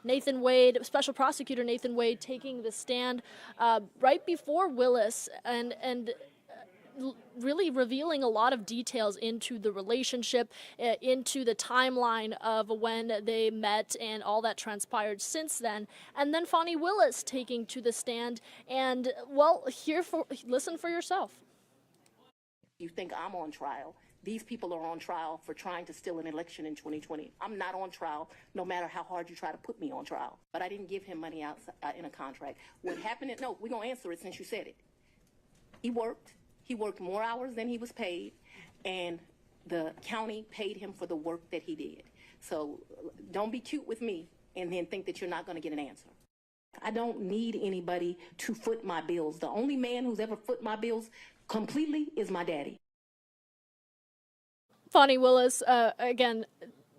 Nathan Wade, Special Prosecutor Nathan Wade, taking the stand right before Willis and really revealing a lot of details into the relationship, into the timeline of when they met and all that transpired since then. And then Fani Willis taking to the stand and, well, listen for yourself. You think I'm on trial? These people are on trial for trying to steal an election in 2020. I'm not on trial, no matter how hard you try to put me on trial. But I didn't give him money out in a contract. What happened? No, we're going to answer it since you said it. He worked more hours than he was paid, and the county paid him for the work that he did. So don't be cute with me and then think that you're not going to get an answer. I don't need anybody to foot my bills. The only man who's ever foot my bills completely is my daddy. Fani Willis, again,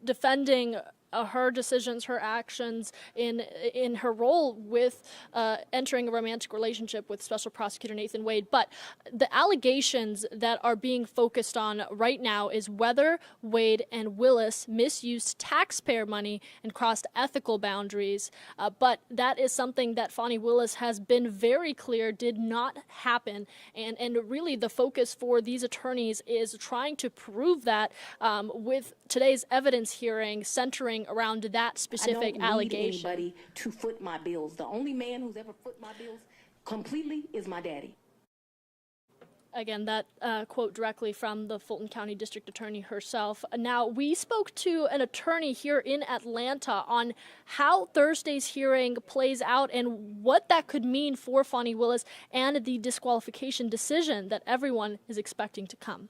defending her decisions, her actions in her role with entering a romantic relationship with Special Prosecutor Nathan Wade. But the allegations that are being focused on right now is whether Wade and Willis misused taxpayer money and crossed ethical boundaries. But that is something that Fani Willis has been very clear did not happen. And really the focus for these attorneys is trying to prove that with today's evidence hearing centering around that specific allegation. I don't need anybody to foot my bills. The only man who's ever foot my bills completely is my daddy. Again, that quote directly from the Fulton County District Attorney herself. Now, we spoke to an attorney here in Atlanta on how Thursday's hearing plays out and what that could mean for Fani Willis and the disqualification decision that everyone is expecting to come.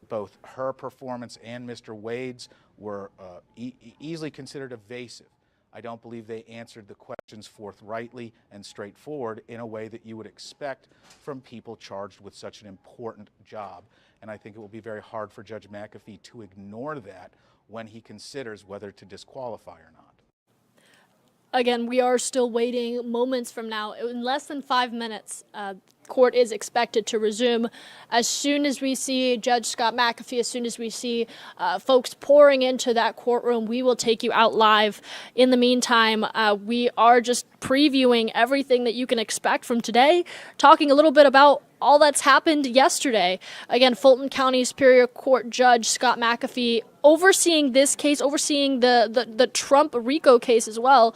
Both her performance and Mr. Wade's were easily considered evasive. I don't believe they answered the questions forthrightly and straightforward in a way that you would expect from people charged with such an important job. And I think it will be very hard for Judge McAfee to ignore that when he considers whether to disqualify or not. Again, we are still waiting moments from now. In less than 5 minutes, court is expected to resume. As soon as we see Judge Scott McAfee, as soon as we see folks pouring into that courtroom, we will take you out live. In the meantime, we are just previewing everything that you can expect from today, talking a little bit about all that's happened yesterday. Again, Fulton County Superior Court Judge Scott McAfee overseeing this case, overseeing the Trump RICO case as well,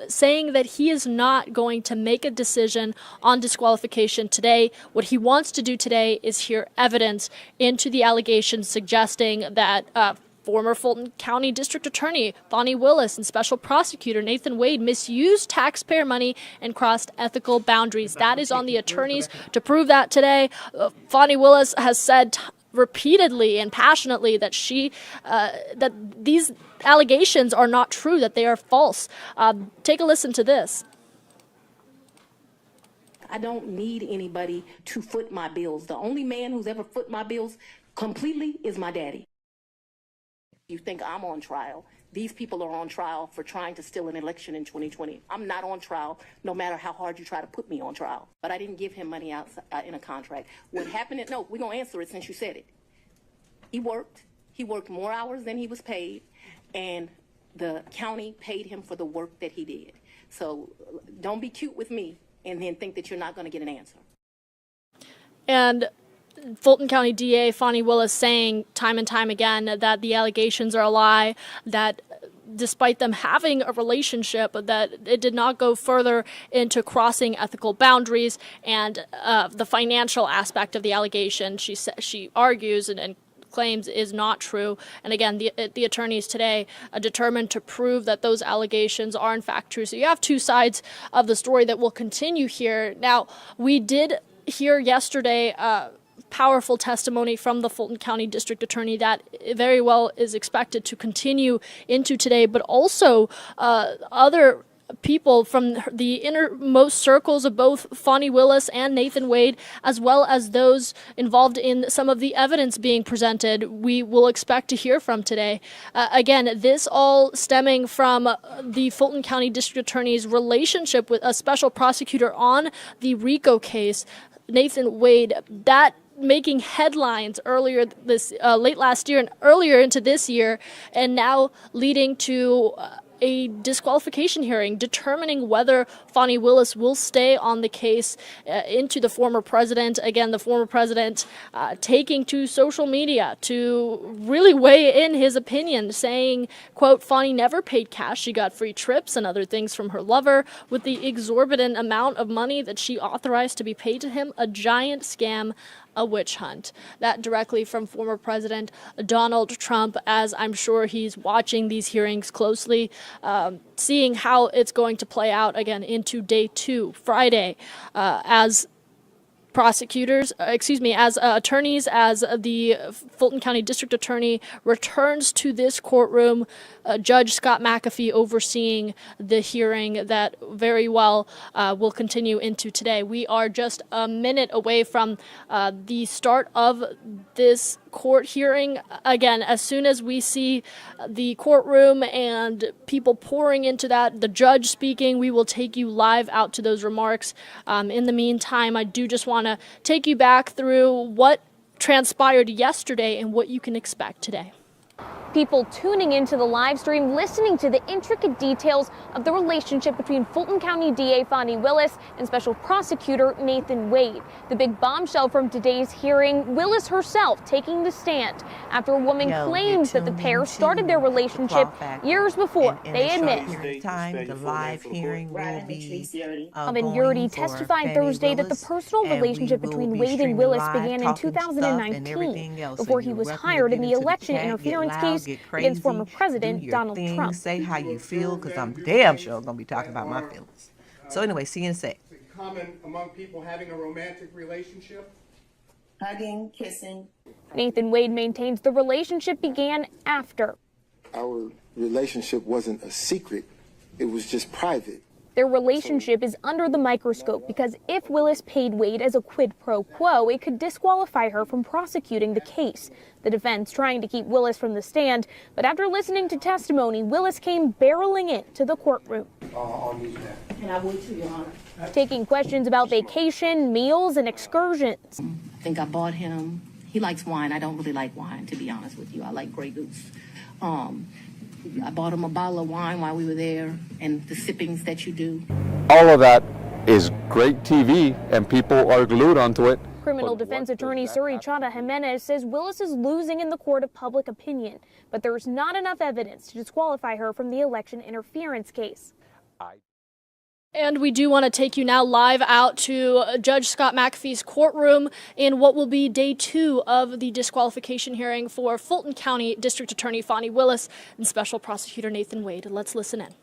saying that he is not going to make a decision on disqualification today. What he wants to do today is hear evidence into the allegations suggesting that former Fulton County District Attorney Fani Willis and Special Prosecutor Nathan Wade misused taxpayer money and crossed ethical boundaries. That is on the attorneys to prove that today. Fani Willis has said repeatedly and passionately that that these allegations are not true, that they are false. Take a listen to this. I don't need anybody to foot my bills. The only man who's ever foot my bills completely is my daddy. You think I'm on trial? These people are on trial for trying to steal an election in 2020. I'm not on trial, no matter how hard you try to put me on trial. But I didn't give him money out in a contract. What happened? No, we're going to answer it since you said it. He worked more hours than he was paid, and the county paid him for the work that he did. So don't be cute with me and then think that you're not going to get an answer. And Fulton County DA Fani Willis saying time and time again that the allegations are a lie, that despite them having a relationship, that it did not go further into crossing ethical boundaries, and the financial aspect of the allegation, she argues and claims is not true. And again, the attorneys today are determined to prove that those allegations are in fact true. So you have two sides of the story that will continue here. Now, we did hear yesterday powerful testimony from the Fulton County District Attorney that very well is expected to continue into today, but also other people from the innermost circles of both Fani Willis and Nathan Wade, as well as those involved in some of the evidence being presented, we will expect to hear from today. Again, this all stemming from the Fulton County District Attorney's relationship with a special prosecutor on the RICO case, Nathan Wade, that making headlines earlier late last year and earlier into this year, and now leading to a disqualification hearing determining whether Fani Willis will stay on the case into the former president. Again, the former president taking to social media to really weigh in his opinion, saying, quote, Fani never paid cash. She got free trips and other things from her lover with the exorbitant amount of money that she authorized to be paid to him. A giant scam, a witch hunt. That directly from former President Donald Trump, as I'm sure he's watching these hearings closely, seeing how it's going to play out again into day 2, Friday, as prosecutors, as attorneys, as the Fulton County District Attorney returns to this courtroom, Judge Scott McAfee overseeing the hearing that very well will continue into today. We are just a minute away from the start of this court hearing. Again, as soon as we see the courtroom and people pouring into that, the judge speaking, we will take you live out to those remarks. In the meantime, I do just want to take you back through what transpired yesterday and what you can expect today. People tuning into the live stream, listening to the intricate details of the relationship between Fulton County DA Fani Willis and Special Prosecutor Nathan Wade. The big bombshell from today's hearing, Willis herself taking the stand after a woman claims that the pair started their relationship years before they admit. The live hearing will be Yurdi testifying Thursday that the personal relationship between Wade and Willis began in 2019 before he was hired in the election interference case against former President Donald Trump. Say how you feel, because I'm damn sure going to be talking about my feelings. So anyway, see you in a sec. Common among people having a romantic relationship? Hugging, kissing. Nathan Wade maintains the relationship began after. Our relationship wasn't a secret. It was just private. Their relationship is under the microscope because if Willis paid Wade as a quid pro quo, it could disqualify her from prosecuting the case. The defense trying to keep Willis from the stand, but after listening to testimony, Willis came barreling into the courtroom. And I would too, Your Honor. Taking questions about vacation, meals, and excursions. I think I bought him, he likes wine. I don't really like wine, to be honest with you. I like Grey Goose. I bought him a bottle of wine while we were there, and the sippings that you do. All of that is great TV, and people are glued onto it. Criminal defense attorney Suri Chada Jimenez says Willis is losing in the court of public opinion, but there's not enough evidence to disqualify her from the election interference case. And we do want to take you now live out to Judge Scott McAfee's courtroom in what will be day 2 of the disqualification hearing for Fulton County District Attorney Fani Willis and Special Prosecutor Nathan Wade. Let's listen in.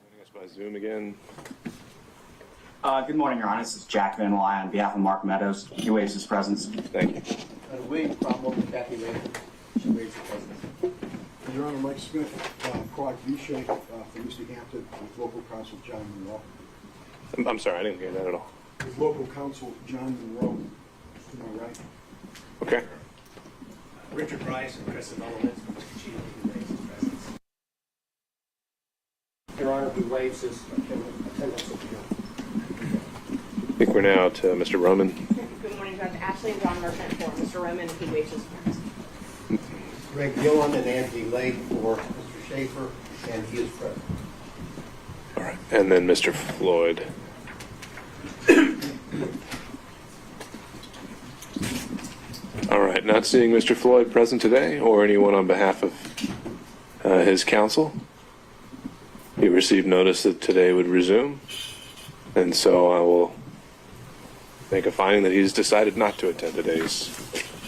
Joining us by Zoom again. Good morning, Your Honor. This is Jack Van Wy on behalf of Mark Meadows. He waives his presence. Thank you. Wade, problem with Kathy Wade. She waives her presence. Your Honor, Mike Smith, Clark Vishay from East Hampton, with local counsel John Monroe. I'm sorry, I didn't hear that at all. With local counsel John Monroe, to my right. Okay. Richard Rice and Chris Evelowitz from Mr. Cheatham, who waives his presence. Your Honor, who waives his attendance will be here. I think we're now to Mr. Roman. Good morning, Judge. Ashley and John Merchant for Mr. Roman, and he waives his presence. Greg Gillen and Anthony Lake for Mr. Schaefer, and he is present. All right. And then Mr. Floyd. All right. Not seeing Mr. Floyd present today or anyone on behalf of his counsel. He received notice that today would resume. And so I will make a finding that he's decided not to attend today's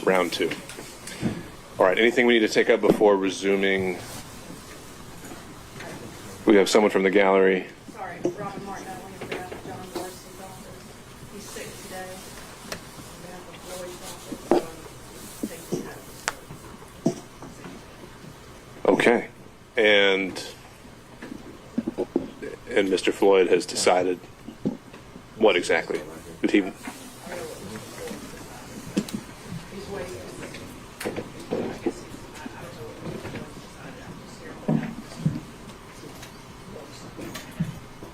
round 2. All right, anything we need to take up before resuming? We have someone from the gallery. Sorry, Robin Martin, I wanted to grab John Dorsey's office. He's sick today. Okay, and Mr. Floyd has decided what exactly? Did he?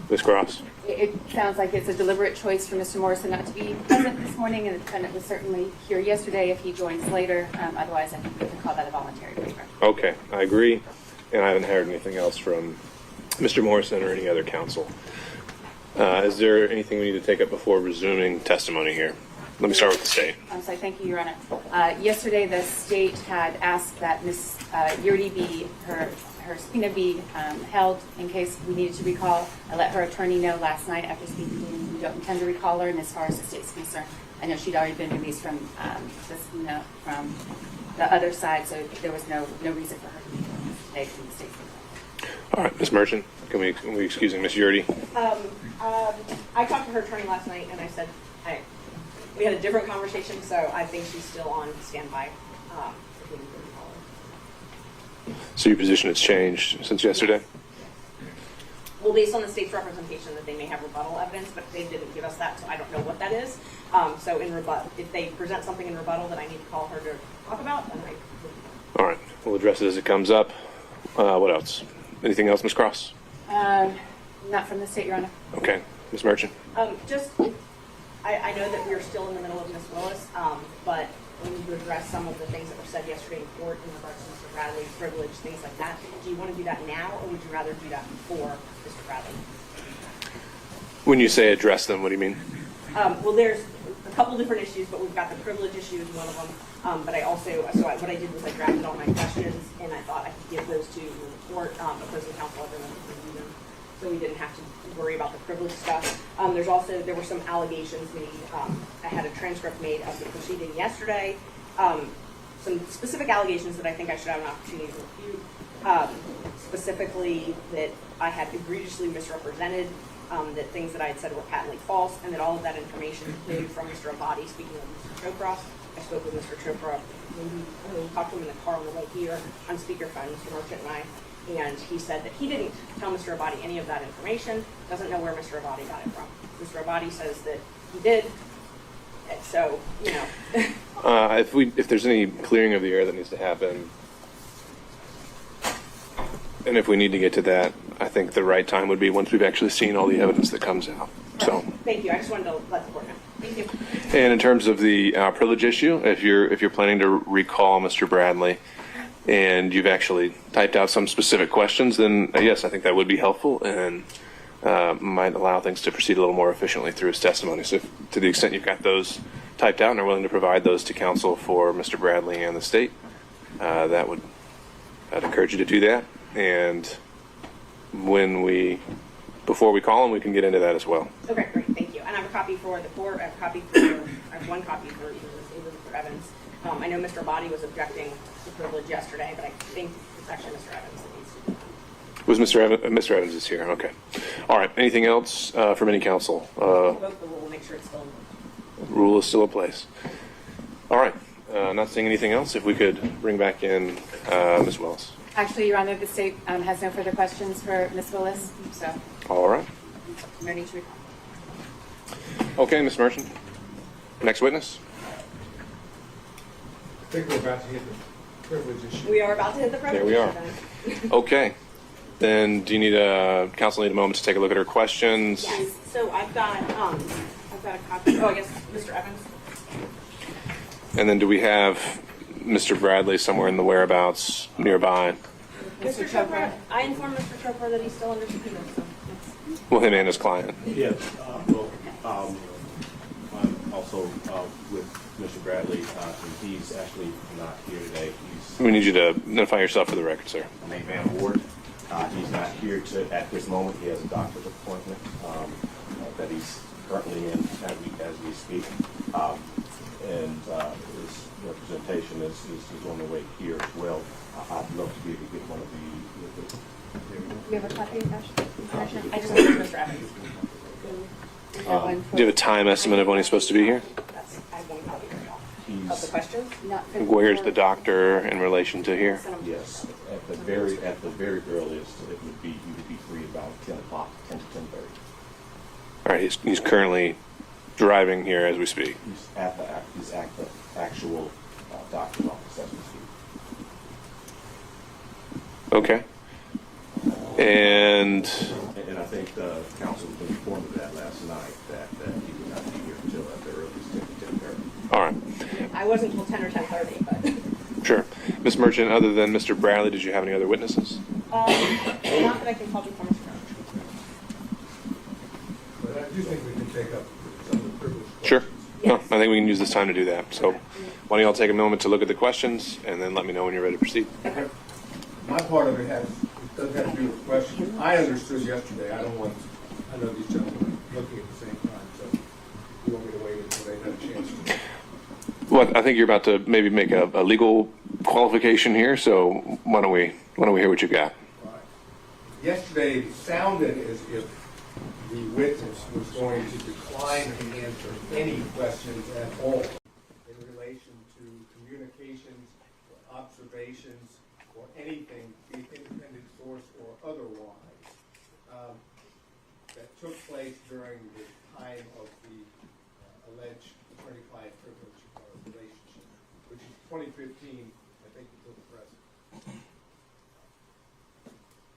Ms. Cross? It It sounds like it's a deliberate choice for Mr. Morrison not to be present this morning, and the defendant was certainly here yesterday if he joins later. Otherwise, I think we can call that a voluntary waiver. Okay, I agree, and I haven't heard anything else from Mr. Morrison or any other counsel. Is there anything we need to take up before resuming testimony here? Let me start with the state. So thank you, Your Honor. Yesterday, the state had asked that Ms. Yurdi be, her subpoena be held in case we needed to recall. I let her attorney know last night after speaking to me we don't intend to recall her, and as far as the state's concerned, I know she'd already been released from the subpoena from the other side, so there was no reason for her to be today from the state's concerned. All right, Ms. Merchant, can we excuse Ms. Yurdi? I talked to her attorney last night, and I said we had a different conversation, so I think she's still on standby. So your position has changed since yesterday? Well, based on the state's representation that they may have rebuttal evidence, but they didn't give us that, so I don't know what that is. So in rebuttal, if they present something in rebuttal that I need to call her to talk about, then I... All right, we'll address it as it comes up. What else? Anything else, Ms. Cross? Not from the state, Your Honor. Okay, Ms. Merchant. I know that we're still in the middle of Ms. Willis, but we need to address some of the things that were said yesterday in court in regards to Mr. Bradley's privilege, things like that. Do you want to do that now, or would you rather do that before Mr. Bradley? When you say address them, what do you mean? Well, there's a couple different issues, but we've got the privilege issue is one of them. But I also, what I did was I drafted all my questions, and I thought I could give those to the court, opposing counsel, everyone could review them, so we didn't have to worry about the privilege stuff. There were some allegations made. I had a transcript made of the proceeding yesterday. Some specific allegations that I think I should have an opportunity to review. Specifically that I had egregiously misrepresented, that things that I had said were patently false, and that all of that information included from Mr. Abadi. Speaking of Mr. Chopra, I spoke with Mr. Chopra. We talked to him in the car on the way here on speakerphone, Mr. Merchant and I. And he said that he didn't tell Mr. Abadi any of that information, doesn't know where Mr. Abadi got it from. Mr. Abadi says that he did, so, you know. If there's any clearing of the air that needs to happen, and if we need to get to that, I think the right time would be once we've actually seen all the evidence that comes out. So. Thank you, I just wanted to let the court know. Thank you. And in terms of the privilege issue, if you're planning to recall Mr. Bradley, and you've actually typed out some specific questions, then yes, I think that would be helpful and might allow things to proceed a little more efficiently through his testimony. So to the extent you've got those typed out and are willing to provide those to counsel for Mr. Bradley and the state, I'd encourage you to do that. And before we call him, we can get into that as well. Okay, great, thank you. And I have a copy for the court, I have one copy for Mr. Evans. I know Mr. Abadi was objecting to privilege yesterday, but I think it's actually Mr. Evans that needs to do that. Was Mr. Evans is here? Okay. All right. Anything else from any counsel? Vote the rule, make sure it's still in place. Rule is still in place. All right. Not seeing anything else. If we could bring back in Ms. Willis. Actually, Your Honor, the state has no further questions for Ms. Willis, so. All right. No need to recall. Okay, Ms. Merchant. Next witness. I think we're about to hit the privilege issue. We are about to hit the privilege issue. There we are. Okay. Then do you need counsel need a moment to take a look at her questions? Yes. So I've got a copy. Oh, I guess Mr. Evans. And then do we have Mr. Bradley somewhere in the whereabouts nearby? Mr. Chopra, I informed Mr. Chopra that he's still under subpoena. So well, him and his client. Yes. I'm also with Mr. Bradley, and he's actually not here today. We need you to identify yourself for the record, sir. Nate Van Ward. He's not here at this moment. He has a doctor's appointment that he's currently in as we speak. And his representation is on the way here as well. I'd love to be able to get one of the you have a copy of that? I just need Mr. Evans. Do you have a time estimate of when he's supposed to be here? I have one copy of the questions. Where's the doctor in relation to here? Yes, at the very earliest, you would be free about 10 o'clock, 10 to 10:30. All right, he's currently driving here as we speak. He's at the actual doctor's office as we speak. Okay. And I think the council was informed of that last night, that he would not be here until at the earliest 10:30. All right. I wasn't until 10 or 10:30, but. Sure. Ms. Merchant, other than Mr. Bradley, did you have any other witnesses? Not that I can call before Mr. But I do think we can take up some of the privilege questions. Sure. No, I think we can use this time to do that. So why don't y'all take a moment to look at the questions and then let me know when you're ready to proceed. My part of it doesn't have to do with questions. I understood yesterday. I know these gentlemen are looking at the same time, so you want me to wait until they have a chance to. Well, I think you're about to maybe make a legal qualification here, so why don't we hear what you've got? Right. Yesterday it sounded as if the witness was going to decline to answer any questions at all in relation to communications or observations or anything, be it independent source or otherwise, that took place during the time of the alleged attorney-client privilege relationship, which is 2015, I think, until the present.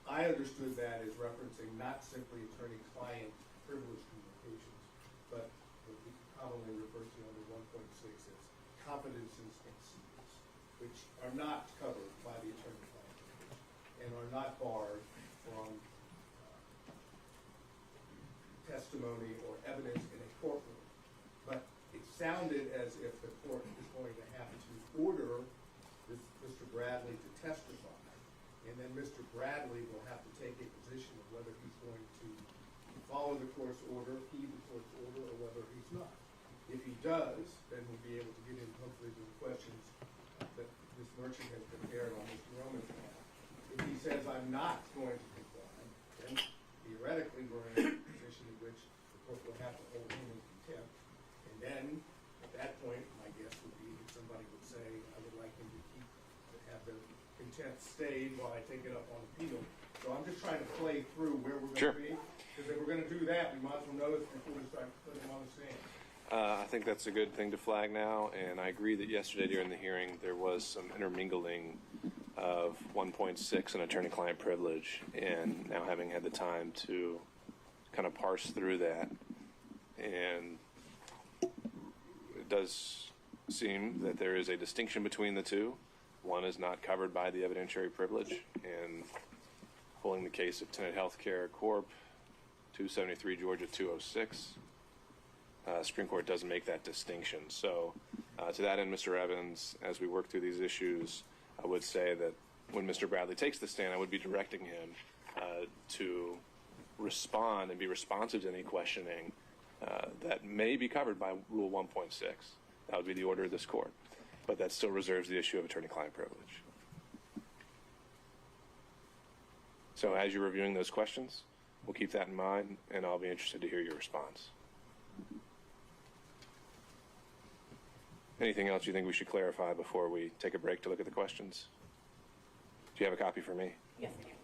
I understood that as referencing not simply attorney-client privilege communications, but what we commonly refer to under 1.6 as confidences and secrets, which are not covered by the attorney-client privilege and are not barred from testimony or evidence in a courtroom. But it sounded as if the court is going to have to order Mr. Bradley to testify, and then Mr. Bradley will have to take a position of whether he's going to follow the court's order, heed the court's order, or whether he's not. If he does, then we'll be able to get in hopefully to the questions that Ms. Merchant has prepared on Mr. Roman's behalf. If he says, I'm not going to comply, then theoretically we're in a position in which the court will have to hold him in contempt. And then, at that point, my guess would be that somebody would say, I would like him to have the contempt stayed while I take it up on appeal. So I'm just trying to play through where we're going to be. Because if we're going to do that, we might as well know this before we start putting him on the stand. I think that's a good thing to flag now, and I agree that yesterday during the hearing there was some intermingling of 1.6 and attorney-client privilege, and now having had the time to kind of parse through that, and it does seem that there is a distinction between the two. One is not covered by the evidentiary privilege, and pulling the case of Tenet Healthcare Corp., 273 Georgia 206. Supreme Court doesn't make that distinction. So to that end, Mr. Evans, as we work through these issues, I would say that when Mr. Bradley takes the stand, I would be directing him to respond and be responsive to any questioning that may be covered by Rule 1.6. That would be the order of this court. But that still reserves the issue of attorney-client privilege. So as you're reviewing those questions, we'll keep that in mind, and I'll be interested to hear your response. Anything else you think we should clarify before we take a break to look at the questions? Do you have a copy for me? Yes, I do.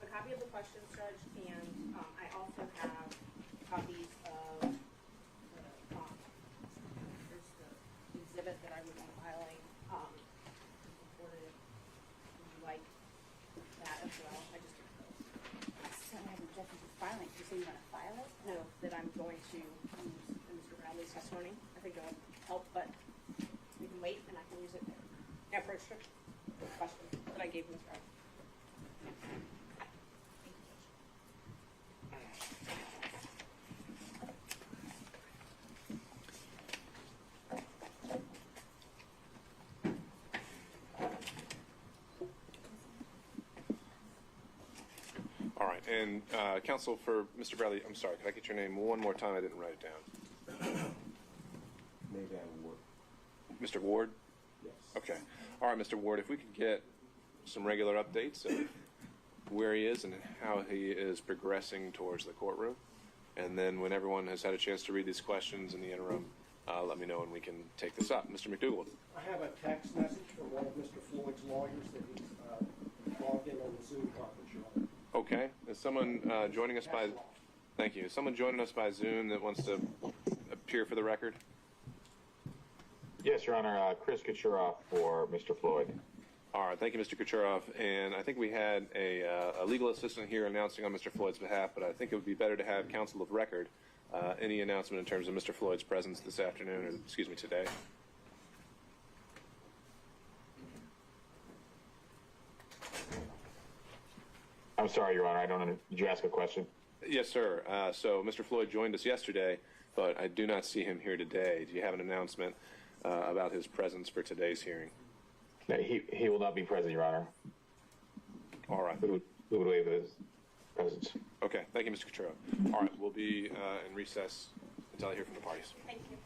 A copy of the questions, Judge, and I also have copies of there's the exhibit that I would be filing. Would you like that as well? I just took those. So I have objections to filing. You say you want to file it? No, that I'm going to use in Mr. Bradley's testimony. I think it'll help, but we can wait and I can use it there. Yeah, for a strict question that I gave Mr. Bradley. All right, and counsel for Mr. Bradley, I'm sorry, could I get your name one more time? I didn't write it down. Maybe Ward. Mr. Ward? Yes. Okay. All right, Mr. Ward, if we could get some regular updates of where he is and how he is progressing towards the courtroom. And then when everyone has had a chance to read these questions in the interim, let me know and we can take this up. Mr. McDougald. I have a text message from one of Mr. Floyd's lawyers that he's logged in on the Zoom conference, Your Honor. Okay. Is someone joining us by... Thank you. Is someone joining us by Zoom that wants to appear for the record? Yes, Your Honor. Chris Kachuroff for Mr. Floyd. All right, thank you, Mr. Kucherov. And I think we had a legal assistant here announcing on Mr. Floyd's behalf, but I think it would be better to have counsel of record any announcement in terms of Mr. Floyd's presence this afternoon, or excuse me, today. I'm sorry, Your Honor. I don't. Did you ask a question? Yes, sir. So Mr. Floyd joined us yesterday, but I do not see him here today. Do you have an announcement about his presence for today's hearing? No, he will not be present, Your Honor. All right. We would waive his presence. Okay. Thank you, Mr. Cottrell. All right. We'll be in recess until I hear from the parties. Thank you.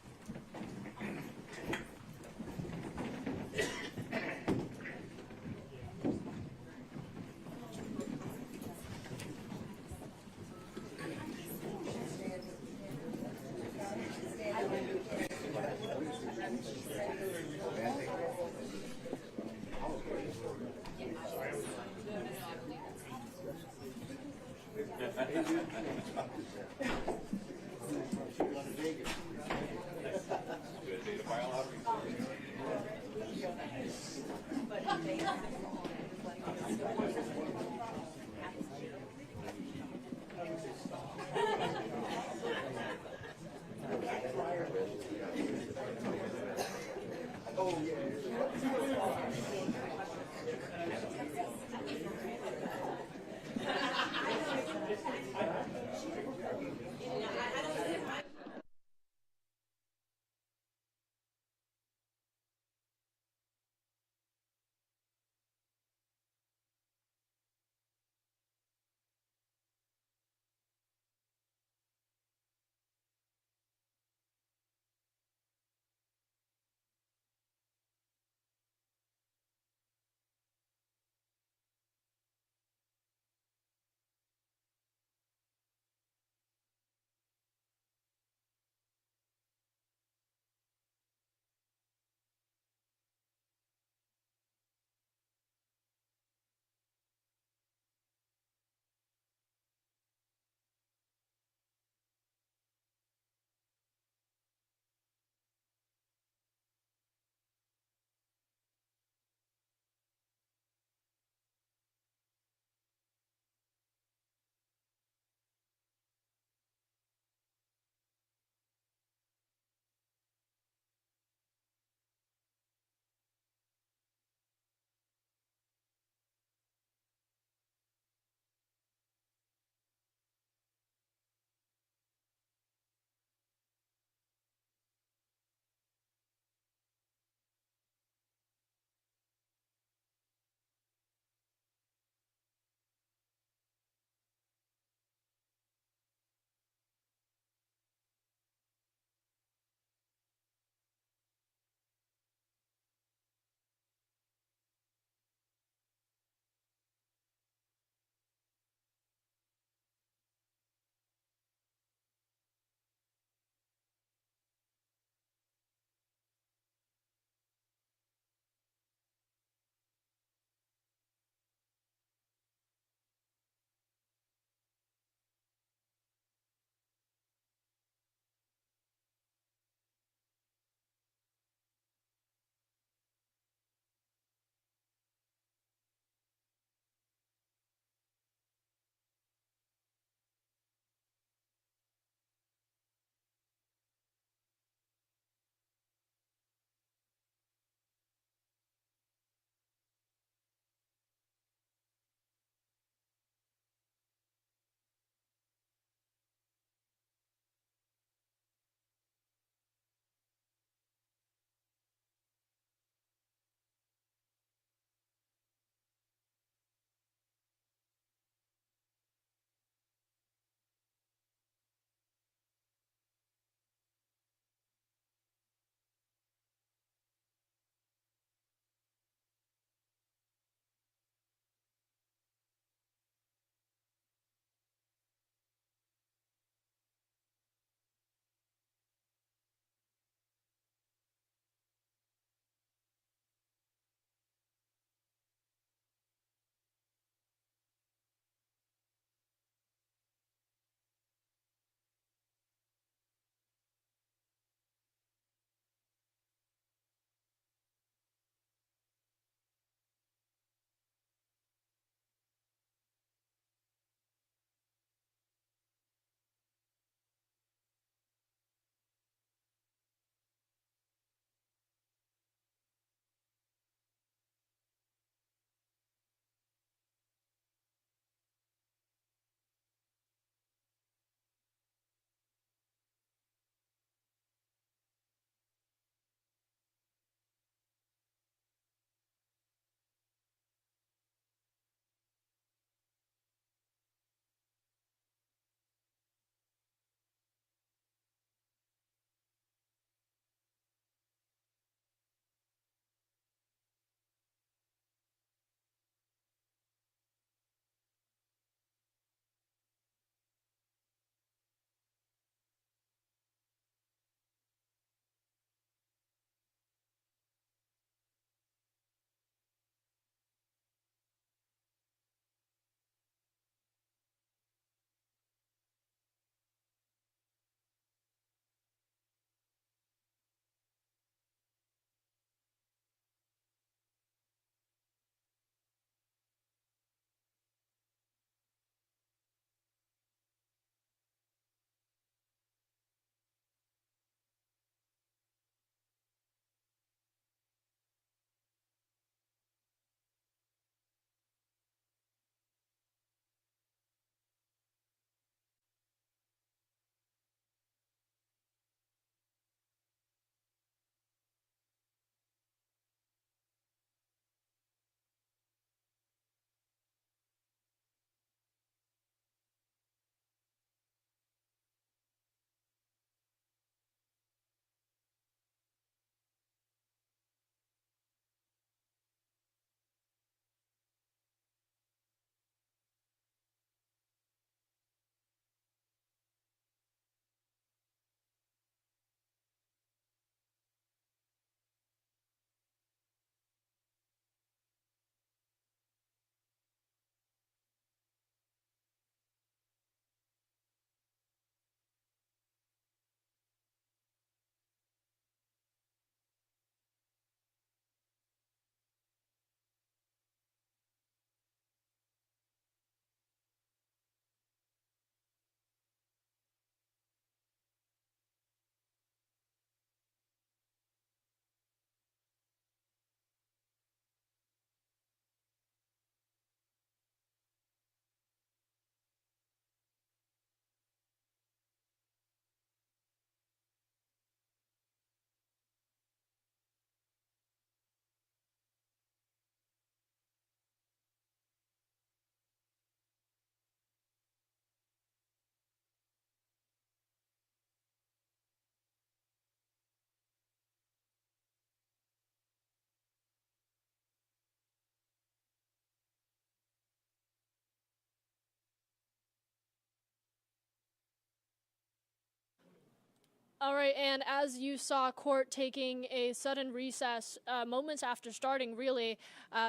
All right, and as you saw court taking a sudden recess moments after starting, really,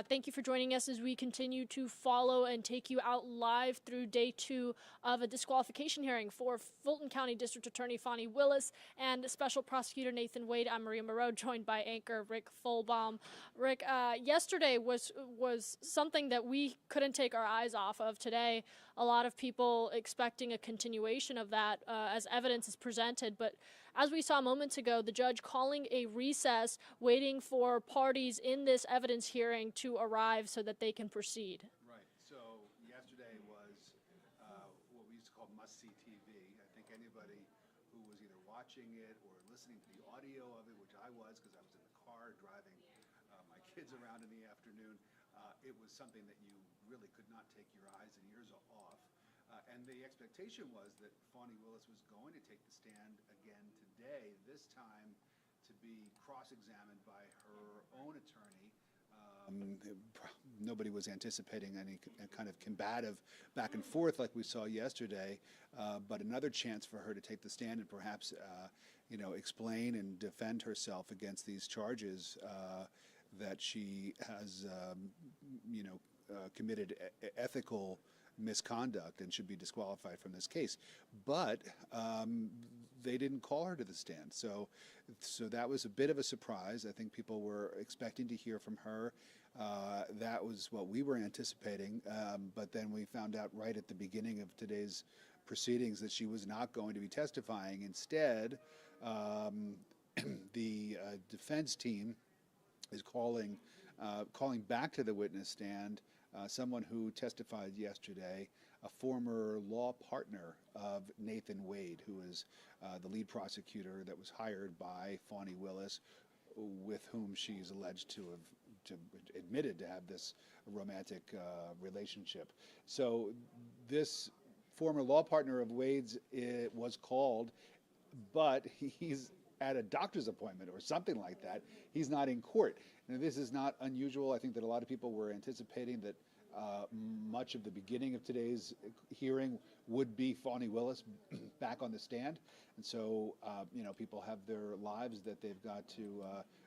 thank you for joining us as we continue to follow and take you out live through day 2 of a disqualification hearing for Fulton County District Attorney Fani Willis and Special Prosecutor Nathan Wade. I'm Maria Moreau, joined by anchor Rick Fulbaum. Rick, yesterday was something that we couldn't take our eyes off of. Today, a lot of people expecting a continuation of that as evidence is presented, but as we saw moments ago, the judge calling a recess, waiting for parties in this evidence hearing to arrive so that they can proceed. Right. So yesterday was what we used to call must-see TV. I think anybody who was either watching it or listening to the audio of it, which I was because I was in the car driving my kids around in the afternoon, it was something that you really could not take your eyes and ears off. And the expectation was that Fani Willis was going to take the stand again today, this time to be cross-examined by her own attorney. Nobody was anticipating any kind of combative back and forth like we saw yesterday, but another chance for her to take the stand and perhaps, explain and defend herself against these charges that she has, committed ethical misconduct and should be disqualified from this case. But they didn't call her to the stand. So that was a bit of a surprise. I think people were expecting to hear from her. That was what we were anticipating. But then we found out right at the beginning of today's proceedings that she was not going to be testifying. Instead, the defense team is calling back to the witness stand someone who testified yesterday, a former law partner of Nathan Wade, who is the lead prosecutor that was hired by Fani Willis, with whom she's alleged to have admitted to have this romantic relationship. So this former law partner of Wade's was called, but he's at a doctor's appointment or something like that. He's not in court. Now, this is not unusual. I think that a lot of people were anticipating that much of the beginning of today's hearing would be Fani Willis back on the stand. And so, people have their lives that they've got to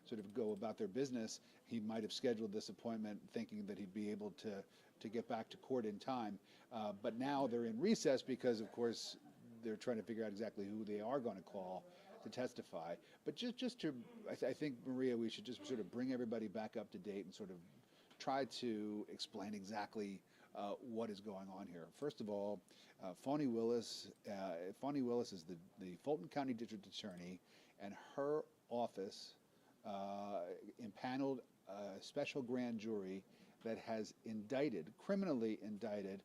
sort of go about their business. He might have scheduled this appointment thinking that he'd be able to get back to court in time. But now they're in recess because, of course, they're trying to figure out exactly who they are going to call to testify. But just to, I think, Maria, we should just sort of bring everybody back up to date and sort of try to explain exactly what is going on here. First of all, Fani Willis is the Fulton County District Attorney, and her office impaneled a special grand jury that has criminally indicted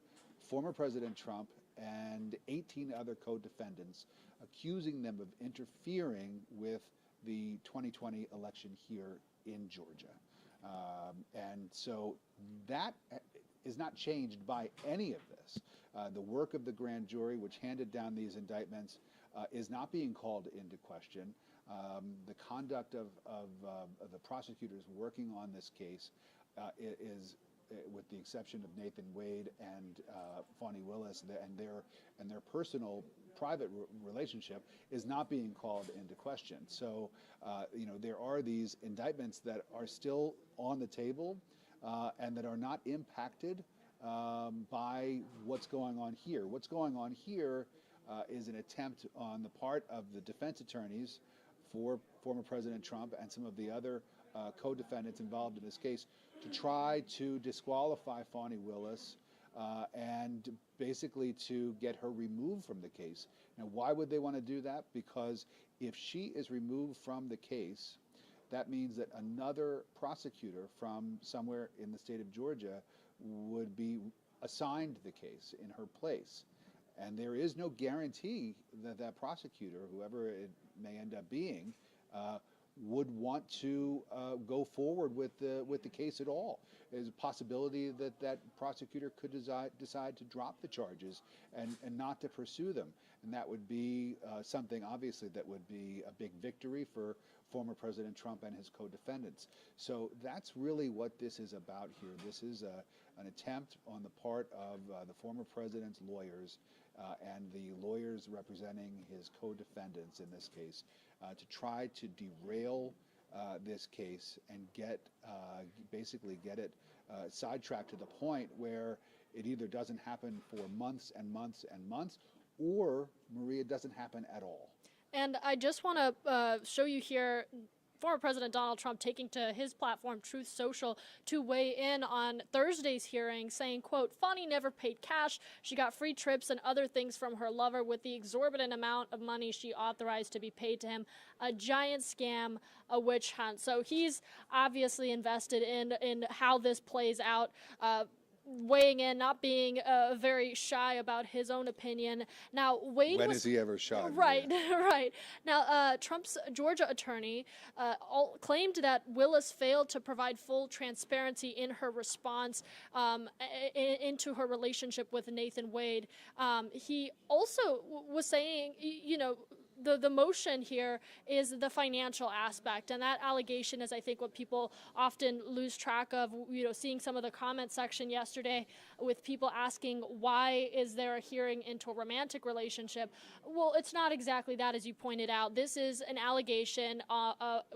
former President Trump and 18 other co-defendants, accusing them of interfering with the 2020 election here in Georgia. And so that is not changed by any of this. The work of the grand jury, which handed down these indictments, is not being called into question. The conduct of the prosecutors working on this case is, with the exception of Nathan Wade and Fani Willis and their personal private relationship, is not being called into question. So, there are these indictments that are still on the table and that are not impacted by what's going on here. What's going on here is an attempt on the part of the defense attorneys for former President Trump and some of the other co-defendants involved in this case to try to disqualify Fani Willis and basically to get her removed from the case. Now, why would they want to do that? Because if she is removed from the case, that means that another prosecutor from somewhere in the state of Georgia would be assigned the case in her place. And there is no guarantee that that prosecutor, whoever it may end up being, would want to go forward with the case at all. There's a possibility that that prosecutor could decide to drop the charges and not to pursue them. And that would be something, obviously, that would be a big victory for former President Trump and his co-defendants. So that's really what this is about here. This is an attempt on the part of the former president's lawyers and the lawyers representing his co-defendants in this case to try to derail this case and basically get it sidetracked to the point where it either doesn't happen for months and months and months, or, Maria, doesn't happen at all. And I just want to show you here former President Donald Trump taking to his platform, Truth Social, to weigh in on Thursday's hearing, saying, quote, Fani never paid cash. She got free trips and other things from her lover with the exorbitant amount of money she authorized to be paid to him. A giant scam, a witch hunt. So he's obviously invested in how this plays out. Weighing in, not being very shy about his own opinion. Now, Wade When is he ever shy? Right, right. Now, Trump's Georgia attorney claimed that Willis failed to provide full transparency in her response into her relationship with Nathan Wade. He also was saying, you know, the motion here is the financial aspect, and that allegation is, I think, what people often lose track of. You know, seeing some of the comment section yesterday with people asking, why is there a hearing into a romantic relationship? Well, it's not exactly that, as you pointed out. This is an allegation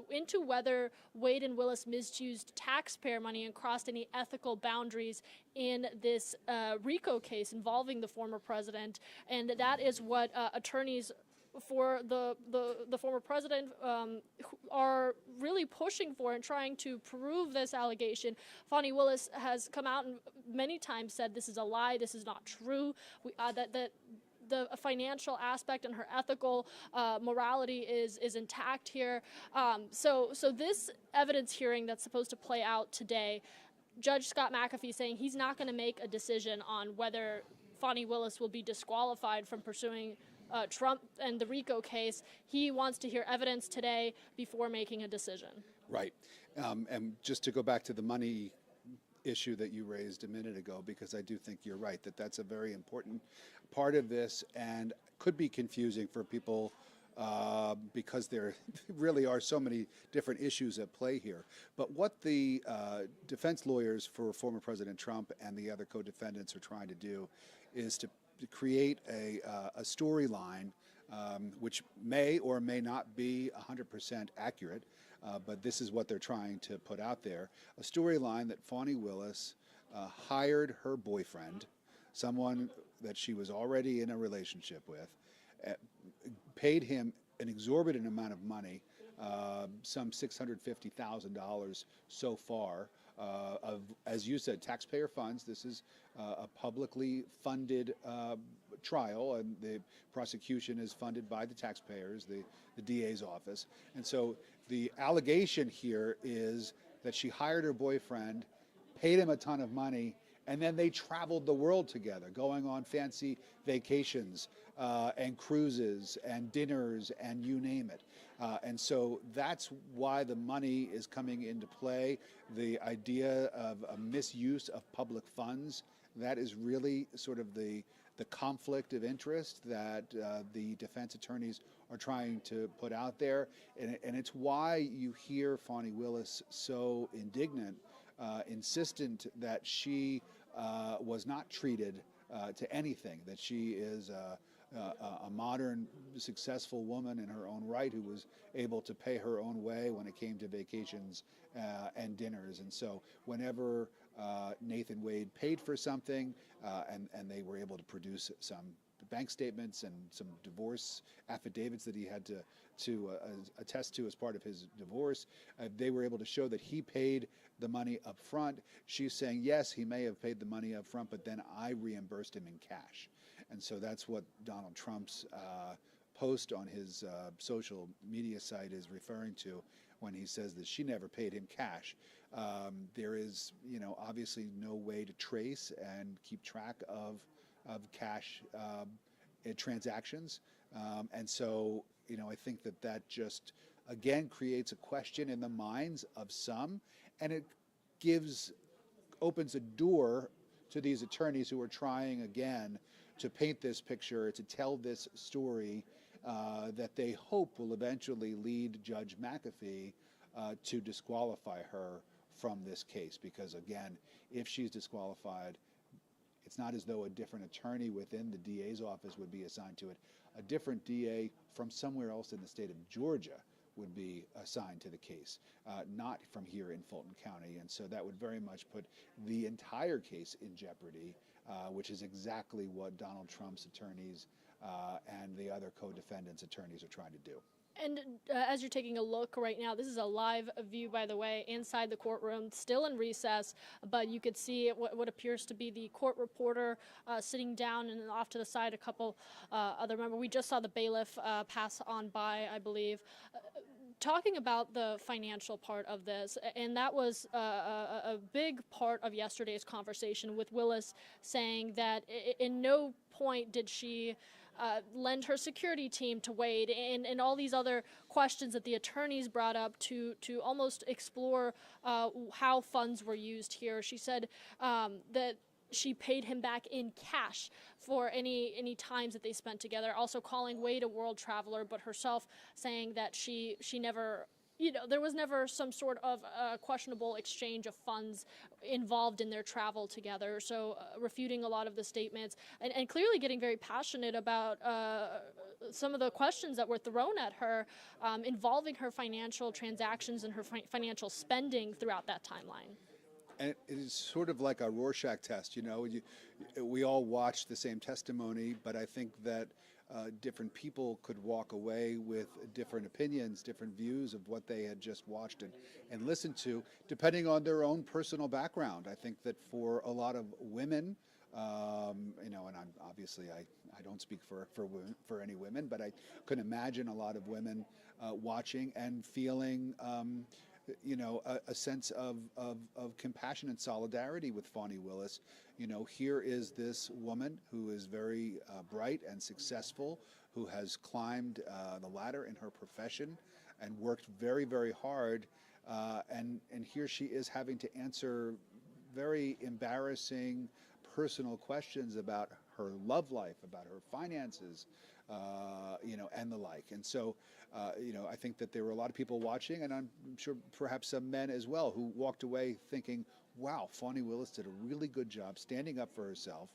into whether Wade and Willis misused taxpayer money and crossed any ethical boundaries in this RICO case involving the former president, and that is what attorneys for the former president are really pushing for and trying to prove this allegation. Fani Willis has come out and many times said this is a lie, this is not true, that the financial aspect and her ethical morality is intact here. So this evidence hearing that's supposed to play out today, Judge Scott McAfee saying he's not going to make a decision on whether Fani Willis will be disqualified from pursuing Trump and the RICO case. He wants to hear evidence today before making a decision. Right. And just to go back to the money issue that you raised a minute ago, because I do think you're right, that's a very important part of this and could be confusing for people because there really are so many different issues at play here. But what the defense lawyers for former President Trump and the other co-defendants are trying to do is to create a storyline which may or may not be 100% accurate, but this is what they're trying to put out there. A storyline that Fani Willis hired her boyfriend, someone that she was already in a relationship with, paid him an exorbitant amount of money, some $650,000 so far, of, as you said, taxpayer funds. This is a publicly funded trial, and the prosecution is funded by the taxpayers, the DA's office. And so the allegation here is that she hired her boyfriend, paid him a ton of money, and then they traveled the world together, going on fancy vacations and cruises and dinners and you name it. And so that's why the money is coming into play. The idea of a misuse of public funds, that is really sort of the conflict of interest that the defense attorneys are trying to put out there. And it's why you hear Fani Willis so indignant, insistent that she was not treated to anything, that she is a modern, successful woman in her own right who was able to pay her own way when it came to vacations and dinners. And so whenever Nathan Wade paid for something and they were able to produce some bank statements and some divorce affidavits that he had to attest to as part of his divorce, they were able to show that he paid the money up front. She's saying, yes, he may have paid the money up front, but then I reimbursed him in cash. And so that's what Donald Trump's post on his social media site is referring to when he says that she never paid him cash. There is, obviously no way to trace and keep track of cash transactions. And so, I think that just, again, creates a question in the minds of some, and it opens a door to these attorneys who are trying, again, to paint this picture, to tell this story that they hope will eventually lead Judge McAfee to disqualify her from this case. Because, again, if she's disqualified, It's not as though a different attorney within the DA's office would be assigned to it. A different DA from somewhere else in the state of Georgia would be assigned to the case, not from here in Fulton County. And so that would very much put the entire case in jeopardy, which is exactly what Donald Trump's attorneys and the other co-defendants' attorneys are trying to do. And as you're taking a look right now, this is a live view, by the way, inside the courtroom, still in recess, but you could see what appears to be the court reporter sitting down, and off to the side a couple other members. We just saw the bailiff pass on by, I believe. Talking about the financial part of this, and that was a big part of yesterday's conversation with Willis, saying that in no point did she lend her security team to Wade, and all these other questions that the attorneys brought up to almost explore how funds were used here. She said that she paid him back in cash for any times that they spent together, also calling Wade a world traveler, but herself saying that she never, there was never some sort of questionable exchange of funds involved in their travel together. So refuting a lot of the statements and clearly getting very passionate about some of the questions that were thrown at her involving her financial transactions and her financial spending throughout that timeline. And it is sort of like a Rorschach test, we all watch the same testimony, but I think that different people could walk away with different opinions, different views of what they had just watched and listened to, depending on their own personal background. I think that for a lot of women, and I'm obviously I don't speak for any women, but I can imagine a lot of women watching and feeling a sense of compassion and solidarity with Fani Willis. Here is this woman who is very bright and successful, who has climbed the ladder in her profession and worked very, very hard. And here she is having to answer very embarrassing personal questions about her love life, about her finances, and the like. And so, I think that there were a lot of people watching, and I'm sure perhaps some men as well, who walked away thinking, wow, Fani Willis did a really good job standing up for herself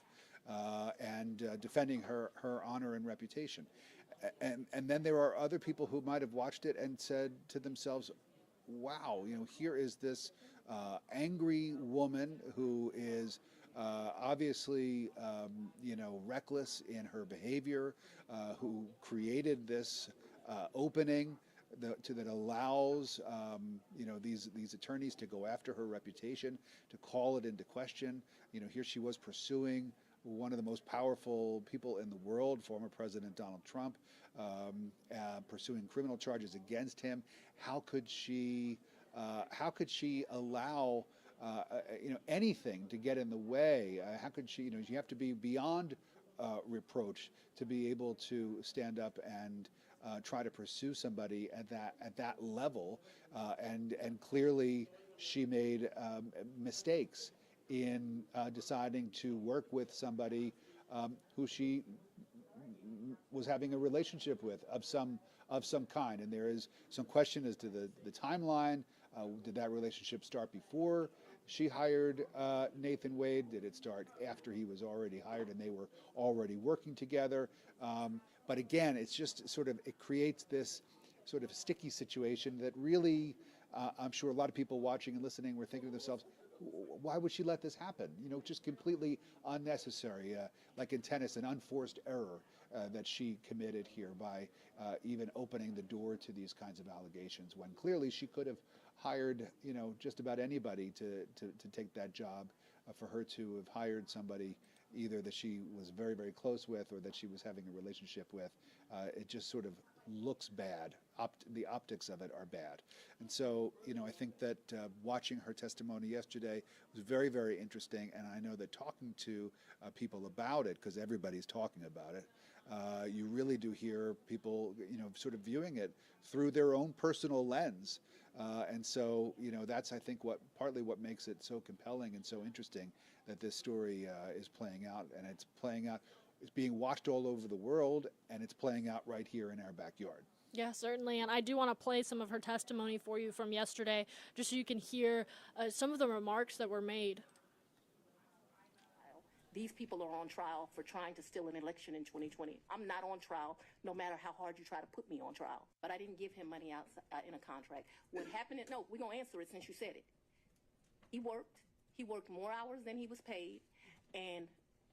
and defending her honor and reputation. And then there are other people who might have watched it and said to themselves, wow, here is this angry woman who is obviously, reckless in her behavior, who created this opening that allows, these attorneys to go after her reputation, to call it into question. Here she was pursuing one of the most powerful people in the world, former President Donald Trump, pursuing criminal charges against him. How could she allow anything to get in the way? How could she? You have to be beyond reproach to be able to stand up and try to pursue somebody at that level. And clearly, she made mistakes in deciding to work with somebody who she was having a relationship with of some kind. And there is some question as to the timeline. Did that relationship start before she hired Nathan Wade? Did it start after he was already hired and they were already working together? But again, it's just it creates this sort of sticky situation that really, I'm sure a lot of people watching and listening were thinking to themselves, why would she let this happen? Just completely unnecessary, like in tennis, an unforced error that she committed here by even opening the door to these kinds of allegations, when clearly she could have hired, just about anybody to take that job. For her to have hired somebody either that she was very, very close with or that she was having a relationship with, it just sort of looks bad. The optics of it are bad. And so, I think that watching her testimony yesterday was very, very interesting. And I know that talking to people about it, because everybody's talking about it, you really do hear people, sort of viewing it through their own personal lens. And so, that's, I think, partly what makes it so compelling and so interesting that this story is playing out. And it's playing out, it's being watched all over the world, and it's playing out right here in our backyard. Yeah, certainly. And I do want to play some of her testimony for you from yesterday, just so you can hear some of the remarks that were made. These people are on trial for trying to steal an election in 2020. I'm not on trial, no matter how hard you try to put me on trial. But I didn't give him money out in a contract. What happened? No, we're going to answer it since you said it. He worked. He worked more hours than he was paid, and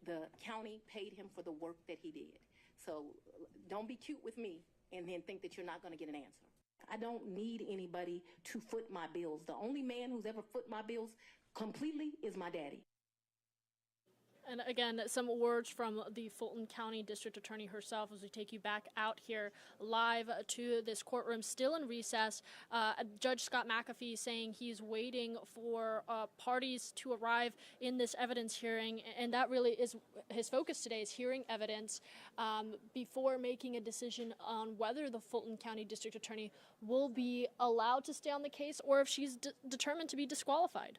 the county paid him for the work that he did. So don't be cute with me and then think that you're not going to get an answer. I don't need anybody to foot my bills. The only man who's ever foot my bills completely is my daddy. And again, some words from the Fulton County District Attorney herself as we take you back out here live to this courtroom, still in recess. Judge Scott McAfee saying he's waiting for parties to arrive in this evidence hearing, and that really is his focus today, is hearing evidence before making a decision on whether the Fulton County District Attorney will be allowed to stay on the case or if she's determined to be disqualified.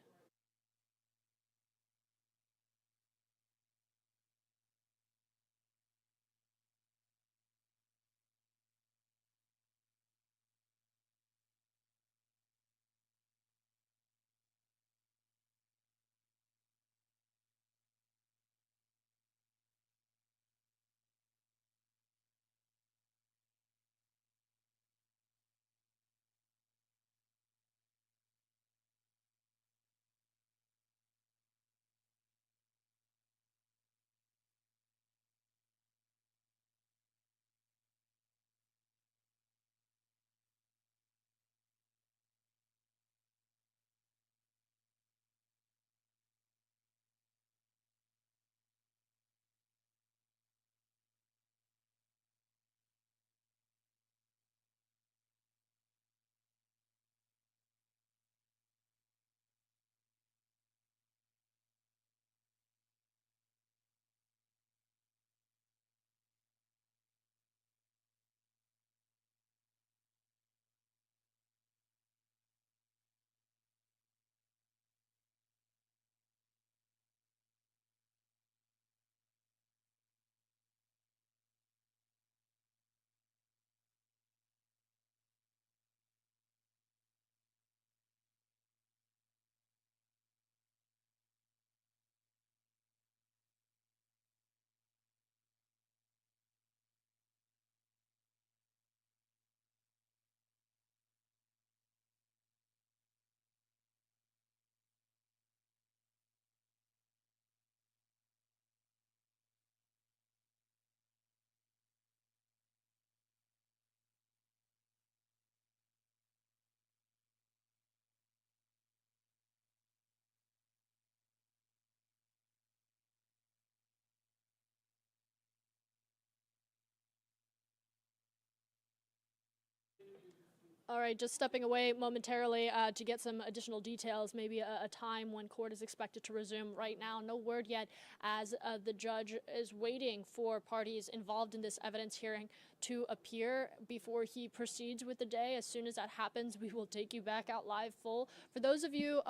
All right, just stepping away momentarily to get some additional details, maybe a time when court is expected to resume. Right now, no word yet, as the judge is waiting for parties involved in this evidence hearing to appear before he proceeds with the day. As soon as that happens, we will take you back out live full. For those of you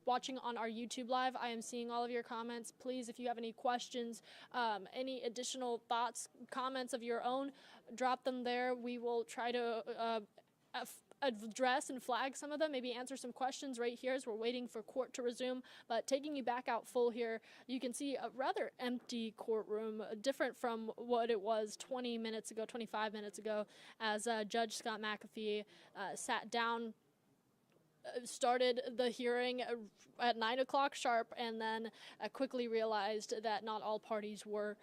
watching on our YouTube live, I am seeing all of your comments. Please, if you have any questions, any additional thoughts, comments of your own, drop them there. We will try to address and flag some of them, maybe answer some questions right here as we're waiting for court to resume. But taking you back out full here, you can see a rather empty courtroom, different from what it was 20 minutes ago, 25 minutes ago, as Judge Scott McAfee sat down, started the hearing at 9 o'clock sharp, and then quickly realized that not all parties were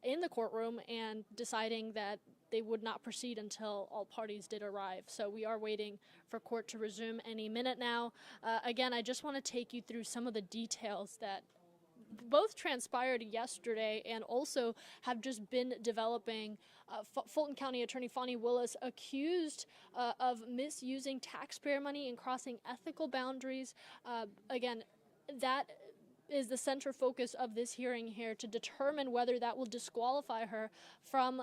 in the courtroom, and deciding that they would not proceed until all parties did arrive. So we are waiting for court to resume any minute now. Again, I just want to take you through some of the details that both transpired yesterday and also have just been developing. Fulton County Attorney Fani Willis accused of misusing taxpayer money and crossing ethical boundaries. Again, that is the center focus of this hearing here, to determine whether that will disqualify her from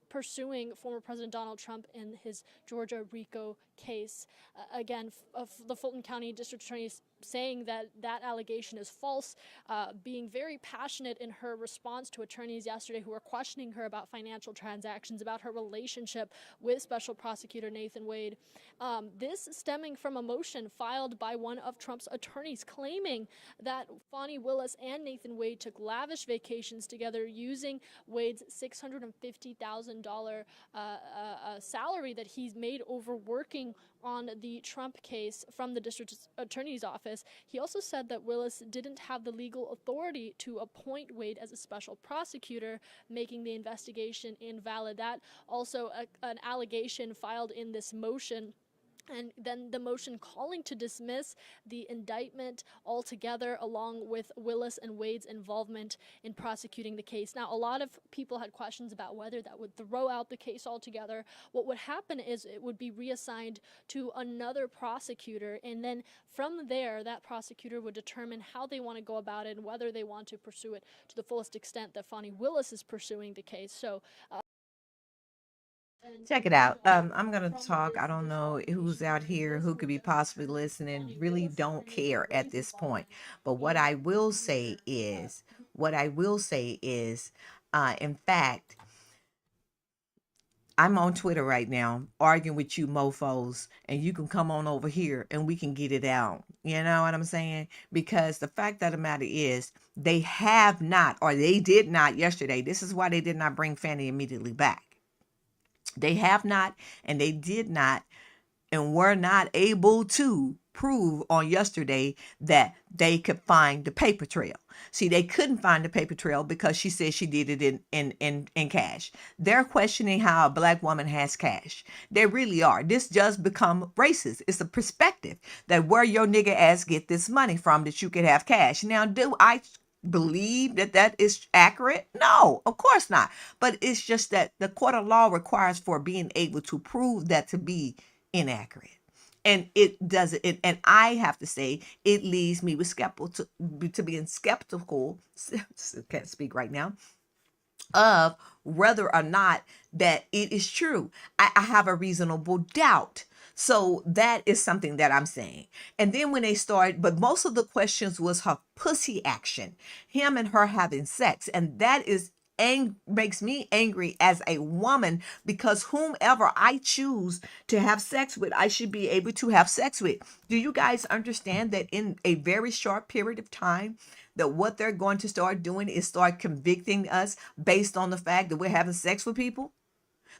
pursuing former President Donald Trump in his Georgia RICO case. Again, the Fulton County District Attorney is saying that that allegation is false, being very passionate in her response to attorneys yesterday who were questioning her about financial transactions, about her relationship with Special Prosecutor Nathan Wade. This stemming from a motion filed by one of Trump's attorneys claiming that Fani Willis and Nathan Wade took lavish vacations together using Wade's $650,000 salary that he's made over working on the Trump case from the district attorney's office. He also said that Willis didn't have the legal authority to appoint Wade as a special prosecutor, making the investigation invalid. That also an allegation filed in this motion. And then the motion calling to dismiss the indictment altogether, along with Willis and Wade's involvement in prosecuting the case. Now, a lot of people had questions about whether that would throw out the case altogether. What would happen is it would be reassigned to another prosecutor, and then from there, that prosecutor would determine how they want to go about it and whether they want to pursue it to the fullest extent that Fani Willis is pursuing the case. So, check it out. I'm going to talk. I don't know who's out here who could be possibly listening. Really don't care at this point. But what I will say is, in fact, I'm on Twitter right now arguing with you mofos, and you can come on over here and we can get it out. You know what I'm saying? Because the fact of the matter is, they have not, or they did not yesterday. This is why they did not bring Fani immediately back. They have not, and they did not, and were not able to prove on yesterday that they could find the paper trail. See, they couldn't find the paper trail because she said she did it in cash. They're questioning how a black woman has cash. They really are. This just become racist. It's a perspective that where your nigga ass get this money from that you could have cash. Now, do I believe that is accurate? No, of course not. But it's just that the court of law requires for being able to prove that to be inaccurate. And it doesn't, and I have to say, it leaves me with skeptical to being skeptical, can't speak right now, of whether or not that it is true. I have a reasonable doubt. So that is something that I'm saying. And then when they start, but most of the questions was her pussy action, him and her having sex. And that is makes me angry as a woman, because whomever I choose to have sex with, I should be able to have sex with. Do you guys understand that in a very short period of time, that what they're going to start doing is start convicting us based on the fact that we're having sex with people?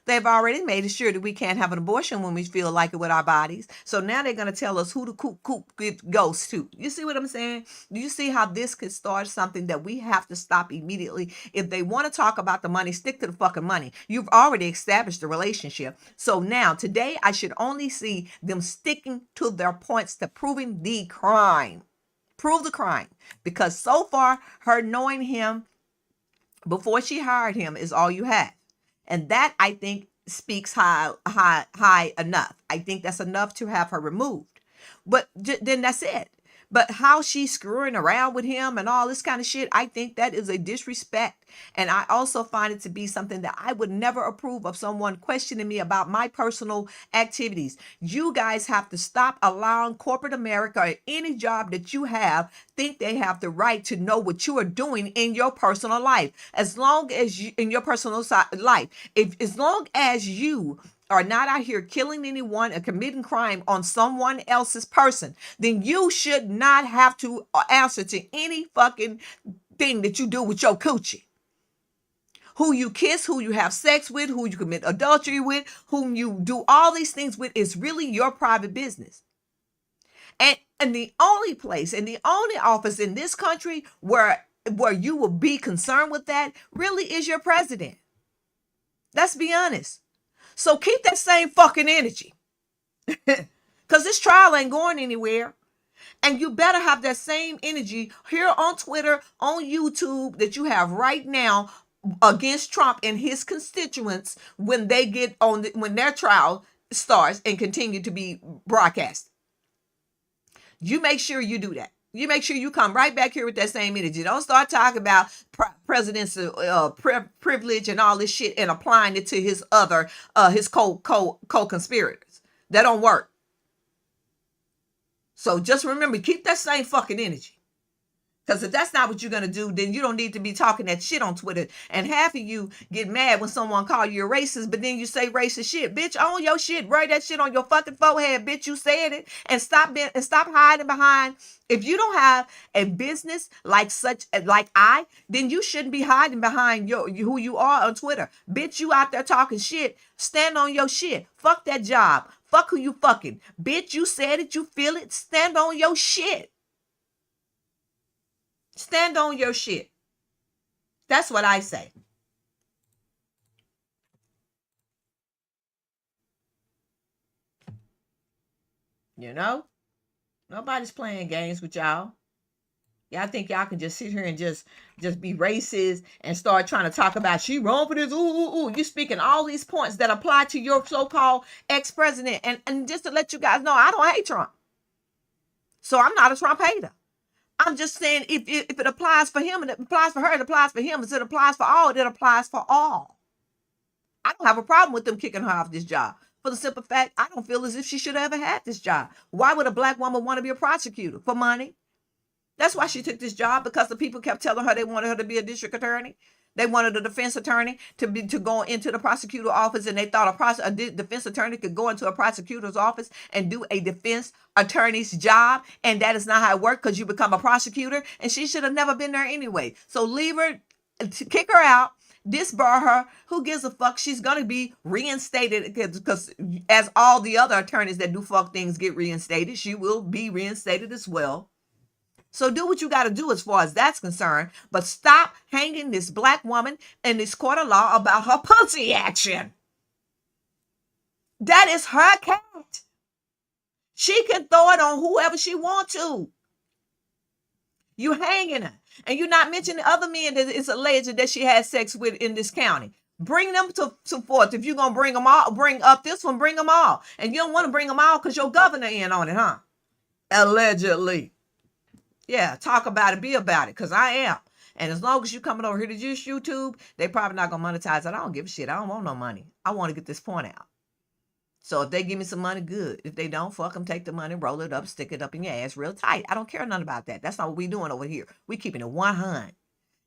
They've already made it sure that we can't have an abortion when we feel like it with our bodies. So now they're going to tell us who the coop goes to. You see what I'm saying? Do you see how this could start something that we have to stop immediately? If they want to talk about the money, stick to the fucking money. You've already established the relationship. So now, today, I should only see them sticking to their points to proving the crime. Prove the crime. Because so far, her knowing him before she hired him is all you have. And that, I think, speaks high enough. I think that's enough to have her removed. But then that's it. But how she's screwing around with him and all this kind of shit, I think that is a disrespect. And I also find it to be something that I would never approve of someone questioning me about my personal activities. You guys have to stop allowing corporate America or any job that you have think they have the right to know what you are doing in your personal life. As long as you, in your personal life, as long as you are not out here killing anyone or committing crime on someone else's person, then you should not have to answer to any fucking thing that you do with your coochie. Who you kiss, who you have sex with, who you commit adultery with, whom you do all these things with is really your private business. And the only place and the only office in this country where you will be concerned with that really is your president. Let's be honest. So keep that same fucking energy, because this trial ain't going anywhere. And you better have that same energy here on Twitter, on YouTube, that you have right now against Trump and his constituents when they get on, when their trial starts and continue to be broadcast. You make sure you do that. You make sure you come right back here with that same energy. Don't start talking about presidential privilege and all this shit and applying it to his other his co-conspirators. That don't work. So just remember, keep that same fucking energy. Because if that's not what you're going to do, then you don't need to be talking that shit on Twitter. And half of you get mad when someone call you a racist, but then you say racist shit. Bitch, own your shit. Write that shit on your fucking forehead. Bitch, you said it. And stop hiding behind. If you don't have a business like I, then you shouldn't be hiding behind who you are on Twitter. Bitch, you out there talking shit. Stand on your shit. Fuck that job. Fuck who you fucking. Bitch, you said it. You feel it. Stand on your shit. Stand on your shit. That's what I say. You know? Nobody's playing games with y'all. Y'all think y'all can just sit here and just be racist and start trying to talk about she wrong for this. Ooh. You speaking all these points that apply to your so-called ex-president. And just to let you guys know, I don't hate Trump. So I'm not a Trump hater. I'm just saying if it applies for him and it applies for her, it applies for him. If it applies for all, it applies for all. I don't have a problem with them kicking her off this job. For the simple fact, I don't feel as if she should have ever had this job. Why would a black woman want to be a prosecutor? For money? That's why she took this job, because the people kept telling her they wanted her to be a district attorney. They wanted a defense attorney to go into the prosecutor office, and they thought a defense attorney could go into a prosecutor's office and do a defense attorney's job, and that is not how it works, because you become a prosecutor, and she should have never been there anyway. So leave her, kick her out, disbar her. Who gives a fuck? She's going to be reinstated, because as all the other attorneys that do fuck things get reinstated, she will be reinstated as well. So do what you got to do as far as that's concerned, but stop hanging this black woman in this court of law about her pussy action. That is her cat. She can throw it on whoever she wants to. You hanging her, and you're not mentioning other men that it's alleged that she had sex with in this county. Bring them to forth. If you're going to bring them all, bring up this one, bring them all. And you don't want to bring them all because your governor in on it, huh? Allegedly. Yeah, talk about it, be about it, because I am. And as long as you coming over here to use YouTube, they probably not going to monetize it. I don't give a shit. I don't want no money. I want to get this point out. So if they give me some money, good. If they don't, fuck them, take the money, roll it up, stick it up in your ass real tight. I don't care nothing about that. That's not what we doing over here. We keeping it 100.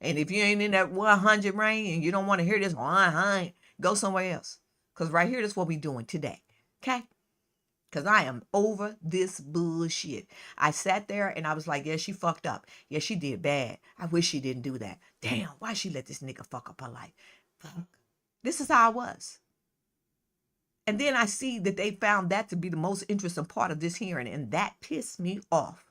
And if you ain't in that 100 range and you don't want to hear this 100, go somewhere else. Because right here, that's what we doing today. Okay? Because I am over this bullshit. I sat there and I was like, yeah, she fucked up. Yeah, she did bad. I wish she didn't do that. Damn, why she let this nigga fuck up her life? Fuck. This is how I was. And then I see that they found that to be the most interesting part of this hearing. And that pissed me off.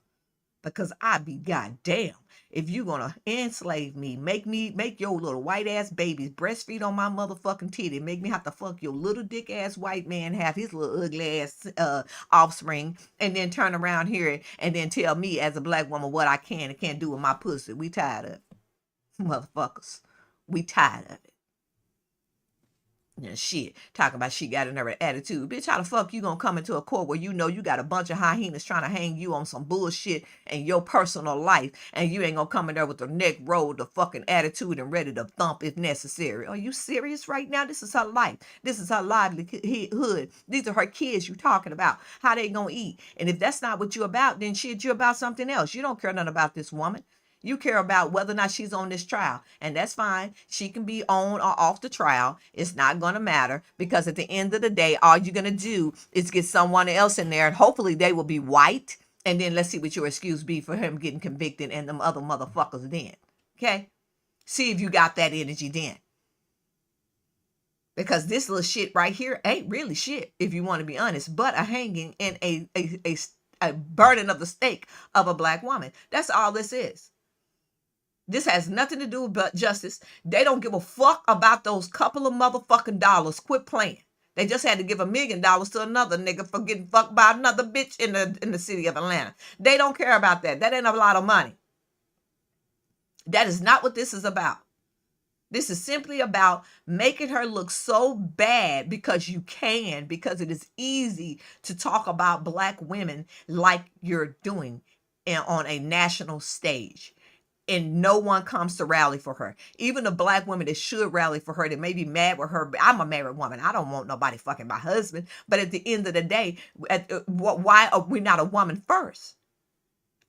Because I be goddamn. If you gonna enslave me, make your little white ass babies breastfeed on my motherfucking titty, make me have to fuck your little dick ass white man, have his little ugly ass offspring, and then turn around here and then tell me as a black woman what I can and can't do with my pussy. We tired of it. Motherfuckers. We tired of it. Yeah, shit. Talking about she got another attitude. Bitch, how the fuck you gonna come into a court where you know you got a bunch of hyenas trying to hang you on some bullshit in your personal life, and you ain't gonna come in there with the neck rolled, the fucking attitude, and ready to thump if necessary? Are you serious right now? This is her life. This is her livelihood. These are her kids you talking about. How they gonna eat? And if that's not what you about, then shit, you about something else. You don't care nothing about this woman. You care about whether or not she's on this trial. And that's fine. She can be on or off the trial. It's not going to matter, because at the end of the day, all you're going to do is get someone else in there, and hopefully they will be white. And then let's see what your excuse be for him getting convicted and them other motherfuckers then. Okay? See if you got that energy then. Because this little shit right here ain't really shit, if you want to be honest, but a hanging and a burden of the stake of a black woman. That's all this is. This has nothing to do with justice. They don't give a fuck about those couple of motherfucking dollars. Quit playing. They just had to give $1 million to another nigga for getting fucked by another bitch in the city of Atlanta. They don't care about that. That ain't a lot of money. That is not what this is about. This is simply about making her look so bad because you can, because it is easy to talk about black women like you're doing on a national stage, and no one comes to rally for her. Even the black women that should rally for her, that may be mad with her. I'm a married woman. I don't want nobody fucking my husband. But at the end of the day, why are we not a woman first?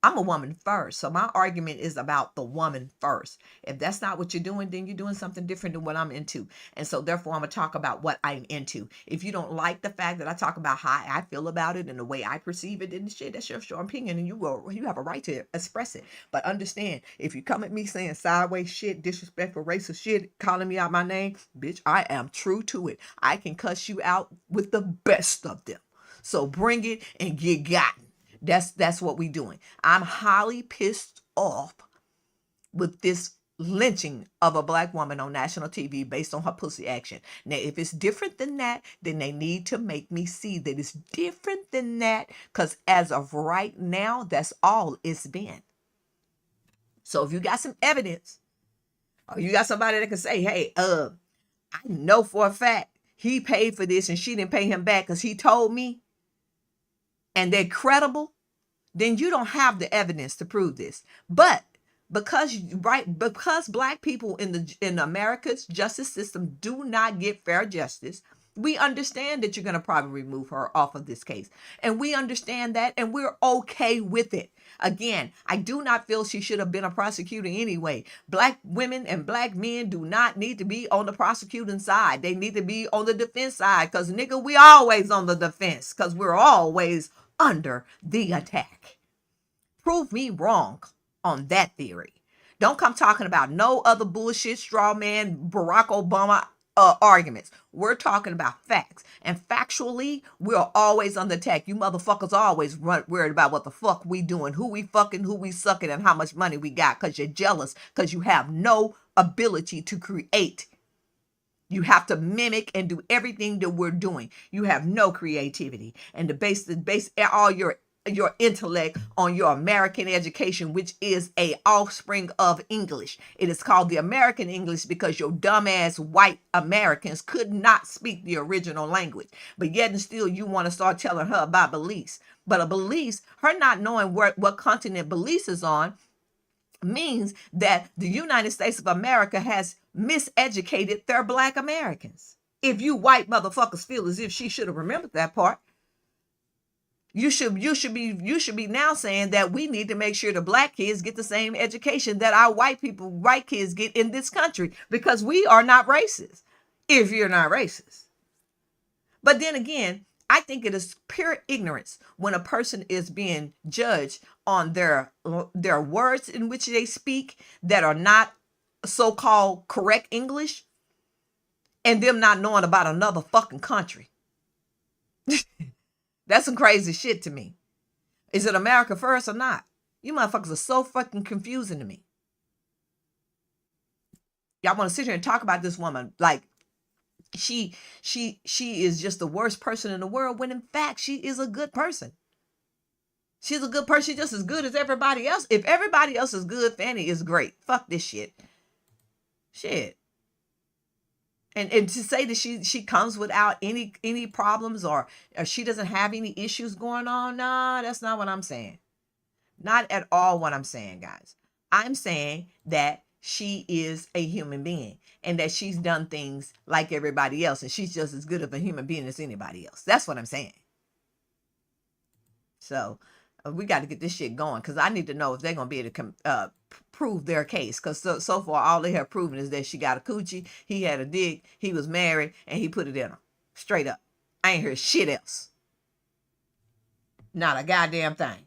I'm a woman first. So my argument is about the woman first. If that's not what you're doing, then you're doing something different than what I'm into. And so therefore, I'm going to talk about what I'm into. If you don't like the fact that I talk about how I feel about it and the way I perceive it, then shit, that's your opinion, and you have a right to express it. But understand, if you come at me saying sideways shit, disrespectful, racist shit, calling me out my name, bitch, I am true to it. I can cuss you out with the best of them. So bring it and get gotten. That's what we doing. I'm highly pissed off with this lynching of a black woman on national TV based on her pussy action. Now, if it's different than that, then they need to make me see that it's different than that, because as of right now, that's all it's been. So if you got some evidence, or you got somebody that can say, hey, I know for a fact he paid for this and she didn't pay him back because he told me, and they're credible, then you don't have the evidence to prove this. But because black people in America's justice system do not get fair justice, we understand that you're going to probably remove her off of this case. And we understand that, and we're okay with it. Again, I do not feel she should have been a prosecutor anyway. Black women and black men do not need to be on the prosecuting side. They need to be on the defense side, because nigga, we always on the defense, because we're always under the attack. Prove me wrong on that theory. Don't come talking about no other bullshit, straw man, Barack Obama arguments. We're talking about facts. And factually, we're always on the attack. You motherfuckers always worried about what the fuck we doing, who we fucking, who we sucking, and how much money we got, because you're jealous, because you have no ability to create. You have to mimic and do everything that we're doing. You have no creativity. And to base all your intellect on your American education, which is a offspring of English. It is called the American English because your dumbass white Americans could not speak the original language. But yet and still you want to start telling her about Belize. But a Belize, her not knowing what continent Belize is on, means that the United States of America has miseducated their black Americans. If you white motherfuckers feel as if she should have remembered that part, you should be now saying that we need to make sure the black kids get the same education that our white kids get in this country, because we are not racist if you're not racist. But then again, I think it is pure ignorance when a person is being judged on their words in which they speak that are not so-called correct English, and them not knowing about another fucking country. That's some crazy shit to me. Is it America first or not? You motherfuckers are so fucking confusing to me. Y'all want to sit here and talk about this woman like she is just the worst person in the world, when in fact she is a good person. She's a good person. She's just as good as everybody else. If everybody else is good, Fani is great. Fuck this shit. Shit. And to say that she comes without any problems, or she doesn't have any issues going on, nah, that's not what I'm saying. Not at all what I'm saying, guys. I'm saying that she is a human being, and that she's done things like everybody else, and she's just as good of a human being as anybody else. That's what I'm saying. So we got to get this shit going, because I need to know if they're going to be able to prove their case. Because so far, all they have proven is that she got a coochie, he had a dick, he was married, and he put it in her. Straight up. I ain't heard shit else. Not a goddamn thing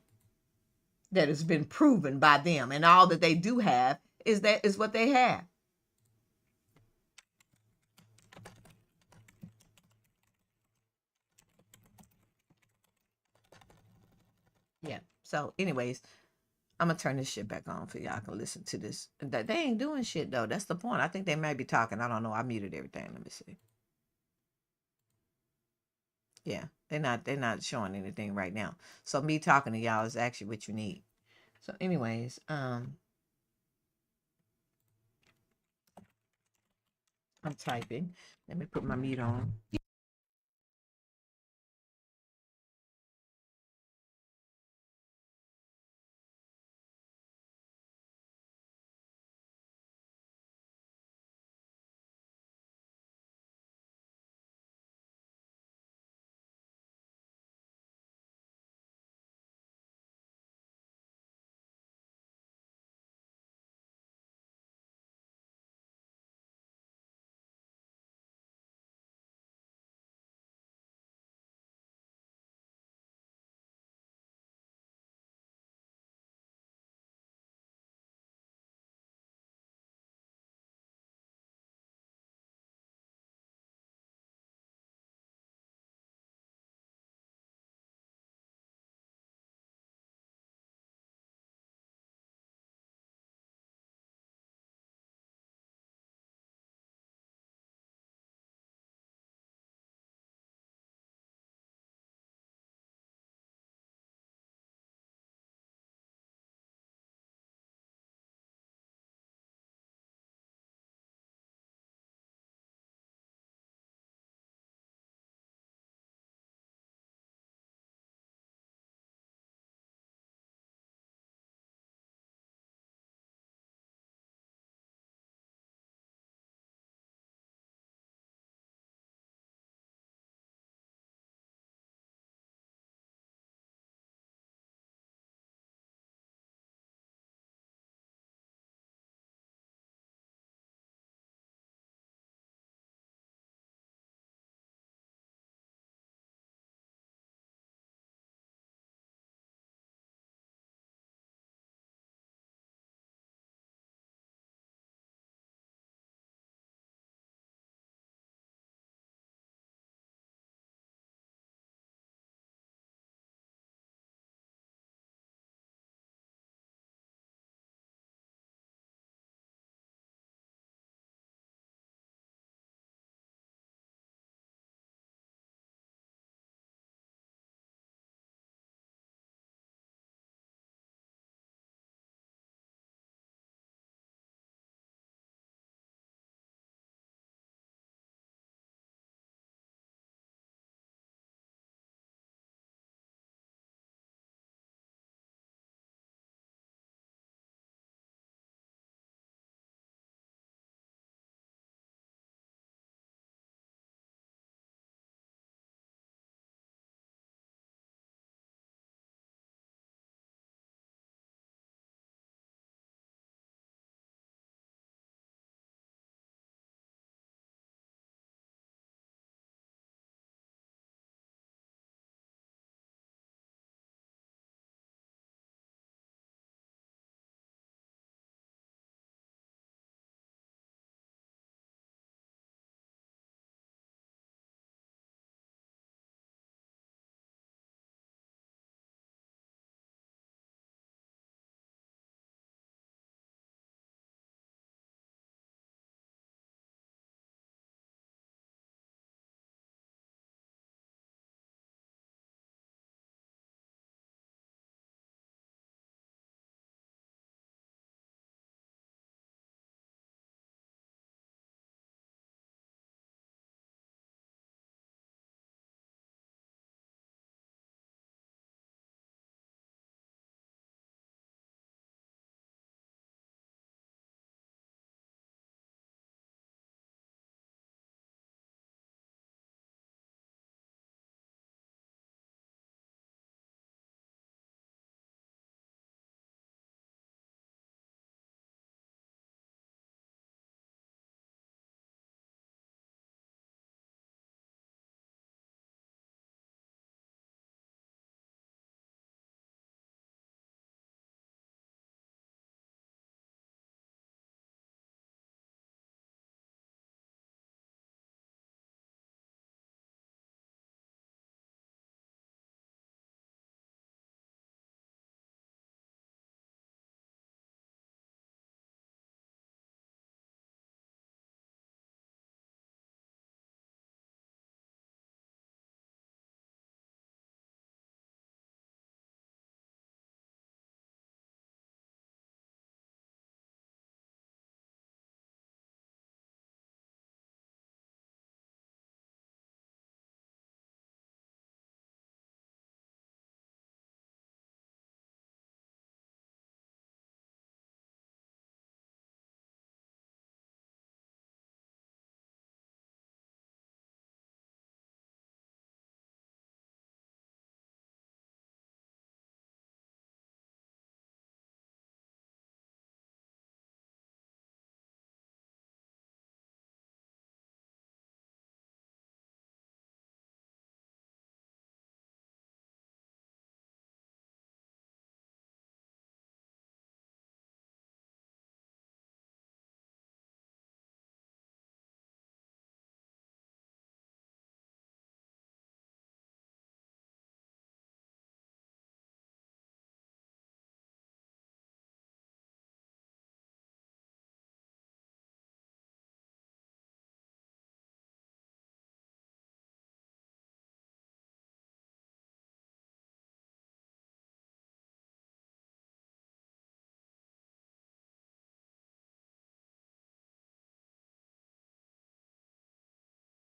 that has been proven by them. And all that they do have is what they have. Yeah. So anyways, I'm going to turn this shit back on for y'all can listen to this. They ain't doing shit, though. That's the point. I think they might be talking. I don't know. I muted everything. Let me see. Yeah, they're not showing anything right now. So me talking to y'all is actually what you need. So anyways, I'm typing. Let me put my mute on.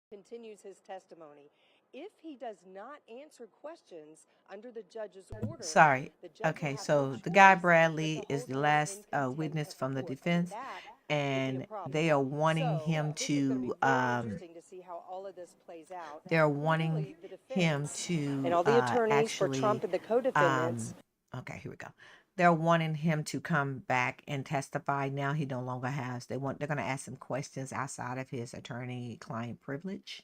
continues his testimony. If he does not answer questions under the judge's order, Sorry. the judge will Okay, have so no the guy choice Bradley but to is hold the him last in contempt witness of from the court. defense, That would be and a problem. they are wanting So, him this is going to be to very interesting to see how all of this plays out. they're Clearly, wanting the him defense to and all the attorneys for actually Trump and the co-defendants. okay, here we go. They're wanting him to come back and testify. Now he no longer has. They're going to ask him questions outside of his attorney-client privilege.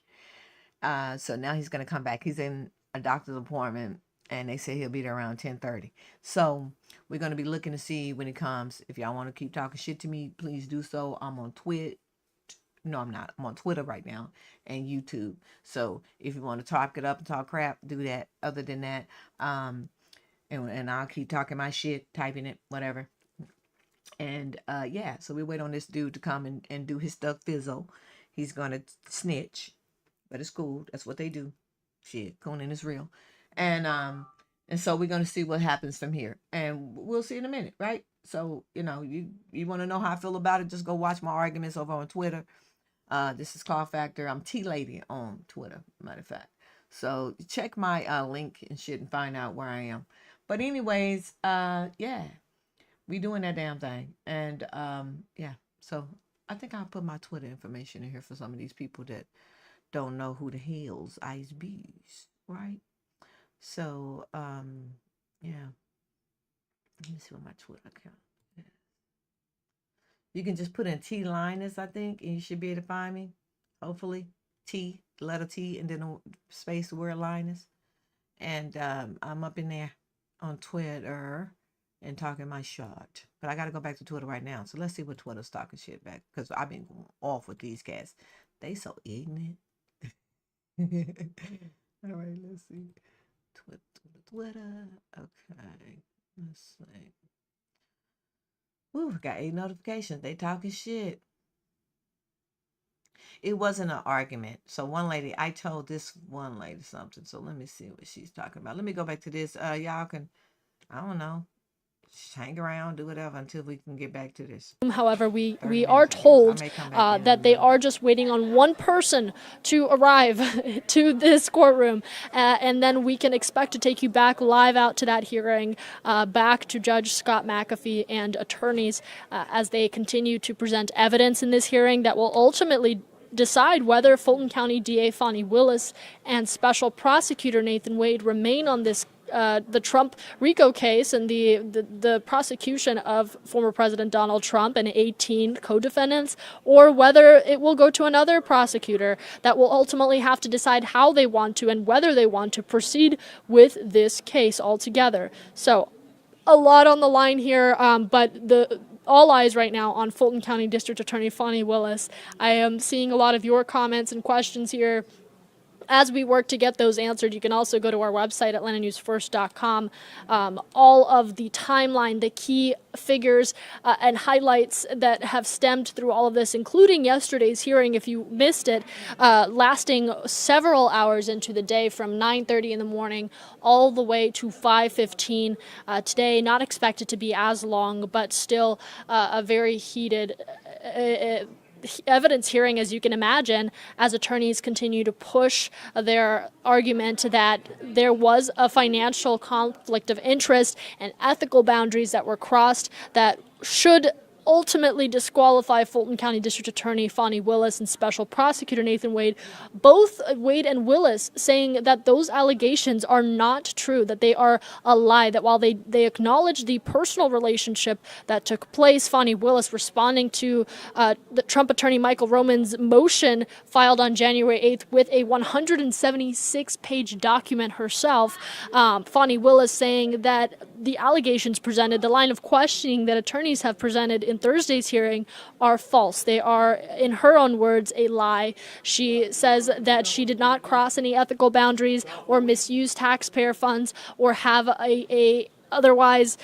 So now he's going to come back. He's in a doctor's appointment, and they say he'll be there around 10:30. So we're going to be looking to see when he comes. If y'all want to keep talking shit to me, please do so. I'm on Twitter. No, I'm not. I'm on Twitter right now and YouTube. So if you want to talk it up and talk crap, do that. Other than that, and I'll keep talking my shit, typing it, whatever. And yeah, so we wait on this dude to come and do his stuff fizzle. He's gonna snitch, but it's cool. That's what they do. Shit, cooning is real. And so we're gonna see what happens from here. And we'll see in a minute, right? So, you want to know how I feel about it, just go watch my arguments over on Twitter. This is Claw Factor. I'm T-Lady on Twitter, matter of fact. So check my link and shit and find out where I am. But anyways, yeah, we doing that damn thing. And yeah, so I think I'll put my Twitter information in here for some of these people that don't know who the hell's Ice Bees, right? So, yeah. Let me see what my Twitter account is. You can just put in T Linus, I think, and you should be able to find me. Hopefully. T, the letter T, and then a space, the word Linus. And I'm up in there on Twitter and talking my shot. But I got to go back to Twitter right now. So let's see what Twitter's talking shit back. Because I've been going off with these cats. They so ignorant. All right, let's see. Twitter. Okay. Let's see. Ooh, got 8 notifications. They talking shit. It wasn't an argument. So one lady, I told this one lady something. So let me see what she's talking about. Let me go back to this. Y'all can, I don't know, just hang around, do whatever until we can get back to this. However, we are told that they are just waiting on one person to arrive to this courtroom, and then we can expect to take you back live out to that hearing, back to Judge Scott McAfee and attorneys as they continue to present evidence in this hearing that will ultimately decide whether Fulton County DA Fani Willis and Special Prosecutor Nathan Wade remain on this the Trump RICO case and the prosecution of former President Donald Trump and 18 co-defendants, or whether it will go to another prosecutor that will ultimately have to decide how they want to and whether they want to proceed with this case altogether. So a lot on the line here, but all eyes right now on Fulton County District Attorney Fani Willis. I am seeing a lot of your comments and questions here. As we work to get those answered, you can also go to our website, atlantanewsfirst.com. All of the timeline, the key figures and highlights that have stemmed through all of this, including yesterday's hearing, if you missed it, lasting several hours into the day from 9:30 in the morning all the way to 5:15 today. Not expected to be as long, but still a very heated evidence hearing, as you can imagine, as attorneys continue to push their argument that there was a financial conflict of interest and ethical boundaries that were crossed that should ultimately disqualify Fulton County District Attorney Fani Willis and Special Prosecutor Nathan Wade, both Wade and Willis saying that those allegations are not true, that they are a lie, that while they acknowledge the personal relationship that took place, Fani Willis responding to the Trump attorney Michael Roman's motion filed on January 8th with a 176-page document herself, Fani Willis saying that the allegations presented, the line of questioning that attorneys have presented in Thursday's hearing are false. They are, in her own words, a lie. She says that she did not cross any ethical boundaries or misuse taxpayer funds or have a otherwise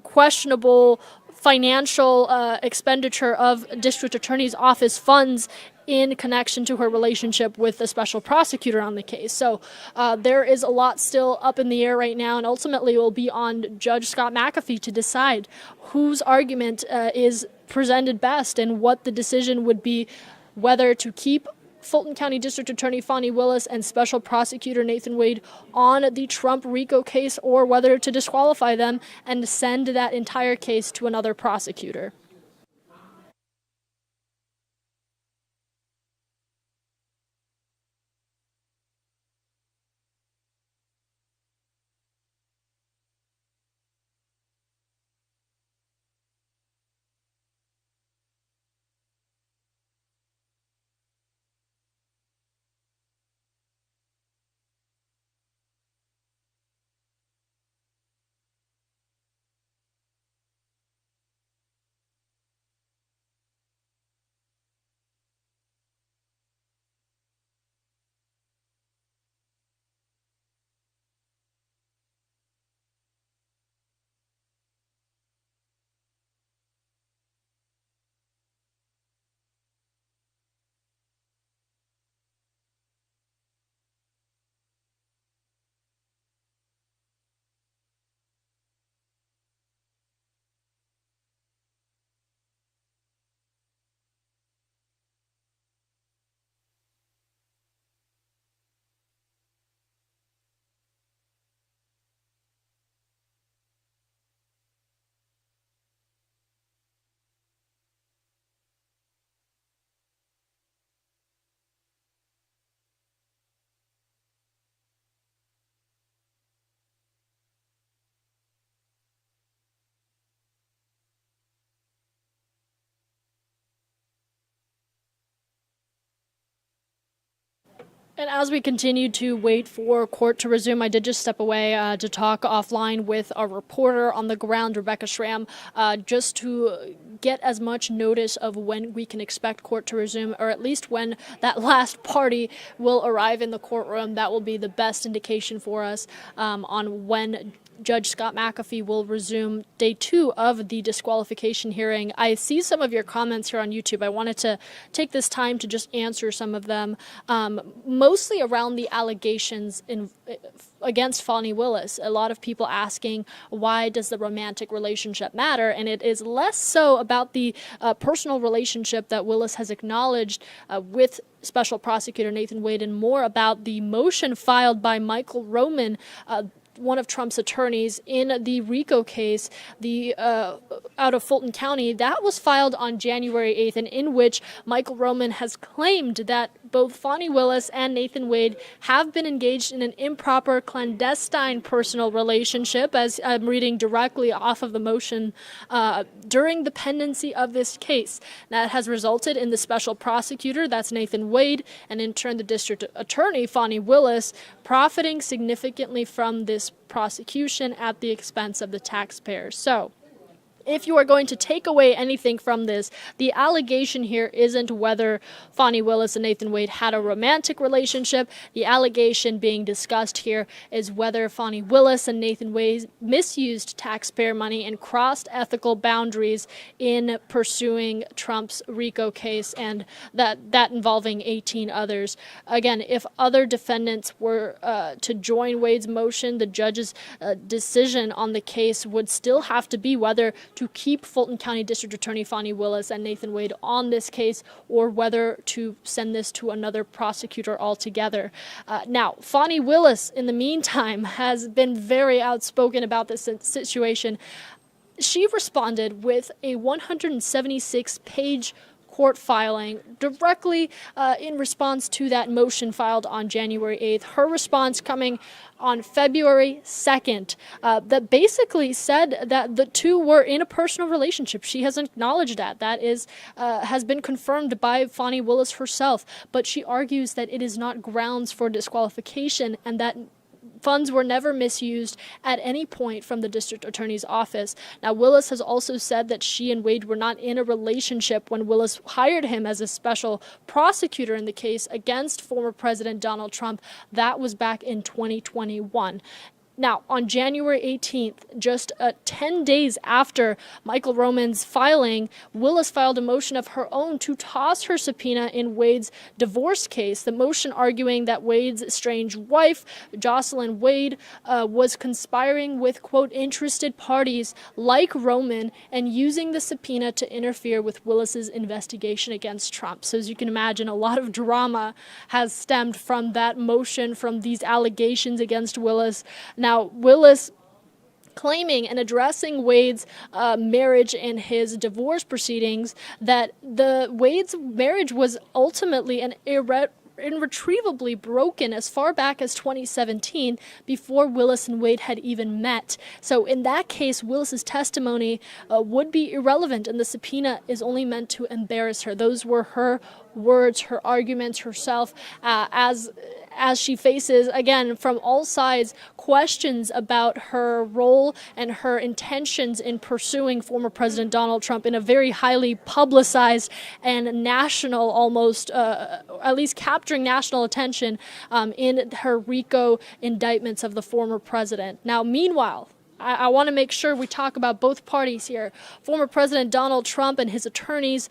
questionable financial expenditure of district attorney's office funds in connection to her relationship with the special prosecutor on the case. So there is a lot still up in the air right now, and ultimately it will be on Judge Scott McAfee to decide whose argument is presented best and what the decision would be, whether to keep Fulton County District Attorney Fani Willis and Special Prosecutor Nathan Wade on the Trump RICO case, or whether to disqualify them and send that entire case to another prosecutor. And as we continue to wait for court to resume, I did just step away to talk offline with a reporter on the ground, Rebecca Schramm, just to get as much notice of when we can expect court to resume, or at least when that last party will arrive in the courtroom. That will be the best indication for us on when Judge Scott McAfee will resume day 2 of the disqualification hearing. I see some of your comments here on YouTube. I wanted to take this time to just answer some of them, mostly around the allegations against Fani Willis. A lot of people asking, why does the romantic relationship matter? And it is less so about the personal relationship that Willis has acknowledged with Special Prosecutor Nathan Wade, and more about the motion filed by Michael Roman, one of Trump's attorneys in the RICO case, out of Fulton County. That was filed on January 8th, and in which Michael Roman has claimed that both Fani Willis and Nathan Wade have been engaged in an improper, clandestine personal relationship, as I'm reading directly off of the motion, during the pendency of this case. That has resulted in the special prosecutor, that's Nathan Wade, and in turn the district attorney, Fani Willis, profiting significantly from this prosecution at the expense of the taxpayers. So, if you are going to take away anything from this, the allegation here isn't whether Fani Willis and Nathan Wade had a romantic relationship. The allegation being discussed here is whether Fani Willis and Nathan Wade misused taxpayer money and crossed ethical boundaries in pursuing Trump's RICO case, and that involving 18 others. Again, if other defendants were to join Wade's motion, the judge's decision on the case would still have to be whether to keep Fulton County District Attorney Fani Willis and Nathan Wade on this case, or whether to send this to another prosecutor altogether. Now, Fani Willis, in the meantime, has been very outspoken about this situation. She responded with a 176-page court filing directly in response to that motion filed on January 8th. Her response coming on February 2nd that basically said that the two were in a personal relationship. She has acknowledged that. That is has been confirmed by Fani Willis herself, but she argues that it is not grounds for disqualification and that funds were never misused at any point from the district attorney's office. Now, Willis has also said that she and Wade were not in a relationship when Willis hired him as a special prosecutor in the case against former President Donald Trump. That was back in 2021. Now, on January 18th, just 10 days after Michael Roman's filing, Willis filed a motion of her own to toss her subpoena in Wade's divorce case. The motion arguing that Wade's estranged wife, Jocelyn Wade, was conspiring with, quote, interested parties like Roman and using the subpoena to interfere with Willis's investigation against Trump. So as you can imagine, a lot of drama has stemmed from that motion, from these allegations against Willis. Now, Willis claiming and addressing Wade's marriage and his divorce proceedings, that Wade's marriage was ultimately an irretrievably broken as far back as 2017, before Willis and Wade had even met. So in that case, Willis's testimony would be irrelevant, and the subpoena is only meant to embarrass her. Those were her words, her arguments herself, as she faces, again, from all sides, questions about her role and her intentions in pursuing former President Donald Trump in a very highly publicized and national, almost, at least capturing national attention in her RICO indictments of the former president. Now, meanwhile, I want to make sure we talk about both parties here. Former President Donald Trump and his attorneys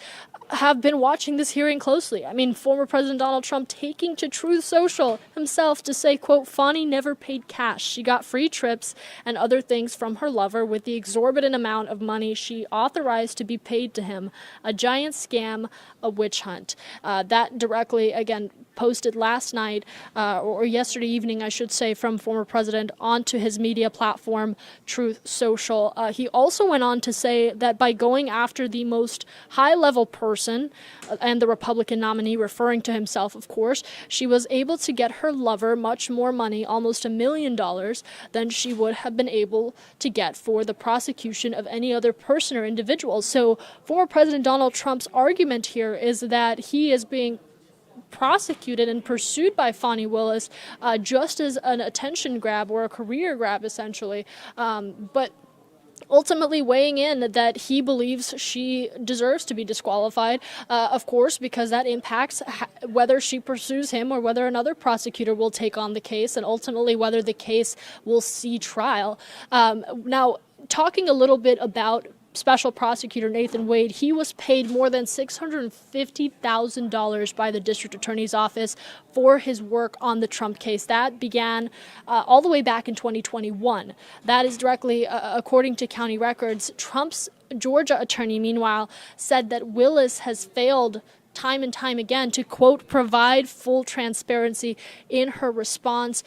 have been watching this hearing closely. I mean, former President Donald Trump taking to Truth Social himself to say, quote, Fani never paid cash. She got free trips and other things from her lover with the exorbitant amount of money she authorized to be paid to him. A giant scam, a witch hunt. That directly, again, posted last night, or yesterday evening, I should say, from former president onto his media platform, Truth Social. He also went on to say that by going after the most high-level person, and the Republican nominee, referring to himself, of course, she was able to get her lover much more money, almost $1 million, than she would have been able to get for the prosecution of any other person or individual. So former President Donald Trump's argument here is that he is being prosecuted and pursued by Fani Willis just as an attention grab or a career grab, essentially. But ultimately weighing in that he believes she deserves to be disqualified, of course, because that impacts whether she pursues him or whether another prosecutor will take on the case, and ultimately whether the case will see trial. Now, talking a little bit about Special Prosecutor Nathan Wade, he was paid more than $650,000 by the District Attorney's Office for his work on the Trump case. That began all the way back in 2021. That is directly, according to county records. Trump's Georgia attorney, meanwhile, said that Willis has failed time and time again to, quote, provide full transparency in her response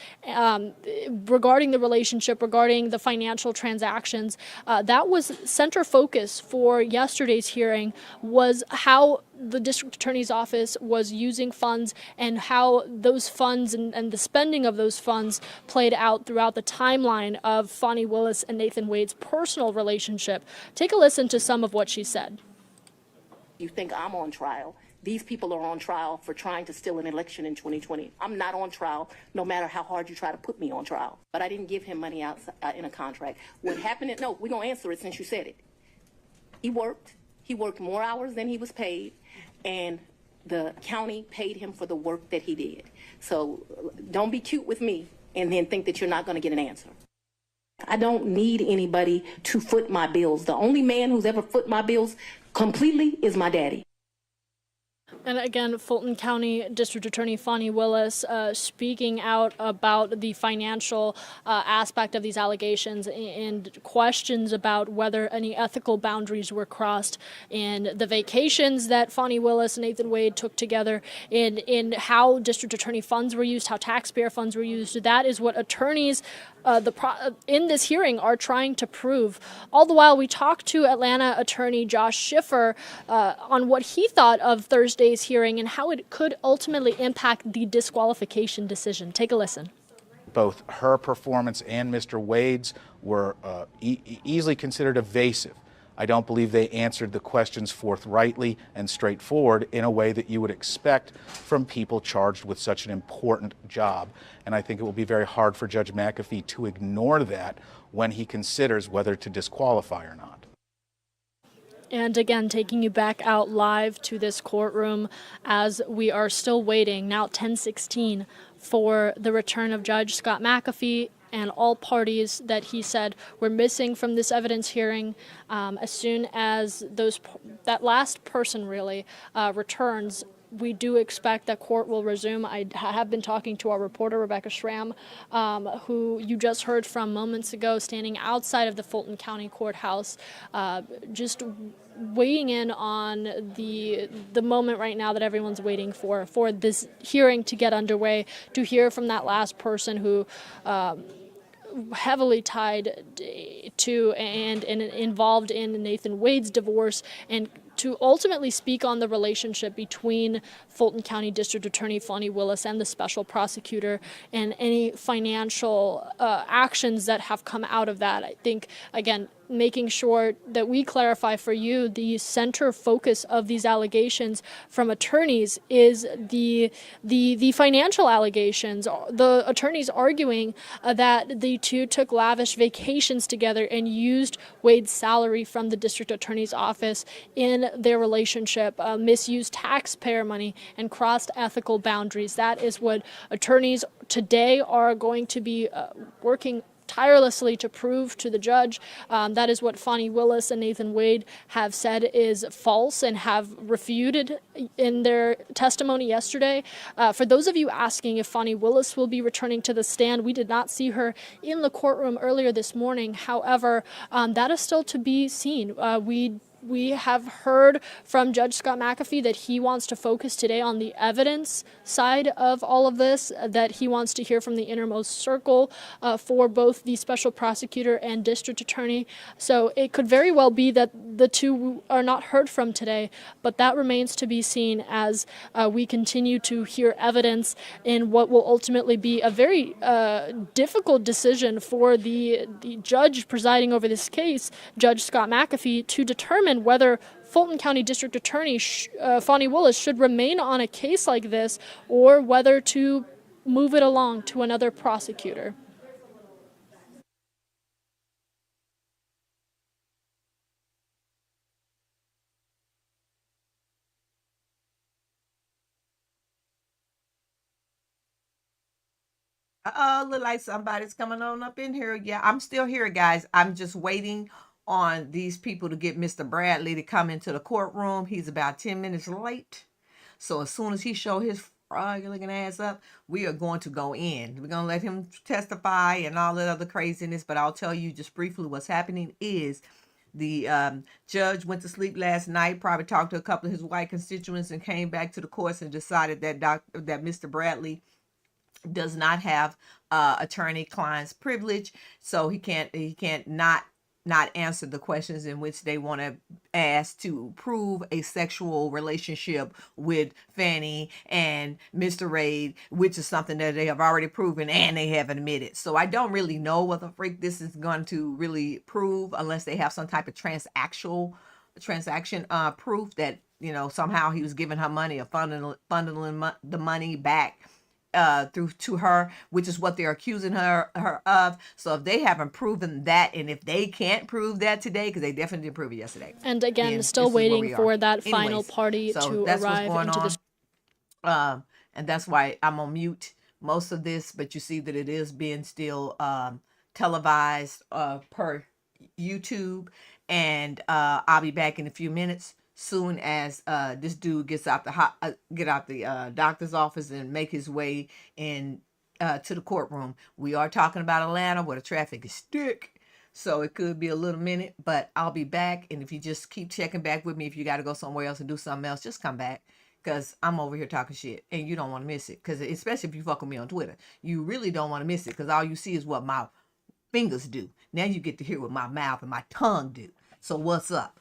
regarding the relationship, regarding the financial transactions. That was center focus for yesterday's hearing, was how the district attorney's office was using funds and how those funds and the spending of those funds played out throughout the timeline of Fani Willis and Nathan Wade's personal relationship. Take a listen to some of what she said. You think I'm on trial? These people are on trial for trying to steal an election in 2020. I'm not on trial, no matter how hard you try to put me on trial. But I didn't give him money out in a contract. What happened? No, we're going to answer it since you said it. He worked more hours than he was paid, and the county paid him for the work that he did. So don't be cute with me and then think that you're not going to get an answer. I don't need anybody to foot my bills. The only man who's ever foot my bills completely is my daddy. And again, Fulton County District Attorney Fani Willis speaking out about the financial aspect of these allegations and questions about whether any ethical boundaries were crossed in the vacations that Fani Willis and Nathan Wade took together, in how district attorney funds were used, how taxpayer funds were used. That is what attorneys in this hearing are trying to prove. All the while, we talked to Atlanta attorney Josh Schiffer on what he thought of Thursday's hearing and how it could ultimately impact the disqualification decision. Take a listen. Both her performance and Mr. Wade's were easily considered evasive. I don't believe they answered the questions forthrightly and straightforward in a way that you would expect from people charged with such an important job. And I think it will be very hard for Judge McAfee to ignore that when he considers whether to disqualify or not. And again, taking you back out live to this courtroom as we are still waiting, now at 10:16, for the return of Judge Scott McAfee and all parties that he said were missing from this evidence hearing. As soon as that last person really returns, we do expect that court will resume. I have been talking to our reporter, Rebecca Schramm, who you just heard from moments ago, standing outside of the Fulton County Courthouse, just weighing in on the moment right now that everyone's waiting for this hearing to get underway, to hear from that last person who heavily tied to and involved in Nathan Wade's divorce, and to ultimately speak on the relationship between Fulton County District Attorney Fani Willis and the special prosecutor and any financial actions that have come out of that. I think, again, making sure that we clarify for you the center focus of these allegations from attorneys is the financial allegations. The attorneys arguing that the two took lavish vacations together and used Wade's salary from the district attorney's office in their relationship, misused taxpayer money, and crossed ethical boundaries. That is what attorneys today are going to be working tirelessly to prove to the judge. That is what Fani Willis and Nathan Wade have said is false and have refuted in their testimony yesterday. For those of you asking if Fani Willis will be returning to the stand, we did not see her in the courtroom earlier this morning. However, that is still to be seen. We have heard from Judge Scott McAfee that he wants to focus today on the evidence side of all of this, that he wants to hear from the innermost circle for both the special prosecutor and district attorney. So it could very well be that the two are not heard from today, but that remains to be seen as we continue to hear evidence in what will ultimately be a very difficult decision for the judge presiding over this case, Judge Scott McAfee, to determine whether Fulton County District Attorney Fani Willis should remain on a case like this or whether to move it along to another prosecutor. Look like somebody's coming on up in here. Yeah, I'm still here, guys. I'm just waiting on these people to get Mr. Bradley to come into the courtroom. He's about 10 minutes late. So as soon as he show his frog-looking ass up, we are going to go in. We're going to let him testify and all that other craziness. But I'll tell you just briefly what's happening is the judge went to sleep last night, probably talked to a couple of his white constituents and came back to the courts and decided that Mr. Bradley does not have attorney-client's privilege, so he can't not answer the questions in which they want to ask to prove a sexual relationship with Fani and Mr. Raid, which is something that they have already proven and they haven't admitted. So I don't really know what the freak this is going to really prove unless they have some type of transaction proof that, you know, somehow he was giving her money or funneling the money back through to her, which is what they're accusing her of. So if they haven't proven that, and if they can't prove that today, because they definitely didn't prove it yesterday. And again, still waiting for that final party to arrive into this. And that's why I'm on mute most of this, but you see that it is being still televised per YouTube, and I'll be back in a few minutes. Soon as this dude gets out the doctor's office and make his way in to the courtroom. We are talking about Atlanta where the traffic is thick, so it could be a little minute, but I'll be back. And if you just keep checking back with me, if you got to go somewhere else and do something else, just come back, because I'm over here talking shit and you don't want to miss it. Because especially if you fuck with me on Twitter, you really don't want to miss it, because all you see is what my fingers do. Now you get to hear what my mouth and my tongue do. So what's up?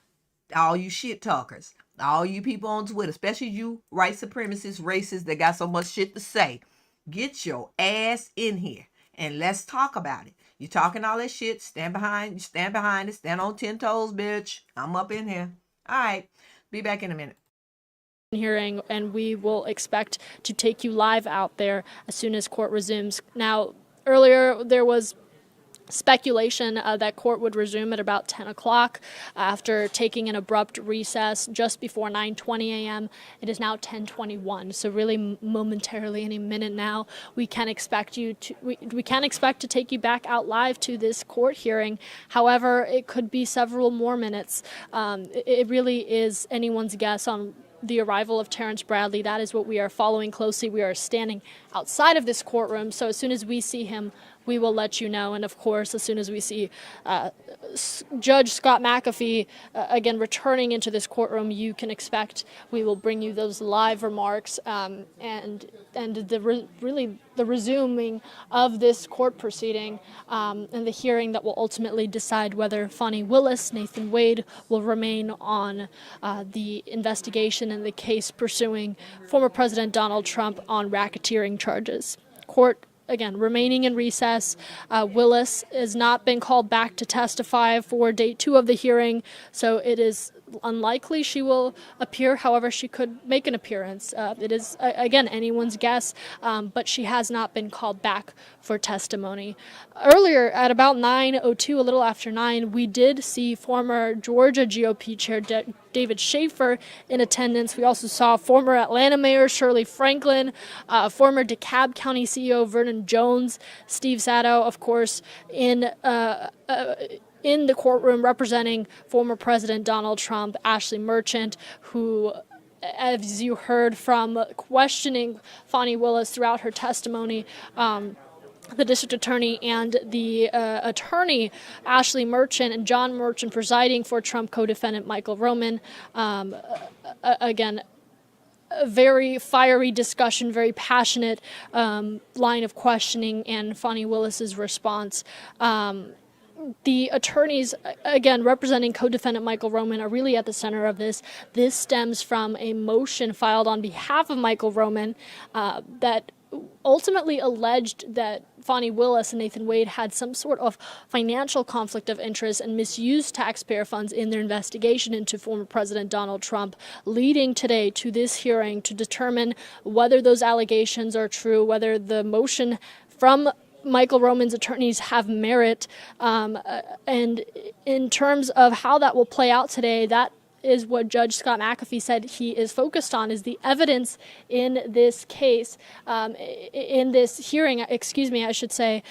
All you shit talkers, all you people on Twitter, especially you white supremacists, racists that got so much shit to say, get your ass in here and let's talk about it. You talking all that shit, stand behind it, stand on 10 toes, bitch. I'm up in here. All right, be back in a minute. Hearing, and we will expect to take you live out there as soon as court resumes. Now, earlier there was speculation that court would resume at about 10 o'clock after taking an abrupt recess just before 9:20 a.m. It is now 10:21, so really momentarily, any minute now, we can expect to take you back out live to this court hearing. However, it could be several more minutes. It really is anyone's guess on the arrival of Terrence Bradley. That is what we are following closely. We are standing outside of this courtroom, so as soon as we see him, we will let you know. And of course, as soon as we see Judge Scott McAfee again returning into this courtroom, you can expect we will bring you those live remarks and really the resuming of this court proceeding and the hearing that will ultimately decide whether Fani Willis, Nathan Wade will remain on the investigation and the case pursuing former President Donald Trump on racketeering charges. Court again, remaining in recess. Willis has not been called back to testify for day 2 of the hearing, so it is unlikely she will appear. However, she could make an appearance. It is, again, anyone's guess, but she has not been called back for testimony. Earlier, at about 9:02, a little after 9, we did see former Georgia GOP Chair David Schaefer in attendance. We also saw former Atlanta Mayor Shirley Franklin, former DeKalb County CEO Vernon Jones, Steve Sato, of course, in the courtroom representing former President Donald Trump, Ashley Merchant, who, as you heard from questioning Fani Willis throughout her testimony, the district attorney and the attorney, Ashley Merchant, and John Merchant presiding for Trump co-defendant Michael Roman. Again, a very fiery discussion, very passionate line of questioning, and Fani Willis's response. The attorneys, again, representing co-defendant Michael Roman, are really at the center of this. This stems from a motion filed on behalf of Michael Roman that ultimately alleged that Fani Willis and Nathan Wade had some sort of financial conflict of interest and misused taxpayer funds in their investigation into former President Donald Trump, leading today to this hearing to determine whether those allegations are true, whether the motion from Michael Roman's attorneys have merit, and in terms of how that will play out today, that is what Judge Scott McAfee said he is focused on, is the evidence in this case, in this hearing, I should say,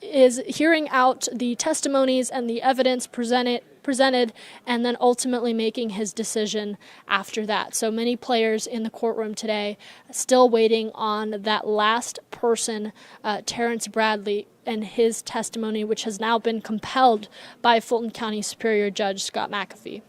is hearing out the testimonies and the evidence presented, and then ultimately making his decision after that. So many players in the courtroom today still waiting on that last person, Terrence Bradley, and his testimony, which has now been compelled by Fulton County Superior Judge Scott McAfee.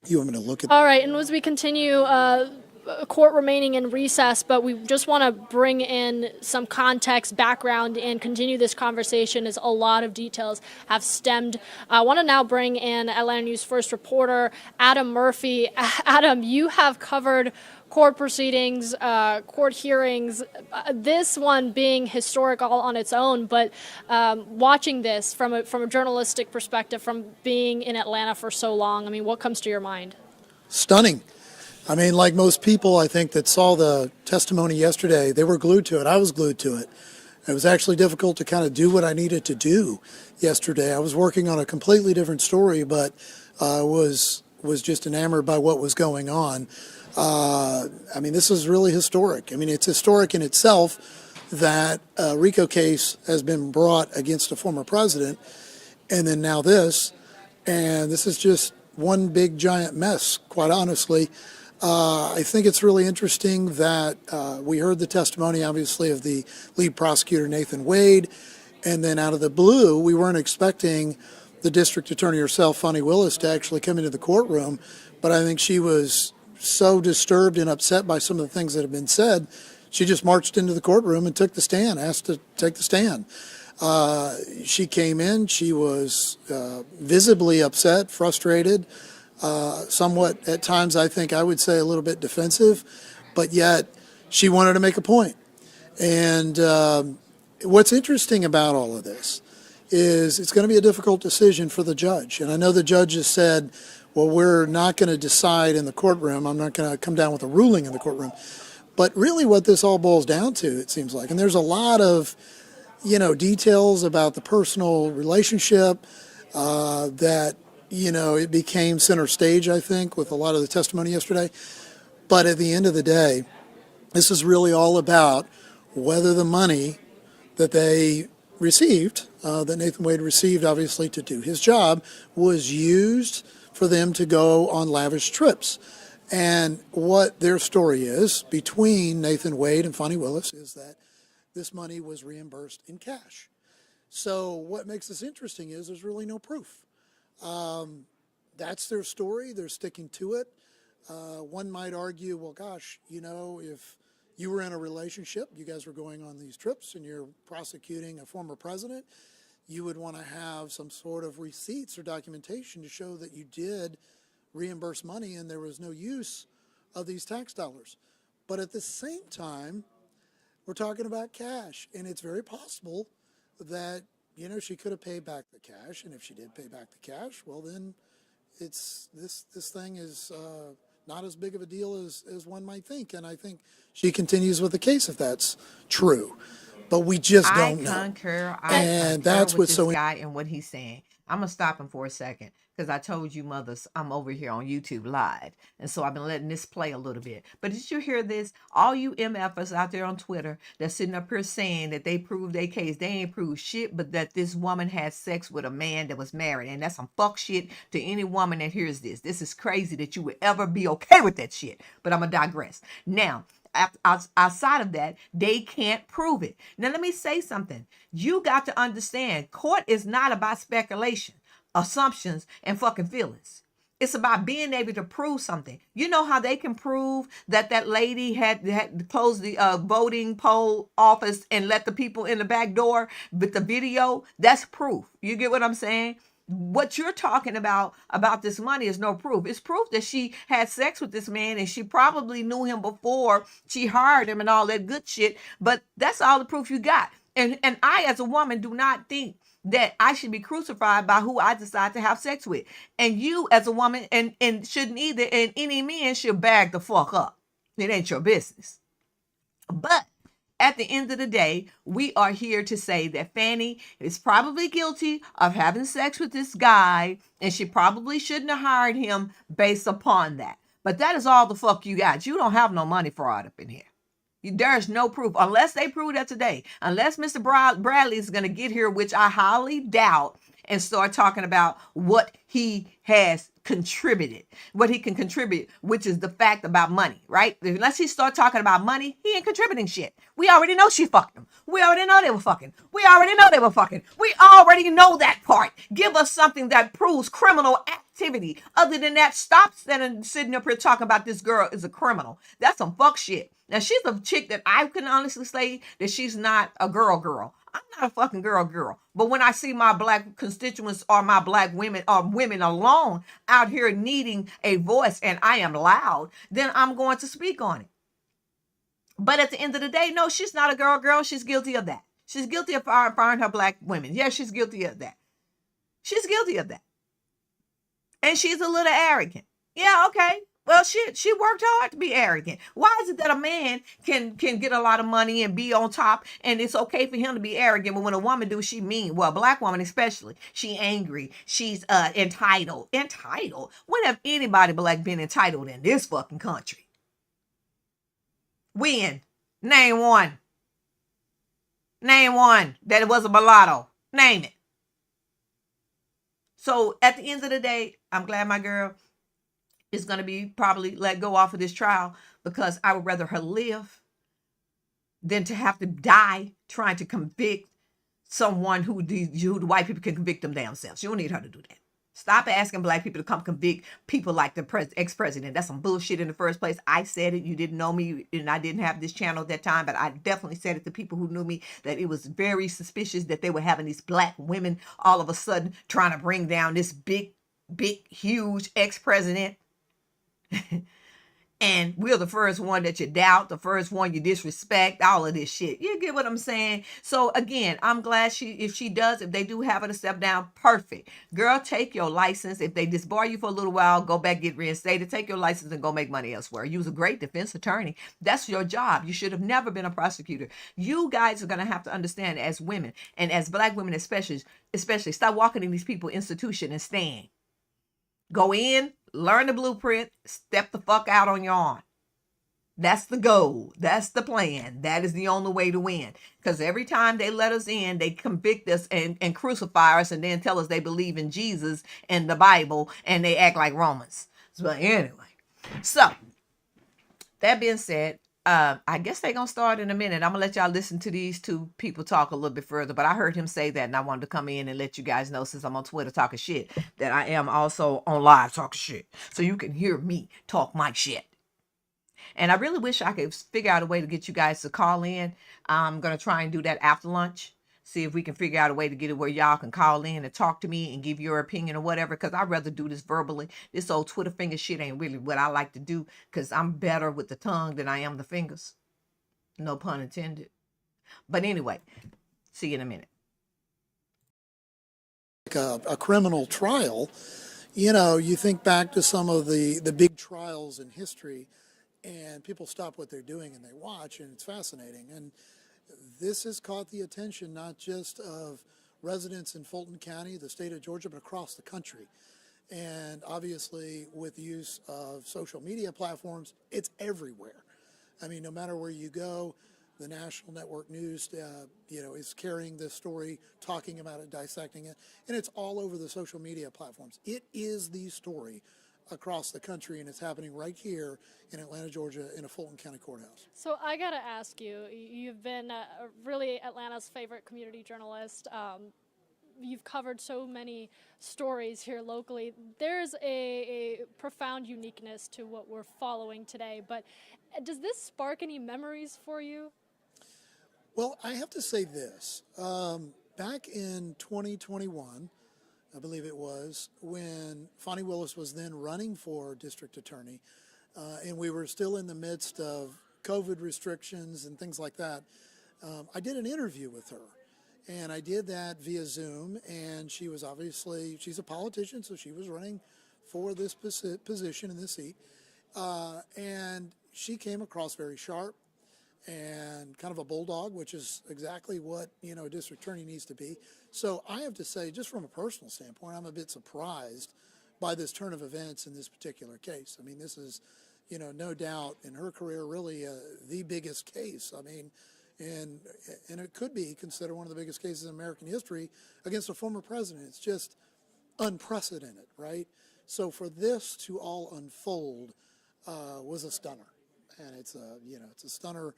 You want me to look at? All right, and as we continue, court remaining in recess, but we just want to bring in some context, background, and continue this conversation as a lot of details have stemmed. I want to now bring in Atlanta News First reporter Adam Murphy. Adam, you have covered court proceedings, court hearings, this one being historic all on its own, but watching this from a journalistic perspective, from being in Atlanta for so long, I mean, what comes to your mind? Stunning. I mean, like most people, I think, that saw the testimony yesterday, they were glued to it. I was glued to it. It was actually difficult to kind of do what I needed to do yesterday. I was working on a completely different story, but was just enamored by what was going on. I mean, this is really historic. I mean, it's historic in itself that a RICO case has been brought against a former president, and then now this, and this is just one big giant mess, quite honestly. I think it's really interesting that we heard the testimony, obviously, of the lead prosecutor, Nathan Wade, and then out of the blue, we weren't expecting the district attorney herself, Fani Willis, to actually come into the courtroom, but I think she was so disturbed and upset by some of the things that have been said, she just marched into the courtroom and took the stand, asked to take the stand. She came in, she was visibly upset, frustrated, somewhat at times, I think I would say a little bit defensive, but yet she wanted to make a point. And what's interesting about all of this is it's going to be a difficult decision for the judge. And I know the judge has said, well, we're not going to decide in the courtroom. I'm not going to come down with a ruling in the courtroom. But really what this all boils down to, it seems like, and there's a lot of, details about the personal relationship that, it became center stage, I think, with a lot of the testimony yesterday. But at the end of the day, this is really all about whether the money that they received, that Nathan Wade received, obviously, to do his job, was used for them to go on lavish trips. And what their story is between Nathan Wade and Fani Willis is that this money was reimbursed in cash. So what makes this interesting is there's really no proof. That's their story. They're sticking to it. One might argue, well, gosh, if you were in a relationship, you guys were going on these trips and you're prosecuting a former president, you would want to have some sort of receipts or documentation to show that you did reimburse money and there was no use of these tax dollars. But at the same time, we're talking about cash, and it's very possible that, she could have paid back the cash, and if she did pay back the cash, well, then it's this thing is not as big of a deal as one might think, and I think she continues with the case if that's true. But we just don't know. I concur That's with what's this so guy and what he's saying. I'm gonna stop him for a second because I told you, mothers, I'm over here on YouTube Live, and so I've been letting this play a little bit. But did you hear this? All you MFers out there on Twitter that's sitting up here saying that they proved their case, they ain't proved shit, but that this woman had sex with a man that was married, and that's some fuck shit to any woman that hears this. This is crazy that you would ever be okay with that shit. But I'm gonna digress now. Outside of that, they can't prove it. Now, let me say something. You got to understand, court is not about speculation, assumptions, and fucking feelings. It's about being able to prove something. You know how they can prove that lady had closed the voting poll office and let the people in the back door with the video? That's proof. You get what I'm saying? What you're talking about this money is no proof. It's proof that she had sex with this man and she probably knew him before she hired him and all that good shit. But that's all the proof you got. And I, as a woman, do not think that I should be crucified by who I decide to have sex with. And you, as a woman, and shouldn't either. And any man should bag the fuck up. It ain't your business. But at the end of the day, we are here to say that Fani is probably guilty of having sex with this guy, and she probably shouldn't have hired him based upon that. But that is all the fuck you got. You don't have no money fraud up in here. There's no proof, unless they prove that today. Unless Mr. Bradley is going to get here, which I highly doubt, and start talking about what he has contributed, what he can contribute, which is the fact about money, right? Unless he start talking about money, he ain't contributing shit. We already know she fucked him. We already know they were fucking. We already know they were fucking. We already know that part. Give us something that proves criminal activity. Other than that, stop sitting up here talking about this girl is a criminal. That's some fuck shit. Now, she's a chick that I can honestly say that she's not a girl. I'm not a fucking girl. But when I see my black constituents or my black women or women alone out here needing a voice and I am loud, then I'm going to speak on it. But at the end of the day, no, she's not a girl. She's guilty of that. She's guilty of firing her black women. Yeah, she's guilty of that. She's guilty of that. And she's a little arrogant. Yeah, okay. Well, she worked hard to be arrogant. Why is it that a man can get a lot of money and be on top and it's okay for him to be arrogant, but when a woman do, she mean? Well, a black woman especially, she angry. She's entitled. Entitled? When have anybody black been entitled in this fucking country? When? Name one. Name one that it was a mulatto. Name it. So at the end of the day, I'm glad my girl is going to be probably let go off of this trial, because I would rather her live than to have to die trying to convict someone who the white people can convict them themselves. You don't need her to do that. Stop asking black people to come convict people like the ex-president. That's some bullshit in the first place. I said it. You didn't know me, and I didn't have this channel at that time, but I definitely said it to people who knew me, that it was very suspicious that they were having these black women all of a sudden trying to bring down this big, huge ex-president. And we're the first one that you doubt, the first one you disrespect, all of this shit. You get what I'm saying? So again, I'm glad if they do have her to step down, perfect. Girl, take your license. If they disbar you for a little while, go back, get reinstated, take your license and go make money elsewhere. You was a great defense attorney. That's your job. You should have never been a prosecutor. You guys are going to have to understand, as women and as black women especially, stop walking in these people's institution and stand. Go in, learn the blueprint, step the fuck out on your own. That's the goal. That's the plan. That is the only way to win. Because every time they let us in, they convict us and crucify us and then tell us they believe in Jesus and the Bible and they act like Romans. But anyway, so that being said, I guess they're going to start in a minute. I'm going to let y'all listen to these two people talk a little bit further, but I heard him say that and I wanted to come in and let you guys know, since I'm on Twitter talking shit, that I am also on live talking shit. So you can hear me talk my shit. And I really wish I could figure out a way to get you guys to call in. I'm going to try and do that after lunch. See if we can figure out a way to get it where y'all can call in and talk to me and give your opinion or whatever, because I'd rather do this verbally. This old Twitter finger shit ain't really what I like to do, because I'm better with the tongue than I am the fingers. No pun intended. But anyway, see you in a minute. A criminal trial, you think back to some of the big trials in history, and people stop what they're doing and they watch, and it's fascinating. And this has caught the attention not just of residents in Fulton County, the state of Georgia, but across the country. And obviously, with the use of social media platforms, it's everywhere. I mean, no matter where you go, the national network news, is carrying this story, talking about it, dissecting it, and it's all over the social media platforms. It is the story across the country, and it's happening right here in Atlanta, Georgia, in a Fulton County courthouse. So I gotta ask you, you've been really Atlanta's favorite community journalist. You've covered so many stories here locally. There's a profound uniqueness to what we're following today, but does this spark any memories for you? Well, I have to say this. Back in 2021, I believe it was, when Fani Willis was then running for district attorney, and we were still in the midst of COVID restrictions and things like that, I did an interview with her. And I did that via Zoom, and she was she's a politician, so she was running for this position in this seat. And she came across very sharp and kind of a bulldog, which is exactly what, a district attorney needs to be. So I have to say, just from a personal standpoint, I'm a bit surprised by this turn of events in this particular case. I mean, this is, no doubt in her career, really the biggest case. I mean, And it could be considered one of the biggest cases in American history against a former president. It's just unprecedented, right? So for this to all unfold was a stunner, and it's a stunner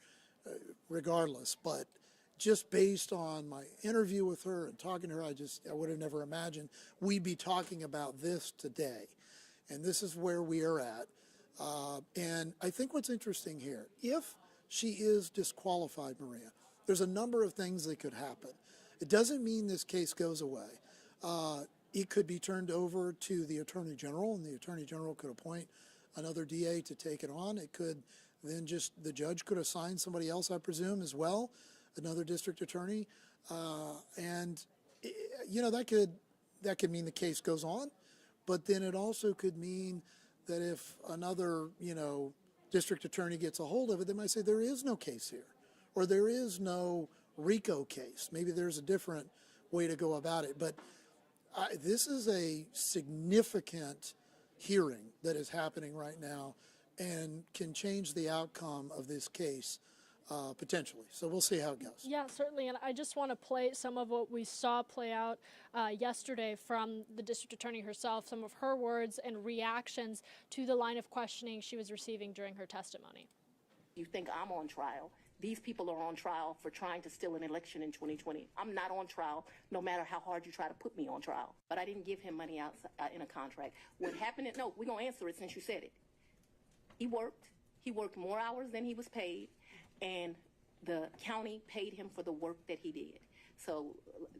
regardless. But just based on my interview with her and talking to her, I would have never imagined we'd be talking about this today, and this is where we are at. And I think what's interesting here, if she is disqualified, Maria, there's a number of things that could happen. It doesn't mean this case goes away. It could be turned over to the Attorney General, and the Attorney General could appoint another DA to take it on. It could then just, the judge could assign somebody else, I presume, as well, another district attorney. And, that could mean the case goes on, but then it also could mean that if another, district attorney gets a hold of it, they might say there is no case here, or there is no RICO case. Maybe there's a different way to go about it. But this is a significant hearing that is happening right now and can change the outcome of this case potentially. So we'll see how it goes. Yeah, certainly. And I just want to play some of what we saw play out yesterday from the district attorney herself, some of her words and reactions to the line of questioning she was receiving during her testimony. You think I'm on trial? These people are on trial for trying to steal an election in 2020. I'm not on trial, no matter how hard you try to put me on trial. But I didn't give him money out in a contract. What happened? No, we're going to answer it since you said it. He worked more hours than he was paid, and the county paid him for the work that he did. So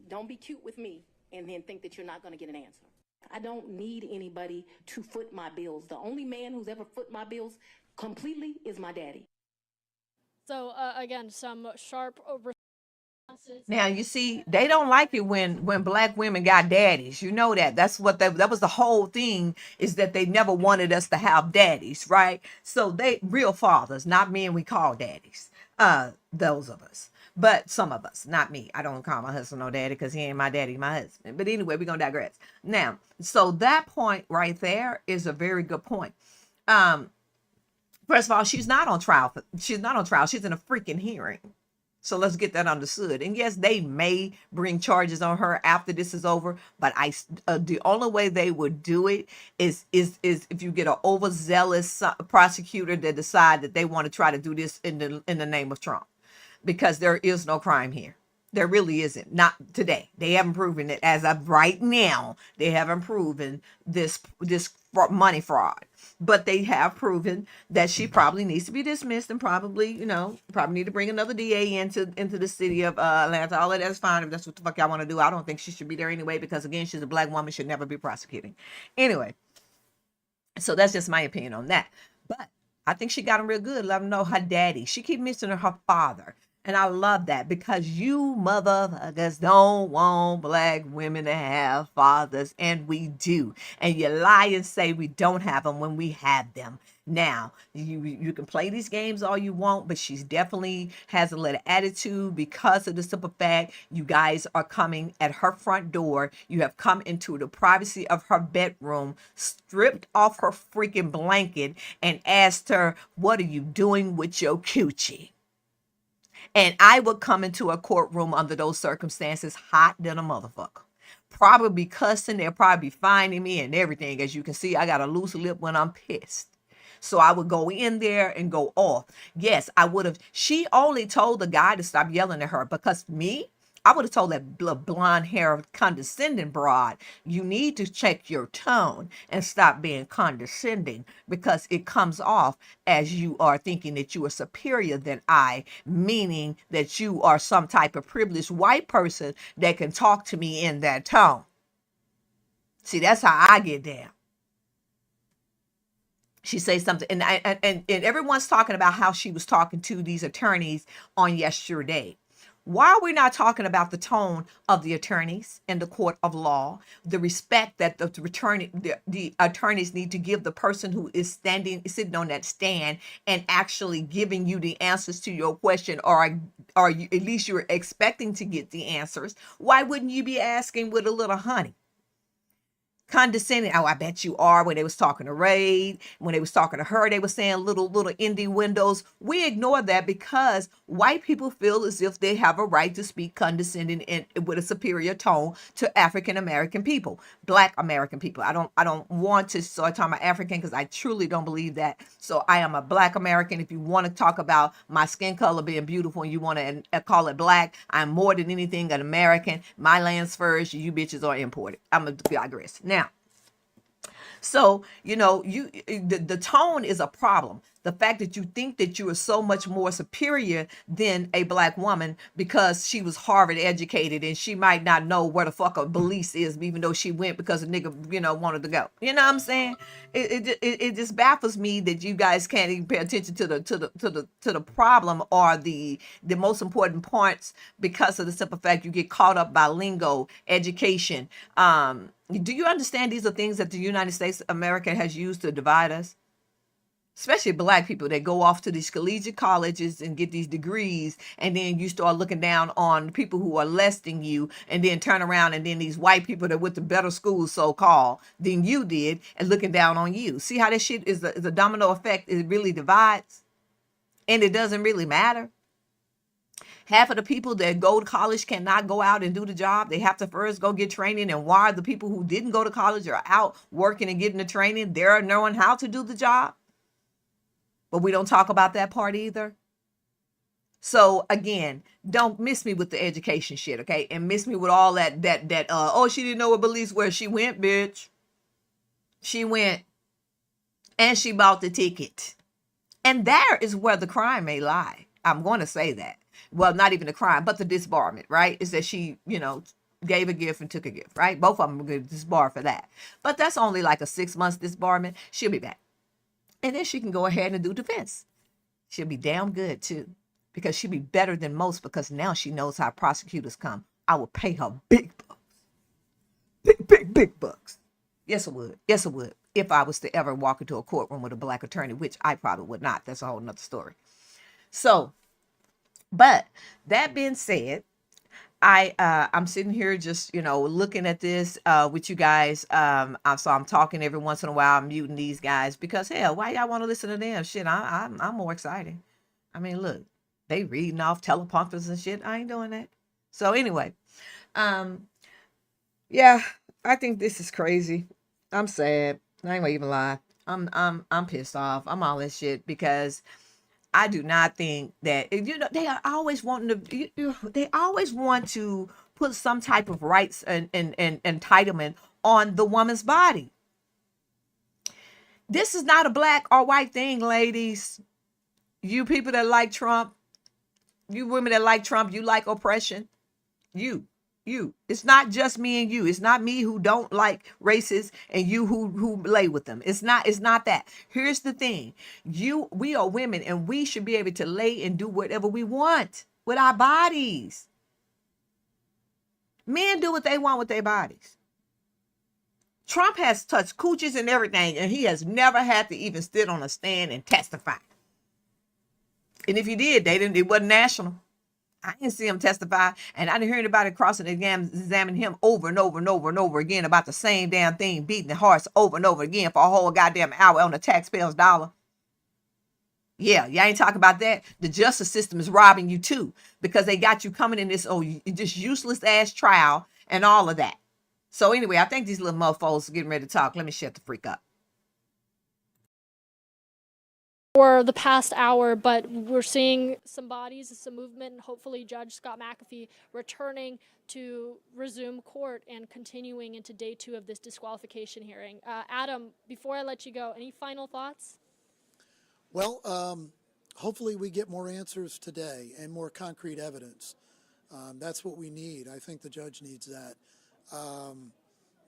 don't be cute with me and then think that you're not going to get an answer. I don't need anybody to foot my bills. The only man who's ever foot my bills completely is my daddy. So again, some sharp responses. Now you see, they don't like it when black women got daddies. You know that. That's what that was the whole thing, is that they never wanted us to have daddies, right? So they real fathers, not men we call daddies. Those of us. But some of us, not me. I don't call my husband no daddy because he ain't my daddy, my husband. But anyway, we're gonna digress. Now, so that point right there is a very good point. First of all, she's not on trial. She's not on trial. She's in a freaking hearing. So let's get that understood. And yes, they may bring charges on her after this is over, but the only way they would do it is if you get an overzealous prosecutor that decide that they want to try to do this in the name of Trump, because there is no crime here. There really isn't. Not today. They haven't proven it as of right now. They haven't proven this money fraud. But they have proven that she probably needs to be dismissed, and probably need to bring another DA into the city of Atlanta. All of that's fine if that's what the fuck y'all want to do. I don't think she should be there anyway, because again, she's a black woman, should never be prosecuting. Anyway, so that's just my opinion on that. But I think she got him real good. Let him know her daddy. She keep missing her father. And I love that, because you motherfuckers don't want black women to have fathers, and we do. And you lie and say we don't have them when we have them. Now, you can play these games all you want, but she's definitely has a little attitude, because of the simple fact you guys are coming at her front door. You have come into the privacy of her bedroom, stripped off her freaking blanket, and asked her, "What are you doing with your coochie?" And I would come into a courtroom under those circumstances hot than a motherfucker. Probably cussing. They'll probably be finding me and everything. As you can see, I got a loose lip when I'm pissed. So I would go in there and go off. Yes, I would have. She only told the guy to stop yelling at her, because me, I would have told that blonde hair condescending broad, you need to check your tone and stop being condescending, because it comes off as you are thinking that you are superior than I, meaning that you are some type of privileged white person that can talk to me in that tone. See, that's how I get down. She says something, and everyone's talking about how she was talking to these attorneys on yesterday. Why are we not talking about the tone of the attorneys in the court of law, the respect that the attorneys need to give the person who is sitting on that stand and actually giving you the answers to your question, or you, at least you're expecting to get the answers? Why wouldn't you be asking with a little honey? condescending. Oh, I bet you are. When they was talking to Raid, when they was talking to her, they were saying little indie windows. We ignore that because white people feel as if they have a right to speak condescending and with a superior tone to African American people, Black American people. I don't want to start talking about African because I truly don't believe that. So I am a Black American. If you want to talk about my skin color being beautiful and you want to call it Black, I'm more than anything an American. My land's first. You bitches are imported. I'm gonna digress now. So, the tone is a problem. The fact that you think that you are so much more superior than a Black woman because she was Harvard educated and she might not know where the fuck a Belize is, even though she went because a nigga, wanted to go. You know what I'm saying? It just baffles me that you guys can't even pay attention to the problem or the most important parts because of the simple fact you get caught up by lingo, education. Do you understand these are things that the United States of America has used to divide us? Especially Black people that go off to these collegiate colleges and get these degrees, and then you start looking down on people who are less than you, and then turn around and then these white people that went to better schools, so-called, than you did, and looking down on you. See how this shit is a domino effect? It really divides, and it doesn't really matter. Half of the people that go to college cannot go out and do the job. They have to first go get training. And why the people who didn't go to college are out working and getting the training, they're knowing how to do the job. But we don't talk about that part either. So again, don't miss me with the education shit, okay? And miss me with all that oh, she didn't know what Belize where she went, bitch. She went and she bought the ticket. And there is where the crime may lie. I'm going to say that. Well, not even the crime, but the disbarment, right? Is that she, gave a gift and took a gift, right? Both of them are going to disbar for that. But that's only like a 6 months disbarment. She'll be back. And then she can go ahead and do defense. She'll be damn good too, because she'll be better than most because now she knows how prosecutors come. I will pay her big bucks. Big bucks. Yes, I would. Yes, I would. If I was to ever walk into a courtroom with a Black attorney, which I probably would not. That's a whole nother story. So, but that being said, I'm sitting here just, looking at this with you guys. So I'm talking every once in a while. I'm muting these guys because hell, why y'all want to listen to them? Shit, I'm more excited. I mean, look, they reading off teleprompters and shit. I ain't doing that. So anyway, yeah, I think this is crazy. I'm sad. I ain't gonna even lie. I'm pissed off. I'm all this shit because I do not think that, they are always wanting to, they always want to put some type of rights and entitlement on the woman's body. This is not a Black or white thing, ladies. You people that like Trump, you women that like Trump, you like oppression. You. It's not just me and you. It's not me who don't like racists and you who lay with them. It's not that. Here's the thing. We are women and we should be able to lay and do whatever we want with our bodies. Men do what they want with their bodies. Trump has touched cooches and everything, and he has never had to even sit on a stand and testify. And if he did, it wasn't national. I didn't see him testify, and I didn't hear anybody crossing and examine him over and over and over and over again about the same damn thing, beating the horse over and over again for a whole goddamn hour on the taxpayer's dollar. Yeah, y'all ain't talking about that. The justice system is robbing you too, because they got you coming in this just useless ass trial and all of that. So anyway, I think these little mofos are getting ready to talk. Let me shut the freak up. For the past hour, but we're seeing some bodies, some movement, and hopefully Judge Scott McAfee returning to resume court and continuing into day 2 of this disqualification hearing. Adam, before I let you go, any final thoughts? Well, hopefully we get more answers today and more concrete evidence. That's what we need. I think the judge needs that.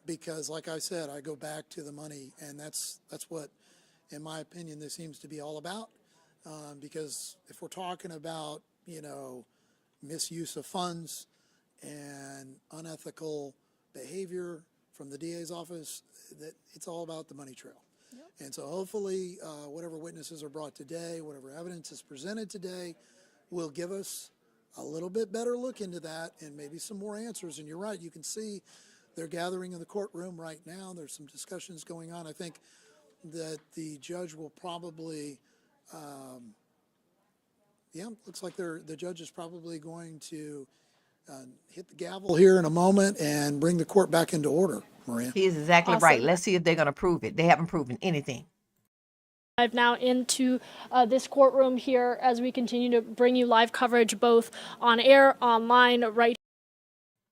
Because like I said, I go back to the money, and that's what, in my opinion, this seems to be all about. Because if we're talking about, misuse of funds and unethical behavior from the DA's office, that it's all about the money trail. Yep. And so hopefully whatever witnesses are brought today, whatever evidence is presented today, will give us a little bit better look into that and maybe some more answers. And you're right, you can see They're gathering in the courtroom right now. There's some discussions going on. I think that the judge will probably, looks like the judge is probably going to hit the gavel here in a moment and bring the court back into order, Maria. He is exactly Awesome. right. Let's see if they're going to prove it. They haven't proven anything. Live now into this courtroom here as we continue to bring you live coverage both on air, online, right.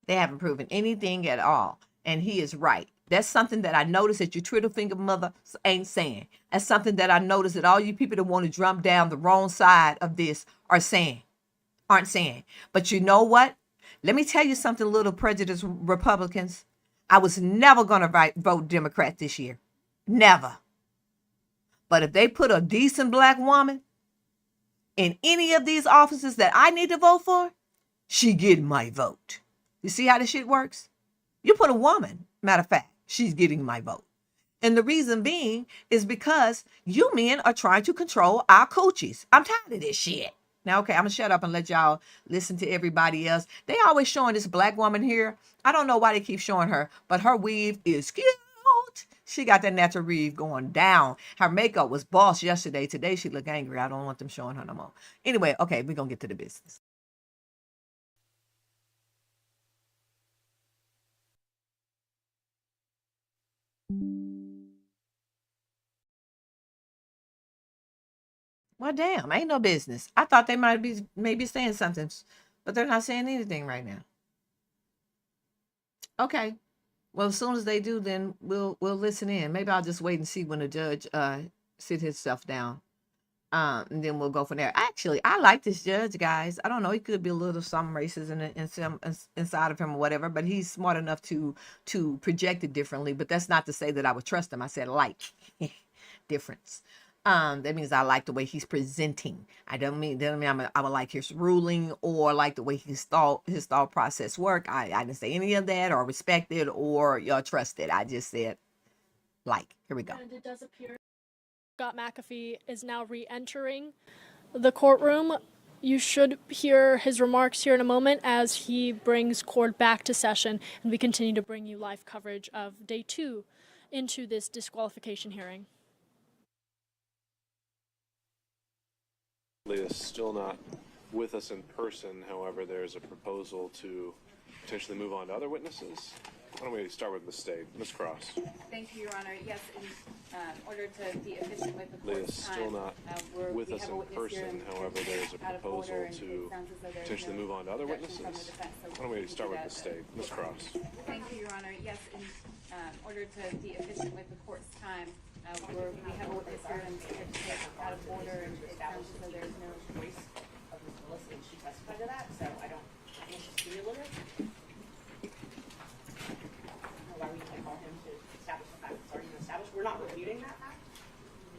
They haven't proven anything at all. And he is right. That's something that I noticed that your Twitter finger mother ain't saying. That's something that I noticed that all you people that want to drum down the wrong side of this aren't saying. But you know what? Let me tell you something, little prejudiced Republicans. I was never going to vote Democrat this year. Never. But if they put a decent black woman in any of these offices that I need to vote for, she getting my vote. You see how this shit works? You put a woman, matter of fact, she's getting my vote. And the reason being is because you men are trying to control our coochies. I'm tired of this shit. Now, okay, I'm going to shut up and let y'all listen to everybody else. They always showing this black woman here. I don't know why they keep showing her, but her weave is cute. She got that natural weave going down. Her makeup was boss yesterday. Today she look angry. I don't want them showing her no more. Anyway, okay, we're going to get to the business. Well, damn, ain't no business. I thought they might be maybe saying something, but they're not saying anything right now. Okay. Well, as soon as they do, then we'll listen in. Maybe I'll just wait and see when the judge sit himself down. And then we'll go from there. Actually, I like this judge, guys. I don't know. He could be a little some racism in some inside of him or whatever, but he's smart enough to project it differently. But that's not to say that I would trust him. I said like difference. That means I like the way he's presenting. I don't mean I would like his ruling or like the way his thought process work. I didn't say any of that or respect it or trust it. I just said like. Here we go. And it does appear Scott McAfee is now re-entering the courtroom. You should hear his remarks here in a moment as he brings court back to session, and we continue to bring you live coverage of day 2 into this disqualification hearing. Is still not with us in person. However, there's a proposal to potentially move on to other witnesses. Why don't we start with Ms. State? Ms. Cross. Thank you, Your Honor. Yes, in order to be efficient with the Leah is court's still time, not with us in person. However, there's a proposal to potentially move on to other witnesses. Why don't we start with Ms. State? Ms. Cross. Thank you, Your Honor. Yes, in order to be efficient with the court's time, we have a witness here and it's out of order and it sounds as though there's no Voice of Ms. Willis, and she testified to that, so I think she's cumulative. I don't know why we can't call him to establish the fact that's already been established. We're not refuting that fact.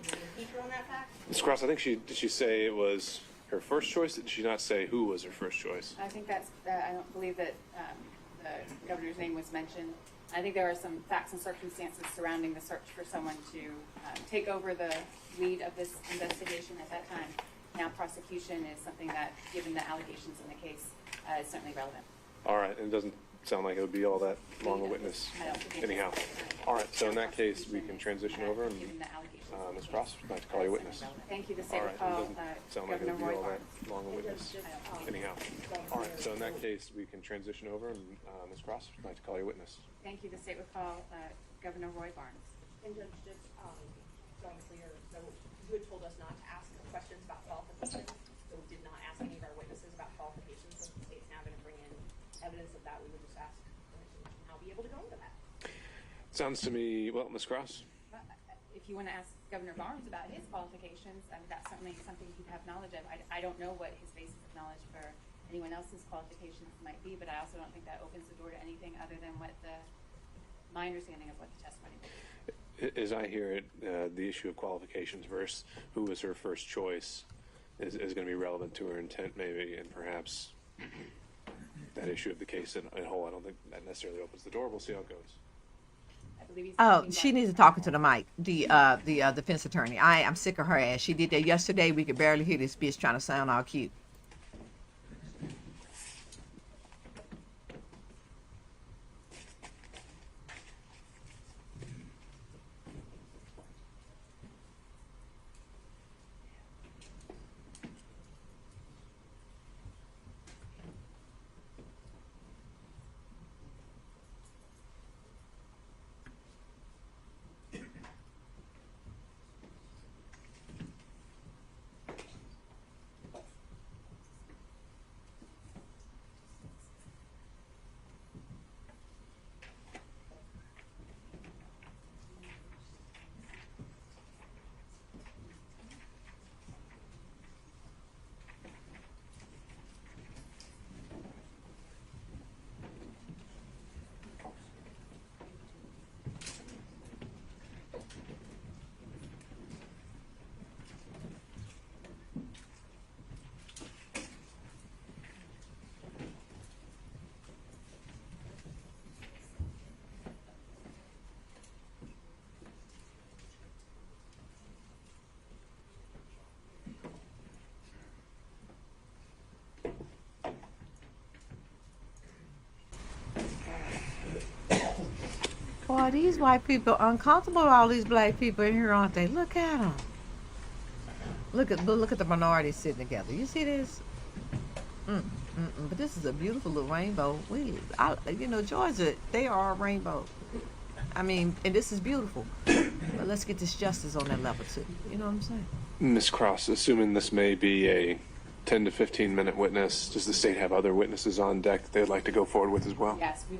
We're impeaching on that fact. Ms. Cross, I think did she say it was her first choice? Did she not say who was her first choice? I think that's, I don't believe that the governor's name was mentioned. I think there are some facts and circumstances surrounding the search for someone to take over the lead of this investigation at that time. Now prosecution is something that, given the allegations in the case, is certainly relevant. All right, and it doesn't sound like it would be all that long a witness anyhow. All right, so in that case, we can transition over and Ms. Cross, I'd like to call you a witness. Thank you. The state All right, will call it doesn't sound like it would be all that long a witness anyhow. All right, so in that case, we can transition over and Ms. Cross, I'd like to call you a witness. Thank you. The state will call Governor Roy Barnes. And Judge, just so I'm clear, so you had told us not to ask questions about qualifications, so we did not ask any of our witnesses about qualifications. So the state's now going to bring in evidence of that. We would just ask permission to now be able to go into that. Sounds to me, well, Ms. Cross? If you want to ask Governor Barnes about his qualifications, I mean, that's certainly something he'd have knowledge of. I don't know what his basis of knowledge for anyone else's qualifications might be, but I also don't think that opens the door to anything other than what my understanding of what the testimony was. As I hear it, the issue of qualifications versus who was her first choice is going to be relevant to her intent, maybe, and perhaps that issue of the case in whole. I don't think that necessarily opens the door. We'll see how it goes. Oh, she needs to talk into the mic, the defense attorney. I'm sick of her ass. She did that yesterday. We could barely hear this bitch trying to sound all cute. Boy, these white people are uncomfortable with all these black people in here, aren't they? Look at them. Look at the minorities sitting together. You see this? But this is a beautiful little rainbow. Georgia, they are a rainbow. I mean, and this is beautiful. But let's get this justice on that level too. You know what I'm saying? Ms. Cross, assuming this may be a 10 to 15 minute witness, does the state have other witnesses on deck that they'd like to go forward with as well? Yes, we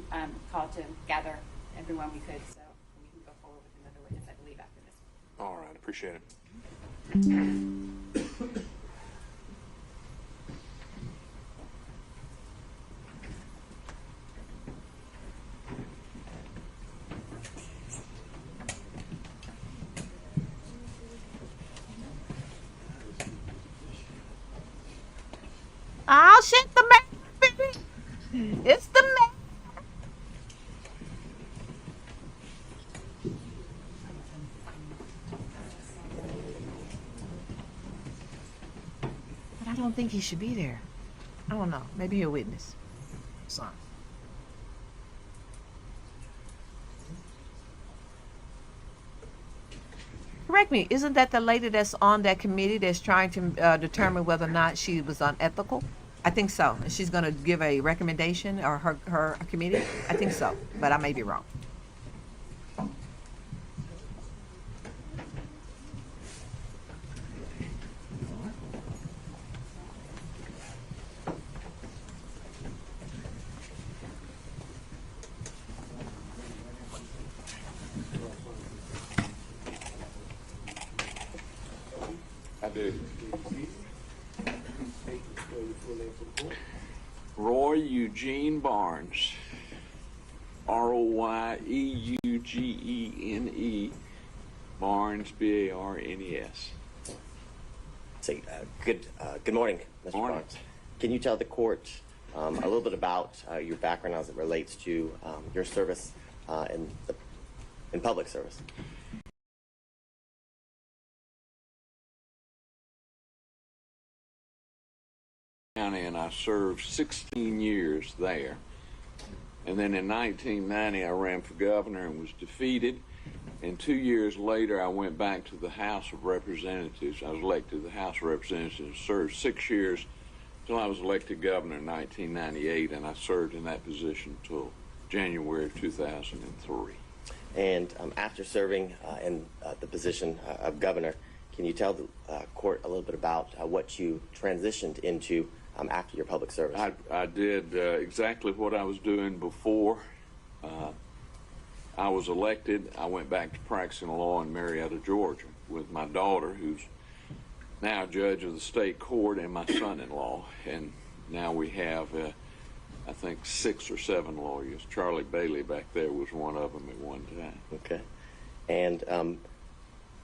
called to gather everyone we could, so we can go forward with another witness, I believe, after this. All right, appreciate it. Oh shit, the man, baby. It's the man. But I don't think he should be there. I don't know. Maybe he'll witness. Sorry. Correct me, isn't that the lady that's on that committee that's trying to determine whether or not she was unethical? I think so. And she's going to give a recommendation, or her committee? I think so, but I may be wrong. I do. Roy Eugene Barnes, Royeugene, Barnes, Barnes. Say, good morning, Mr. Barnes. Can you tell the court a little bit about your background as it relates to your service in public service? And I served 16 years there. And then in 1990, I ran for governor and was defeated. And 2 years later, I went back to the House of Representatives. I was elected to the House of Representatives and served 6 years until I was elected governor in 1998. And I served in that position until January of 2003. And after serving in the position of governor, can you tell the court a little bit about what you transitioned into after your public service? I did exactly what I was doing before I was elected. I went back to practicing law in Marietta, Georgia, with my daughter, who's now a judge of the state court, and my son-in-law. And now we have, I think, 6 or 7 lawyers. Charlie Bailey back there was one of them at one time. Okay. And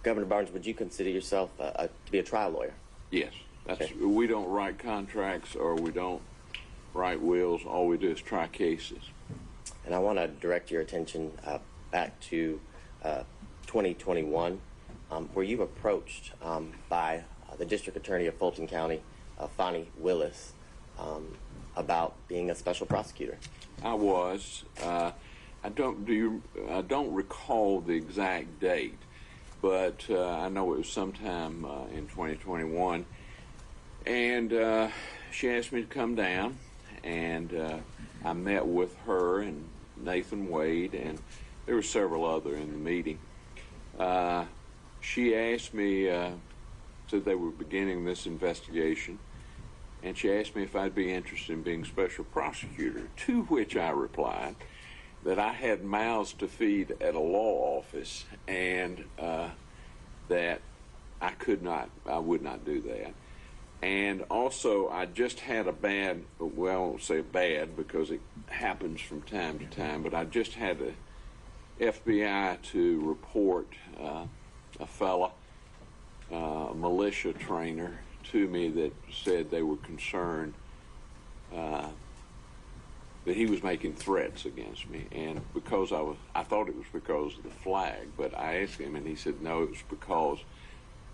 Governor Barnes, would you consider yourself to be a trial lawyer? Yes. We don't write contracts or we don't write wills. All we do is try cases. And I want to direct your attention back to 2021, where you approached by the District Attorney of Fulton County, Fani Willis, about being a special prosecutor. I was. I don't recall the exact date, but I know it was sometime in 2021. And she asked me to come down, and I met with her and Nathan Wade, and there were several other in the meeting. She asked me, said they were beginning this investigation, and she asked me if I'd be interested in being special prosecutor, to which I replied that I had mouths to feed at a law office, and that I would not do that. And also, I just had a bad, well, I won't say bad because it happens from time to time, but I just had the FBI to report a fella, militia trainer, to me that said they were concerned that he was making threats against me. And because I thought it was because of the flag, but I asked him and he said, no, it was because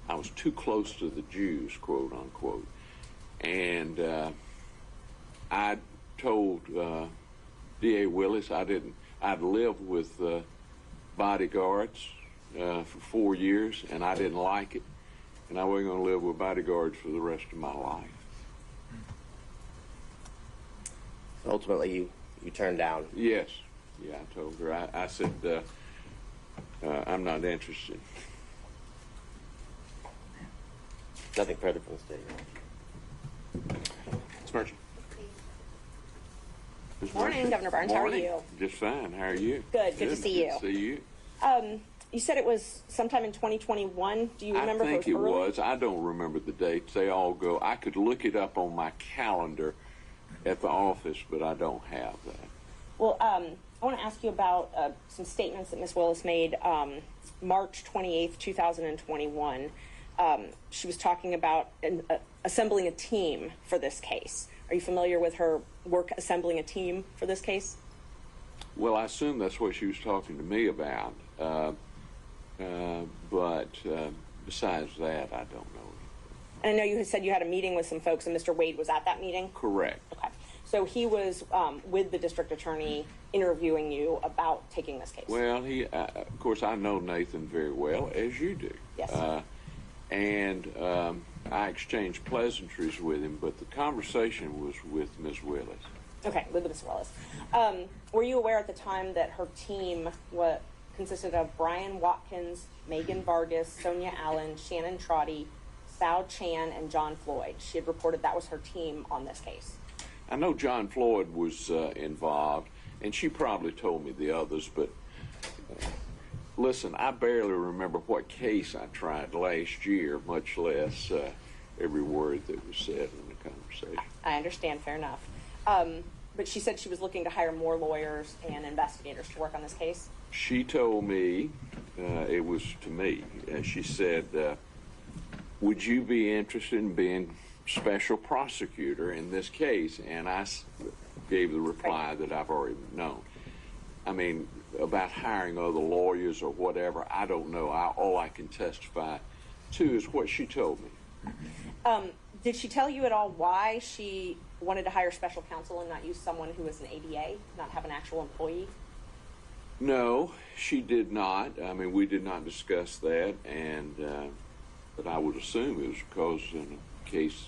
I was too close to the Jews, quote unquote. And I told DA Willis I'd lived with bodyguards for 4 years, and I didn't like it, and I wasn't going to live with bodyguards for the rest of my life. Ultimately, you turned down. Yes. Yeah, I told her. I said, I'm not interested. Nothing further from the state. Ms. Murchie. Morning, Governor Barnes. Morning. How are you? Just fine. How are you? Good to see you. Good to see you. You said it was sometime in 2021. Do you remember I think if it it was early? was. I don't remember the dates. They all go. I could look it up on my calendar at the office, but I don't have that. Well, I want to ask you about some statements that Ms. Willis made March 28th, 2021. She was talking about assembling a team for this case. Are you familiar with her work assembling a team for this case? Well, I assume that's what she was talking to me about. But besides that, I don't know. And I know you had said you had a meeting with some folks, and Mr. Wade was at that meeting? Correct. Okay. So he was with the district attorney interviewing you about taking this case? Well, of course, I know Nathan very well, as you do. Yes. And I exchanged pleasantries with him, but the conversation was with Ms. Willis. Okay, with Ms. Willis. Were you aware at the time that her team consisted of Brian Watkins, Megan Vargas, Sonia Allen, Shannon Trotty, Sal Chan, and John Floyd? She had reported that was her team on this case. I know John Floyd was involved, and she probably told me the others, but listen, I barely remember what case I tried last year, much less every word that was said in the conversation. I understand, fair enough. But she said she was looking to hire more lawyers and investigators to work on this case? She told me, it was to me, she said, would you be interested in being special prosecutor in this case? And I gave the reply that I've already known. I mean, about hiring other lawyers or whatever, I don't know. All I can testify to is what she told me. Did she tell you at all why she wanted to hire special counsel and not use someone who was an ADA, not have an actual employee? No, she did not. I mean, we did not discuss that, and but I would assume it was because in a case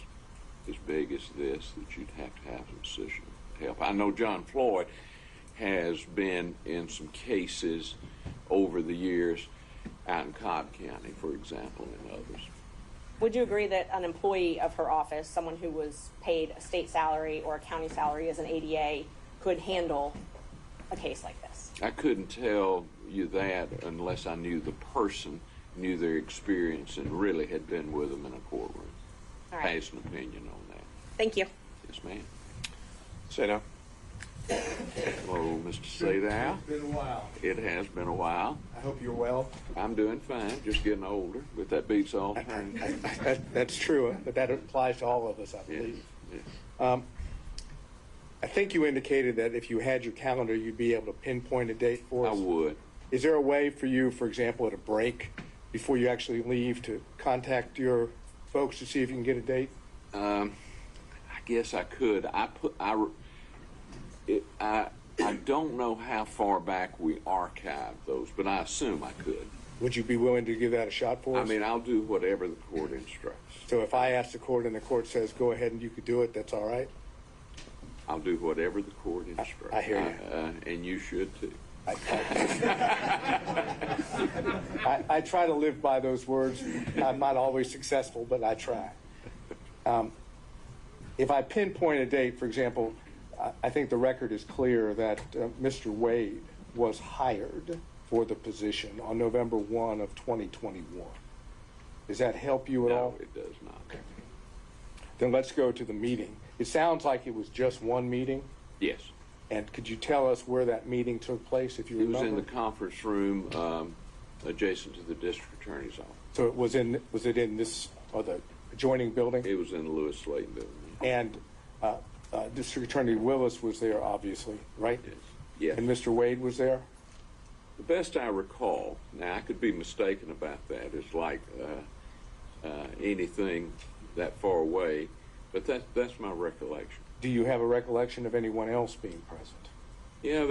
as big as this that you'd have to have some decision help. I know John Floyd has been in some cases over the years out in Cobb County, for example, and others. Would you agree that an employee of her office, someone who was paid a state salary or a county salary as an ADA, could handle a case like this? I couldn't tell you that unless I knew the person, knew their experience, and really had been with them in a courtroom. All right. Has an opinion on that. Thank you. Yes, ma'am. Say no. Hello, Mr. Sadow. It's been a while. It has been a while. I hope you're well. I'm doing fine, just getting older, but that beats all. That's true, but that applies to all of us, I believe. Yes. I think you indicated that if you had your calendar, you'd be able to pinpoint a date for us. I would. Is there a way for you, for example, at a break before you actually leave, to contact your folks to see if you can get a date? I guess I could. I don't know how far back we archived those, but I assume I could. Would you be willing to give that a shot for us? I mean, I'll do whatever the court instructs. So if I ask the court and the court says go ahead and you could do it, that's all right? I'll do whatever the court instructs. I hear you. And you should too. I try to live by those words. I'm not always successful, but I try. If I pinpoint a date, for example, I think the record is clear that Mr. Wade was hired for the position on November 1 of 2021. Does that help you at all? No, it does not. Okay. Then let's go to the meeting. It sounds like it was just one meeting. Yes. And could you tell us where that meeting took place, if you remember? It was in the conference room adjacent to the district attorney's office. So it was in this, or the adjoining building? It was in the Lewis Slayton building. And District Attorney Willis was there, obviously, right? Yes. And Mr. Wade was there? The best I recall, now I could be mistaken about that, it's like anything that far away, but that's my recollection. Do you have a recollection of anyone else being present? Yeah,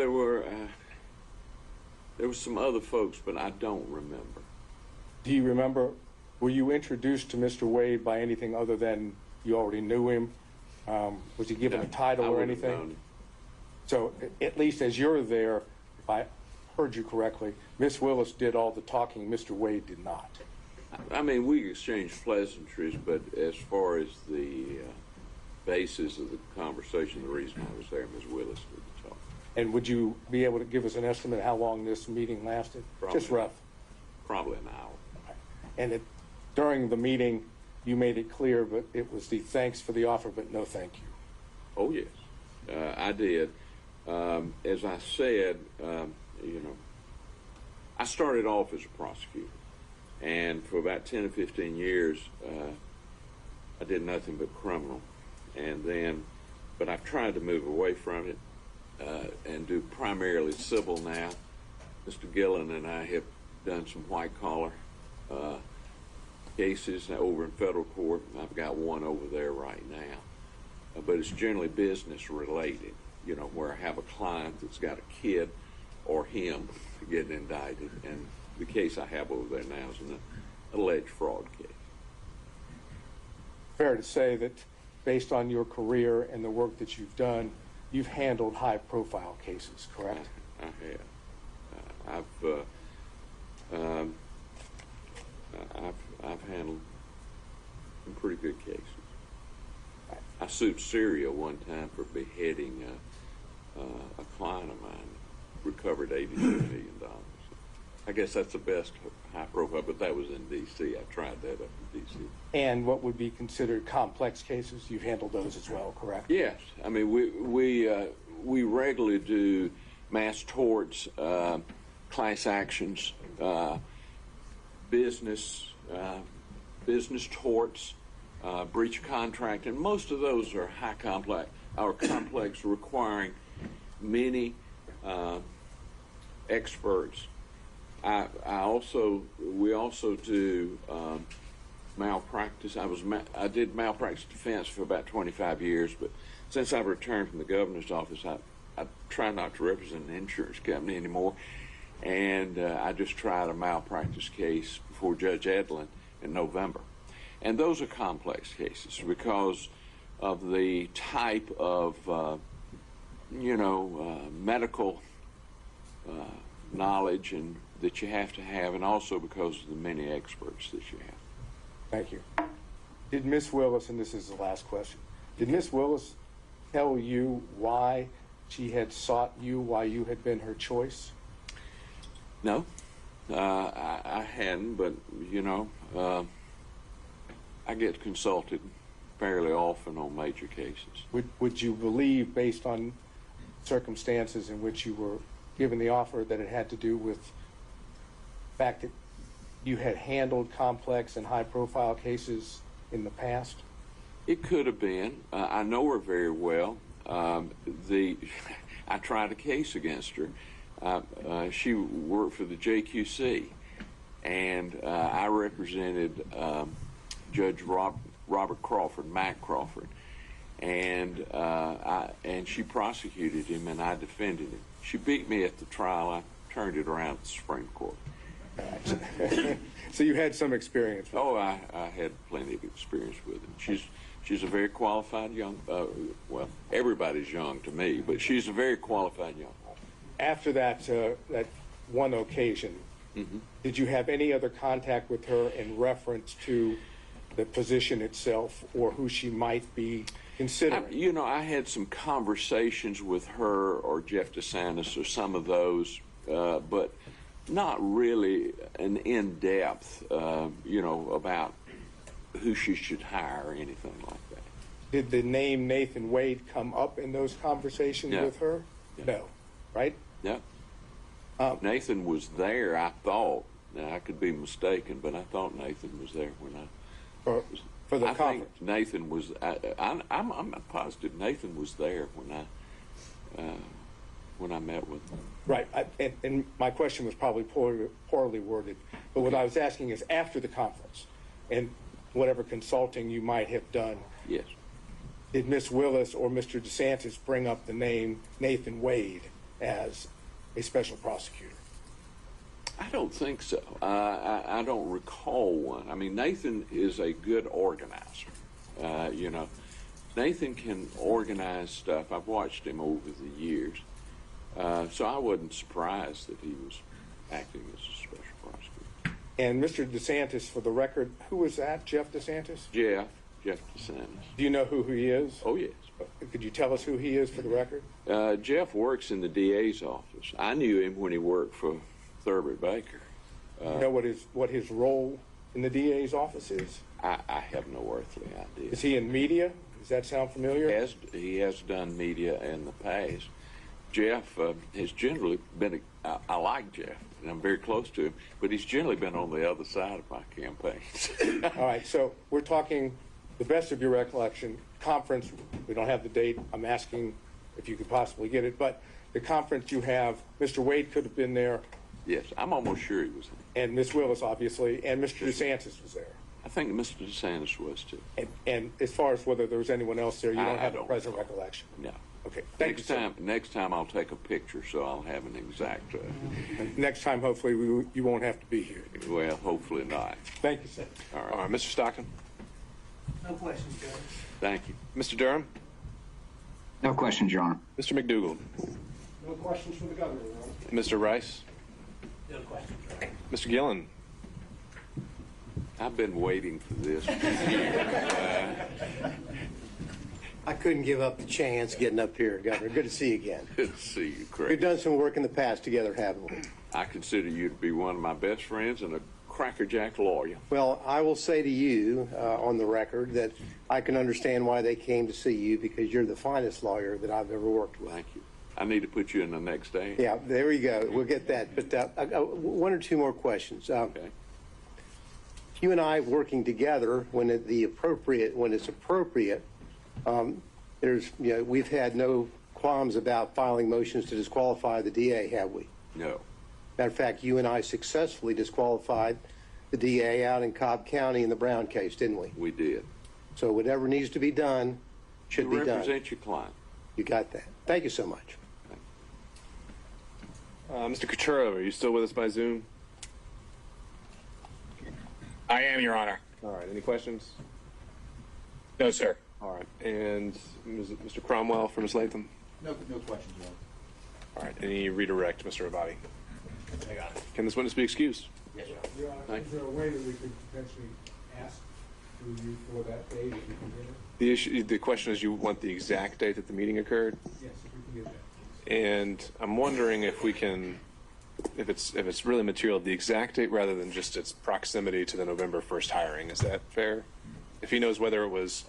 there There was some other folks, but I don't remember. Do you remember, were you introduced to Mr. Wade by anything other than you already knew him? Was he given a title or anything? So at least as you're there, if I heard you correctly, Miss Willis did all the talking, Mr. Wade did not. I mean, we exchanged pleasantries, but as far as the basis of the conversation, the reason I was there, Ms. Willis did the talk. And would you be able to give us an estimate of how long this meeting lasted? Just rough. Probably an hour. And during the meeting, you made it clear, but it was the thanks for the offer, but no thank you. Oh, yes, I did. As I said, you know, I started off as a prosecutor, and for about 10 or 15 years, I did nothing but criminal. And then, but I've tried to move away from it and do primarily civil now. Mr. Gillen and I have done some white-collar cases over in federal court. I've got one over there right now. But it's generally business related, you know, where I have a client that's got a kid or him getting indicted. And the case I have over there now is an alleged fraud case. Fair to say that based on your career and the work that you've done, you've handled high-profile cases, correct? I have. I've handled some pretty good cases. I sued Syria one time for beheading a client of mine, recovered $82 million. I guess that's the best high profile, but that was in D.C. I tried that up in D.C. And what would be considered complex cases, you've handled those as well, correct? Yes. I mean, we regularly do mass torts, class actions, business torts, breach of contract, and most of those are complex, requiring many experts. We also do malpractice. I did malpractice defense for about 25 years, but since I've returned from the governor's office, I try not to represent an insurance company anymore, and I just tried a malpractice case before Judge Edlin in November. And those are complex cases because of the type of, medical knowledge and that you have to have, and also because of the many experts that you have. Thank you. Did Miss Willis, and this is the last question, did Miss Willis tell you why she had sought you, why you had been her choice? No, I hadn't, but, I get consulted fairly often on major cases. Would you believe, based on circumstances in which you were given the offer, that it had to do with the fact that you had handled complex and high-profile cases in the past? It could have been. I know her very well. I tried a case against her. She worked for the JQC, and I represented Judge Robert Crawford, Mac Crawford, and she prosecuted him, and I defended him. She beat me at the trial. I turned it around at the Supreme Court. So you had some experience with her. I had plenty of experience with her. She's a very qualified young, well, everybody's young to me, but she's a very qualified young woman. After that one occasion, did you have any other contact with her in reference to the position itself or who she might be considering? I had some conversations with her or Jeff DeSantis or some of those, but not really an in-depth, about who she should hire or anything like that. Did the name Nathan Wade come up in those conversations with her? No, right? No. Nathan was there, I thought. Now, I could be mistaken, but I thought Nathan was there when I... For the I conference? think Nathan was... I'm positive Nathan was there when I met with him. Right, and my question was probably poorly worded, but what I was asking is after the conference and whatever consulting you might have done, yes, did Miss Willis or Mr. DeSantis bring up the name Nathan Wade as a special prosecutor? I don't think so. I don't recall one. I mean, Nathan is a good organizer. You know, Nathan can organize stuff. I've watched him over the years. So I wasn't surprised that he was acting as a special prosecutor. And Mr. DeSantis, for the record, who was that? Jeff DeSantis? Jeff DeSantis. Do you know who he is? Oh, yes. Could you tell us who he is for the record? Jeff works in the DA's office. I knew him when he worked for Thurber Baker. You know what his role in the DA's office is? I have no earthly idea. Is he in media? Does that sound familiar? He has done media in the past. Jeff has generally been, I like Jeff, and I'm very close to him, but he's generally been on the other side of my campaigns. All right, so we're talking, the best of your recollection, conference, we don't have the date, I'm asking if you could possibly get it, but the conference you have, Mr. Wade could have been there. Yes, I'm almost sure he was there. And Ms. Willis, obviously, and Mr. DeSantis was there. I think Mr. DeSantis was too. And as far as whether there was anyone else there, you don't have a present recollection? No. Okay. Next time I'll take a picture so I'll have an exact. Next time, hopefully, you won't have to be here. Well, hopefully not. Thank you, sir. All right. Mr. Stockton? No questions, Judge. Thank you. Mr. Durham? No questions, Your Honor. Mr. McDougald? No questions for the governor, Your Honor. Mr. Rice? No questions, Your Honor. Mr. Gillen? I've been waiting for this. I couldn't give up the chance getting up here, Governor. Good to see you again. Good to see you, Craig. We've done some work in the past together, haven't we? I consider you to be one of my best friends and a crackerjack lawyer. Well, I will say to you on the record that I can understand why they came to see you, because you're the finest lawyer that I've ever worked with. Thank you. I need to put you in the next day. Yeah, there you go. We'll get that. But one or two more questions. Okay. You and I working together when it's appropriate. We've had no qualms about filing motions to disqualify the DA, have we? No. Matter of fact, you and I successfully disqualified the DA out in Cobb County in the Brown case, didn't we? We did. So whatever needs to be done should be done. You represent your client. You got that. Thank you so much. Mr. Coturo, are you still with us by Zoom? I am, Your Honor. All right. Any questions? No, sir. All right. And Mr. Cromwell for Ms. Latham? No questions, Your Honor. All right. Any redirect, Mr. Abadi? I got it. Can this witness be excused? Yes, Your Your Honor, is there a way that we could potentially ask you for that date if you can get it? The question is, you want the exact date that the meeting occurred? Yes, if we can get that. And I'm wondering if we can, if it's really material, the exact date rather than just its proximity to the November 1st hiring. Is that fair? If he knows whether it was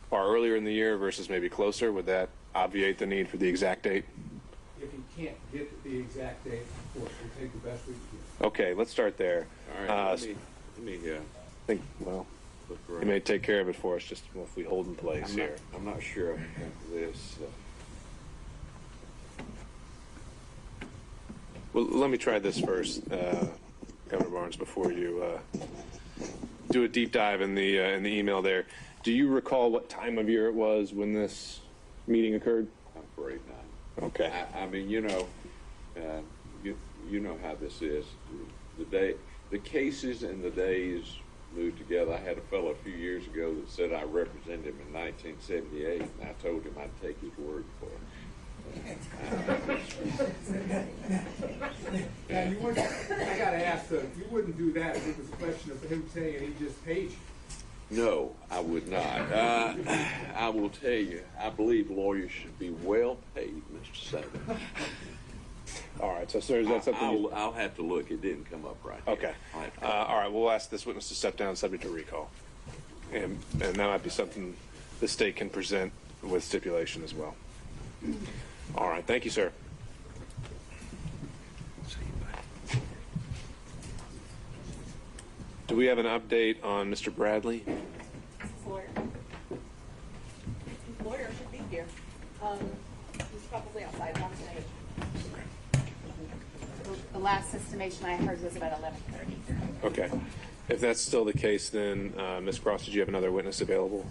far earlier in the year versus maybe closer, would that obviate the need for the exact date? If you can't get the exact date, of course, we'll take the best we can get. Okay, let's start there. All right. Let me think, well, you may take care of it for us just if we hold in place here. I'm not sure of this. Well, let me try this first, Governor Barnes, before you do a deep dive in the email there. Do you recall what time of year it was when this meeting occurred? I'm afraid not. Okay. I mean, you know how this is. The cases and the days move together. I had a fellow a few years ago that said I represented him in 1978, and I told him I'd take his word for it. Now, I got to ask, you wouldn't do that if it was a question of him saying he just paid you. No, I would not. I will tell you, I believe lawyers should be well paid, Mr. Southern. All right, so sir, is that something I'll have to look. It didn't come up right. Okay. All right, we'll ask this witness to step down subject to recall. And that might be something the state can present with stipulation as well. All right, thank you, sir. Do we have an update on Mr. Bradley? Lawyer. Lawyer should be here. He's probably outside on stage. The last estimation I heard was about 11:30. Okay. If that's still the case, then Ms. Cross, did you have another witness available?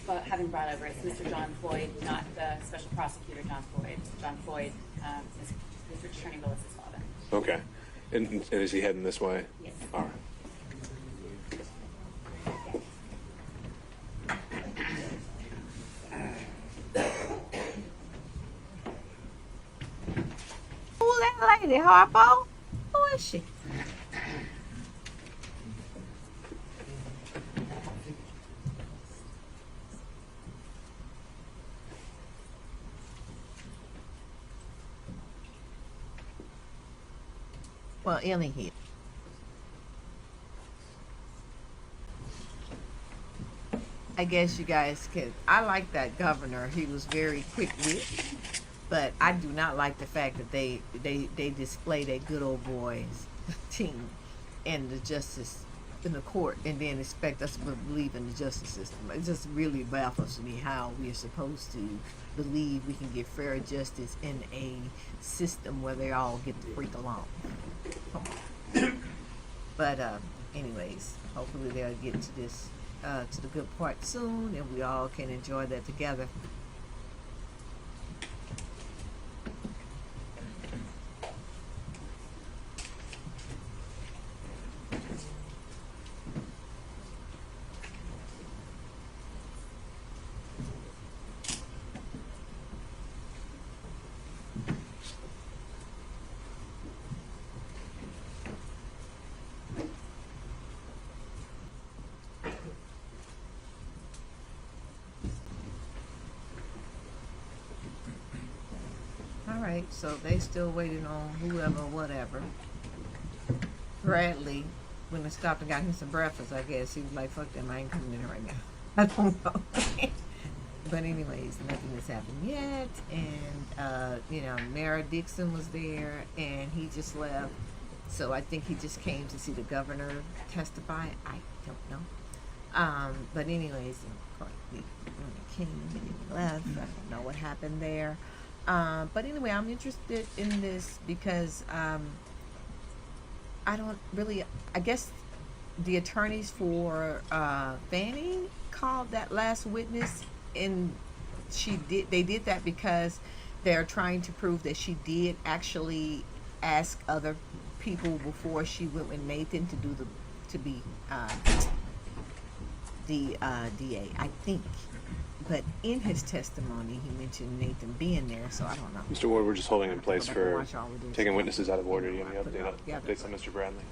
But having brought over, it's Mr. John Floyd, not the special prosecutor John Floyd. John Floyd, Mr. Attorney Willis's father. Okay. And is he heading this way? Yes. All right. Who's that lady, Harpo? Who is she? Well, anyhow. I guess you guys can. I like that governor. He was very quick-witted, but I do not like the fact that they display that good old boys team in the justice in the court, and then expect us to believe in the justice system. It just really baffles me how we are supposed to believe we can get fair justice in a system where they all get to freak along. Come on. But anyways, hopefully they'll get to this to the good part soon, and we all can enjoy that together. Alright, so they still waiting on whoever, whatever. Bradley, when they stopped and got him some breakfast, I guess, he was like, fuck them, I ain't coming in right now. I don't know. But anyways, nothing has happened yet, and, you know, Mara Dixon was there, and he just left. So I think he just came to see the governor testify. I don't know. But anyways, of course, when he came and he left, I don't know what happened there. But anyway, I'm interested in this because I don't really, I guess the attorneys for Fani called that last witness, and they did that because they're trying to prove that she did actually ask other people before she went with Nathan to be the DA, I think. But in his testimony, he mentioned Nathan being there, so I don't know. Mr. Ward, we're just holding in place for taking witnesses out of order. Do you have any updates on Mr. Bradley?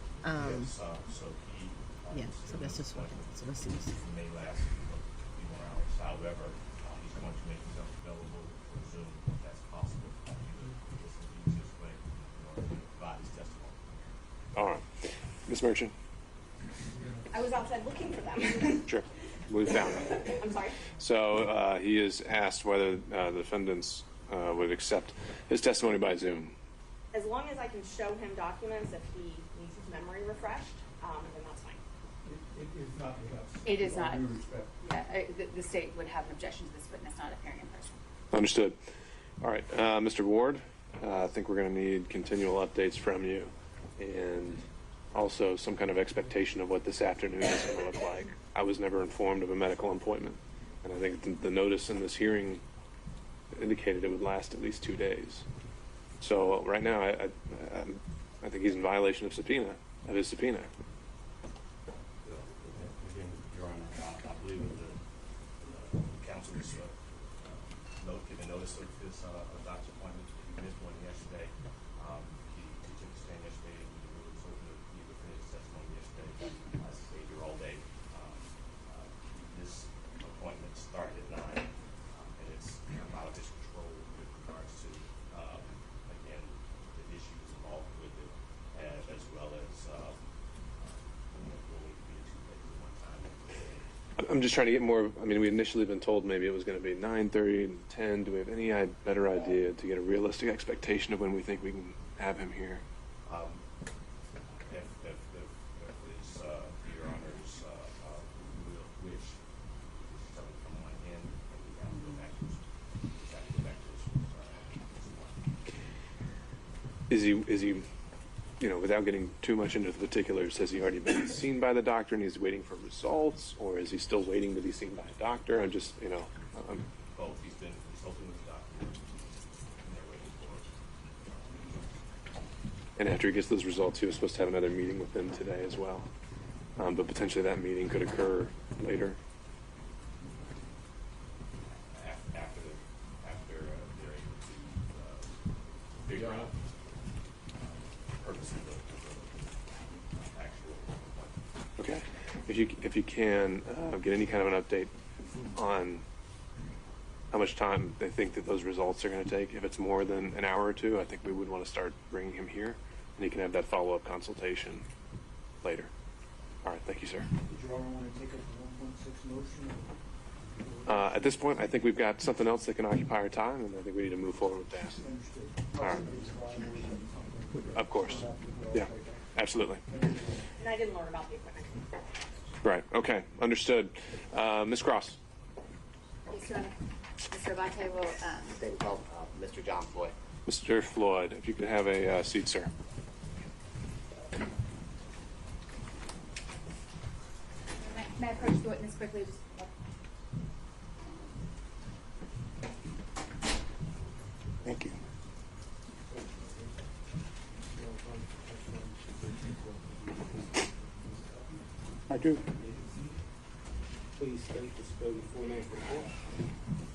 Yeah, so that's just one. So let's see. May last few more hours. However, he's going to make himself available for Zoom if that's possible. This is the easiest way to provide his testimony. All right. Ms. Merchant? I was outside looking for them. Sure. We found them. I'm sorry? So he has asked whether the defendants would accept his testimony by Zoom. As long as I can show him documents if he needs his memory refreshed, then that's fine. It is not with us. It is not. With due respect. Yeah, the state would have an objection to this witness not appearing in person. Understood. All right. Mr. Ward, I think we're going to need continual updates from you, and also some kind of expectation of what this afternoon is going to look like. I was never informed of a medical appointment, and I think the notice in this hearing indicated it would last at least 2 days. So right now, I think he's in violation of his subpoena. Again, Your Honor, I believe that the counsel's given notice of his doctor's appointment. He missed one yesterday. He took a stand yesterday. We was hoping that he would finish his testimony yesterday. I stayed here all day. This appointment started at 9, and it's out of his control with regards to, again, the issues involved with it, as well as I'm just trying to get more. I mean, we initially been told maybe it was going to be 9:30 and 10. Do we have any better idea to get a realistic expectation of when we think we can have him here? If it's Your Honor's wish, to come on in, and we have to go back to Is he, you know, without getting too much into the particulars, has he already been seen by the doctor and he's waiting for results, or is he still waiting to be seen by a doctor? I'm just, you know. both. He's hoping with the doctor, and they're waiting for And after he gets those results, he was supposed to have another meeting with them today as well. But potentially that meeting could occur later. After they're able to figure out purpose of the actual. Okay. If you can get any kind of an update on how much time they think that those results are going to take. If it's more than an hour or two, I think we would want to start bringing him here, and he can have that follow-up consultation later. All right, thank you, sir. Did you all want to take up the 1.6 motion? At this point, I think we've got something else that can occupy our time, and I think we need to move forward with that. All right. Of course. Yeah, absolutely. And I didn't learn about the equipment. Right, okay, understood. Ms. Cross. Yes, Your Honor. Mr. Abate will. State called Mr. John Floyd. Mr. Floyd, if you could have a seat, sir. May I approach the witness quickly? Just Thank you. I do. Please state the spell your full name for the court.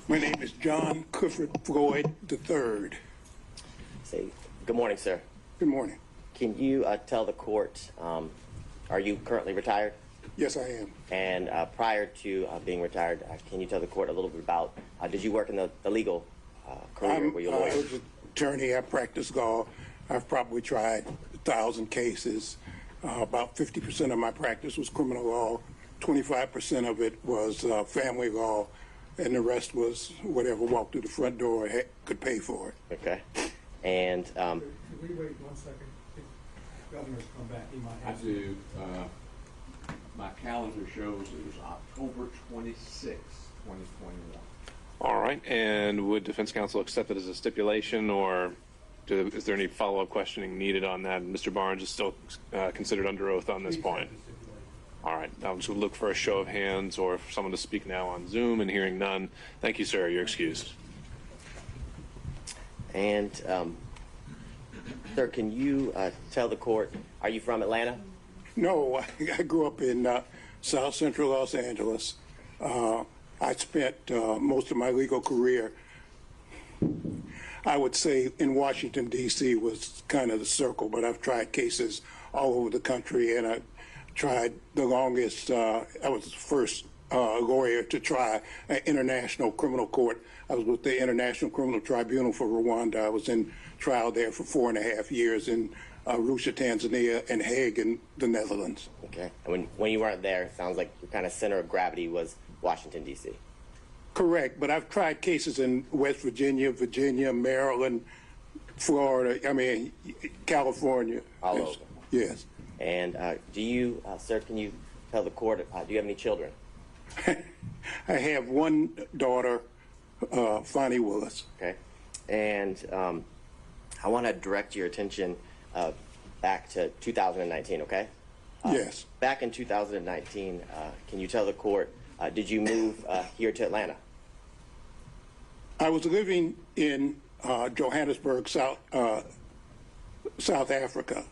My name is John Clifford Floyd III. Say, good morning, sir. Good morning. Can you tell the court, are you currently retired? Yes, I am. And prior to being retired, can you tell the court a little bit about, did you work in the legal career? Were you a lawyer? I was an attorney. I practiced law. I've probably tried 1,000 cases. About 50% of my practice was criminal law. 25% of it was family law, and the rest was whatever walked through the front door could pay for it. Okay. And Could we wait 1 second? If governor's come back, he might have. I do. My calendar shows it was October 26, 2021. All right, and would defense counsel accept it as a stipulation, or is there any follow-up questioning needed on that? Mr. Barnes is still considered under oath on this point. All right, I'll just look for a show of hands or for someone to speak now on Zoom, and hearing none. Thank you, sir. You're excused. And sir, can you tell the court, are you from Atlanta? No, I grew up in South Central Los Angeles. I spent most of my legal career, I would say, in Washington, D.C. was kind of the circle, but I've tried cases all over the country, and I tried the longest. I was the first lawyer to try an international criminal court. I was with the International Criminal Tribunal for Rwanda. I was in trial there for 4.5 years in Arusha, Tanzania, and Hague in the Netherlands. Okay. And when you weren't there, it sounds like your kind of center of gravity was Washington, D.C. Correct, but I've tried cases in West Virginia, Maryland, Florida, California. All over. Yes. And do you, sir, can you tell the court, do you have any children? I have one daughter, Fani Willis. Okay. And I want to direct your attention back to 2019, okay? Yes. Back in 2019, can you tell the court, did you move here to Atlanta? I was living in Johannesburg, South Africa.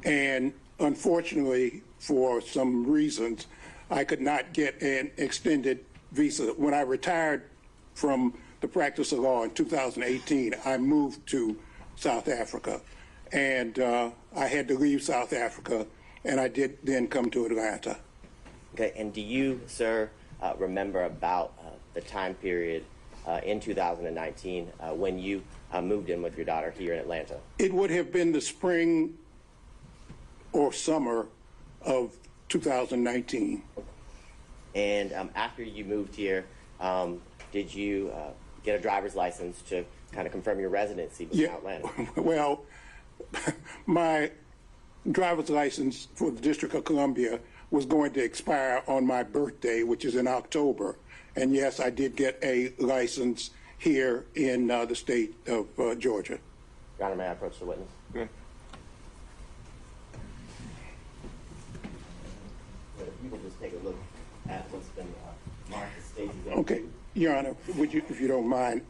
And unfortunately, for some reasons, I could not get an extended visa. When I retired from the practice of law in 2018, I moved to South Africa. And I had to leave South Africa, and I did then come to Atlanta. Okay, and do you, sir, remember about the time period in 2019 when you moved in with your daughter here in Atlanta? It would have been the spring or summer of 2019. And after you moved here, did you get a driver's license to kind of confirm your residency in Atlanta? Well, my driver's license for the District of Columbia was going to expire on my birthday, which is in October. And yes, I did get a license here in the state of Georgia. Your Honor, may I approach the witness? Okay. If you could just take a look at what's been marked as Stacey's Okay. Your Honor, would you, if you don't mind,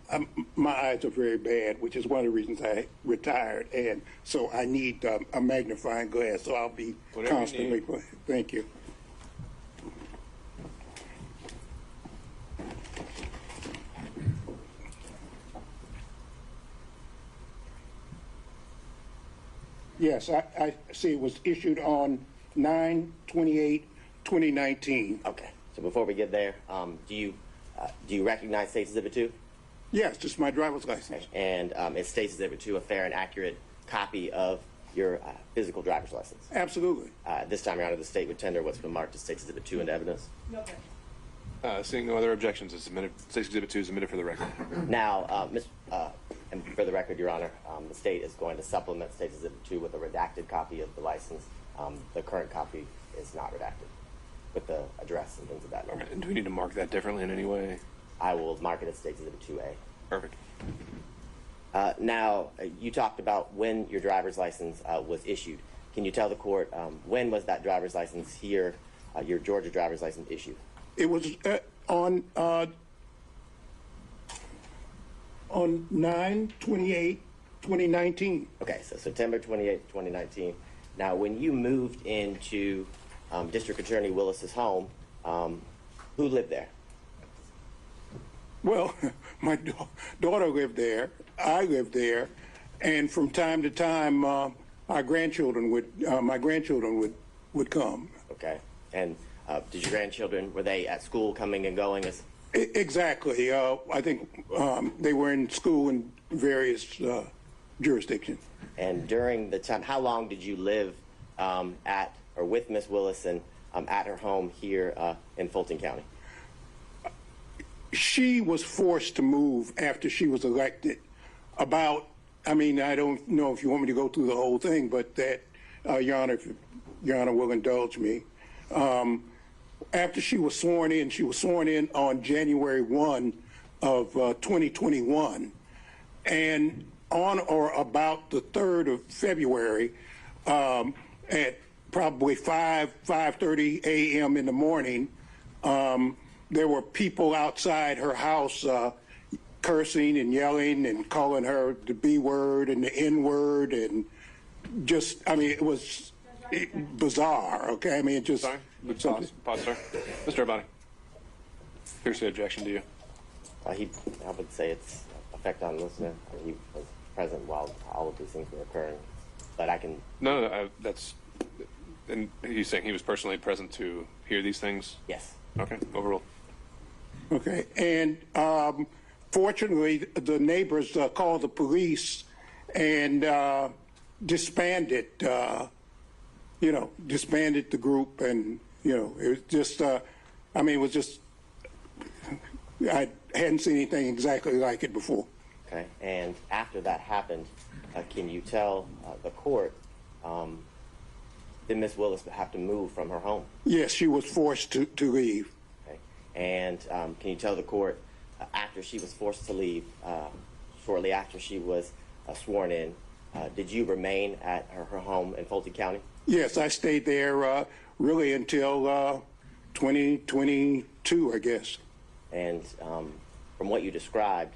my eyes are very bad, which is one of the reasons I retired, and so I need a magnifying glass, so I'll be Whatever you constantly. need. Thank you. Yes, I see it was issued on 9/28/2019. Okay. So before we get there, do you recognize State's Exhibit 2? Yes, just my driver's license. And is State's Exhibit 2 a fair and accurate copy of your physical driver's license? Absolutely. This time, Your Honor, the State would tender what's been marked as State's Exhibit 2 into evidence. No. Seeing no other objections, it's submitted. State's Exhibit 2 is submitted for the record. Now, and for the record, Your Honor, the State is going to supplement State's Exhibit 2 with a redacted copy of the license. The current copy is not redacted, with the address and things of that nature. All right. And do we need to mark that differently in any way? I will mark it as State's Exhibit 2A. Perfect. Now, you talked about when your driver's license was issued. Can you tell the court when was that driver's license here, your Georgia driver's license issued? It was on 9/28/2019. Okay, so September 28, 2019. Now, when you moved into District Attorney Willis's home, who lived there? Well, my daughter lived there. I lived there, and from time to time, my grandchildren would come. Okay, and did your grandchildren, were they at school coming and going? Exactly. I think they were in school in various jurisdictions. And during the time, how long did you live at or with Miss Willis and at her home here in Fulton County? She was forced to move after she was elected. I don't know if you want me to go through the whole thing, but that, Your Honor, if Your Honor will indulge me. After she was sworn in on January 1 of 2021. And on or about the 3rd of February, at probably 5:30 a.m. in the morning, there were people outside her house cursing and yelling and calling her the B word and the N word, and it was bizarre. Okay, it just. Sorry. Pause, sir. Mr. Abani. Here's the objection to you. I would say it's effect on listener. He was present while all of these things were occurring, but I can. No, that's. And he's saying he was personally present to hear these things? Yes. Okay, overruled. Okay, and fortunately, the neighbors called the police and disbanded the group, and it was just, it was just, I hadn't seen anything exactly like it before. Okay, and after that happened, can you tell the court, did Miss Willis have to move from her home? Yes, she was forced to leave. Okay, and can you tell the court, after she was forced to leave, shortly after she was sworn in, did you remain at her home in Fulton County? Yes, I stayed there really until 2022, I guess. And from what you described,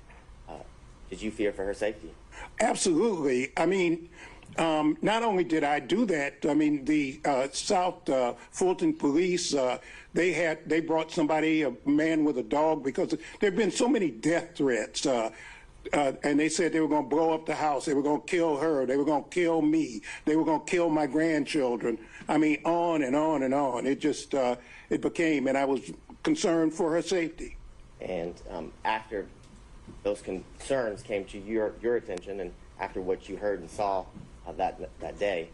did you fear for her safety? Absolutely. Not only did I do that, the South Fulton police, they brought somebody, a man with a dog, because there have been so many death threats. And they said they were going to blow up the house. They were going to kill her. They were going to kill me. They were going to kill my grandchildren. On and on and on. It just, it became, and I was concerned for her safety. And after those concerns came to your attention, and after what you heard and saw that day,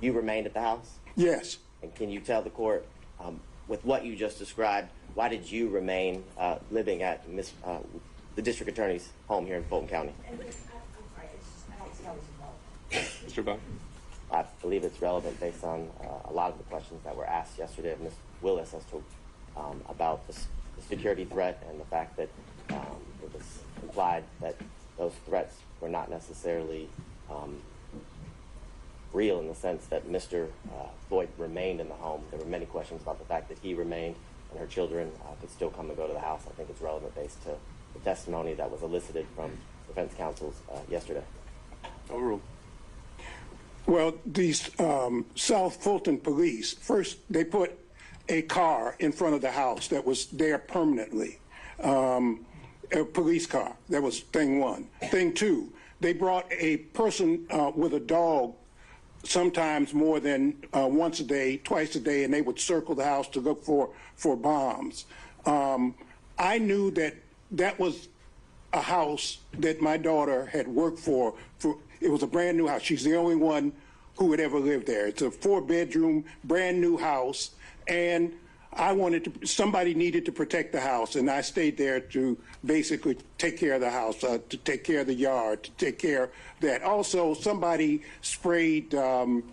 you remained at the house? Yes. And can you tell the court, with what you just described, why did you remain living at the district attorney's home here in Fulton County? Mr. Buck? I believe it's relevant based on a lot of the questions that were asked yesterday of Ms. Willis as to about the security threat and the fact that it was implied that those threats were not necessarily real, in the sense that Mr. Floyd remained in the home. There were many questions about the fact that he remained and her children could still come and go to the house. I think it's relevant based to the testimony that was elicited from defense counsels yesterday. Overruled. Well, these South Fulton police, first they put a car in front of the house that was there permanently, a police car. That was thing one. Thing two, they brought a person with a dog sometimes more than once a day, twice a day, and they would circle the house to look for bombs. I knew that that was a house that my daughter had worked for. It was a brand new house. She's the only one who had ever lived there. It's a 4-bedroom, brand new house, and somebody needed to protect the house, and I stayed there to basically take care of the house, to take care of the yard, to take care of that. Also, somebody sprayed, again,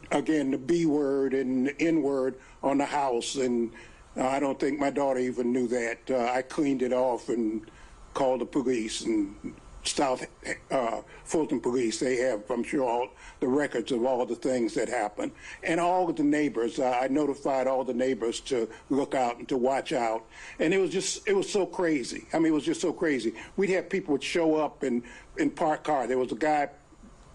the B word and the N word on the house, and I don't think my daughter even knew that. I cleaned it off and called the police, and South Fulton police, they have, I'm sure, all the records of all the things that happened. And all of the neighbors, I notified all the neighbors to look out and to watch out. And it was so crazy. I mean, it was just so crazy. We'd have people would show up and park car. There was a guy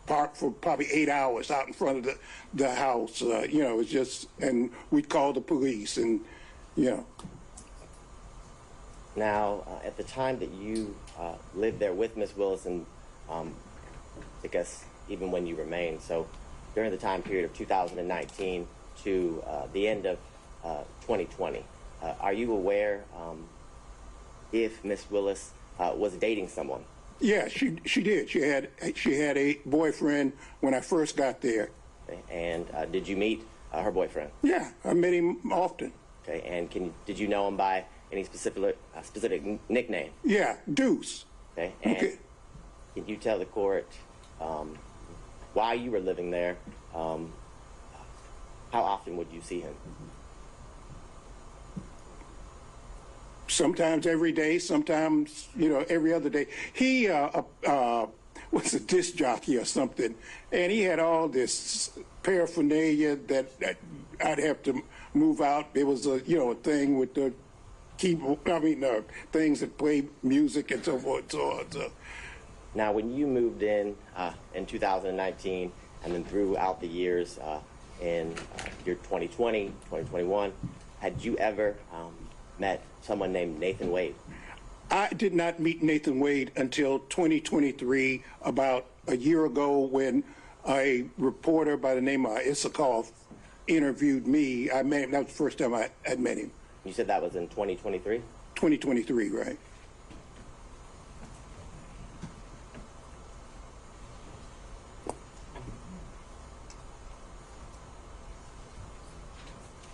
parked for probably 8 hours out in front of the house. You know, it was just, and we'd call the police and, you know. Now, at the time that you lived there with Ms. Willis, and I guess even when you remained, so during the time period of 2019 to the end of 2020, are you aware if Ms. Willis was dating someone? Yeah, she did. She had a boyfriend when I first got there. Okay. And did you meet her boyfriend? Yeah, I met him often. Okay. And did you know him by any specific nickname? Yeah, Deuce. Okay. And can you tell the court why you were living there? How often would you see him? Sometimes every day, sometimes, you know, every other day. He was a disc jockey or something, and he had all this paraphernalia that I'd have to move out. There was a thing with the keyboard, things that play music and so forth and so on. So. Now, when you moved in 2019 and then throughout the years in year 2020, 2021, had you ever met someone named Nathan Wade? I did not meet Nathan Wade until 2023, about a year ago, when a reporter by the name of Issakoff interviewed me. I met him. That was the first time I had met him. You said that was in 2023? 2023, right.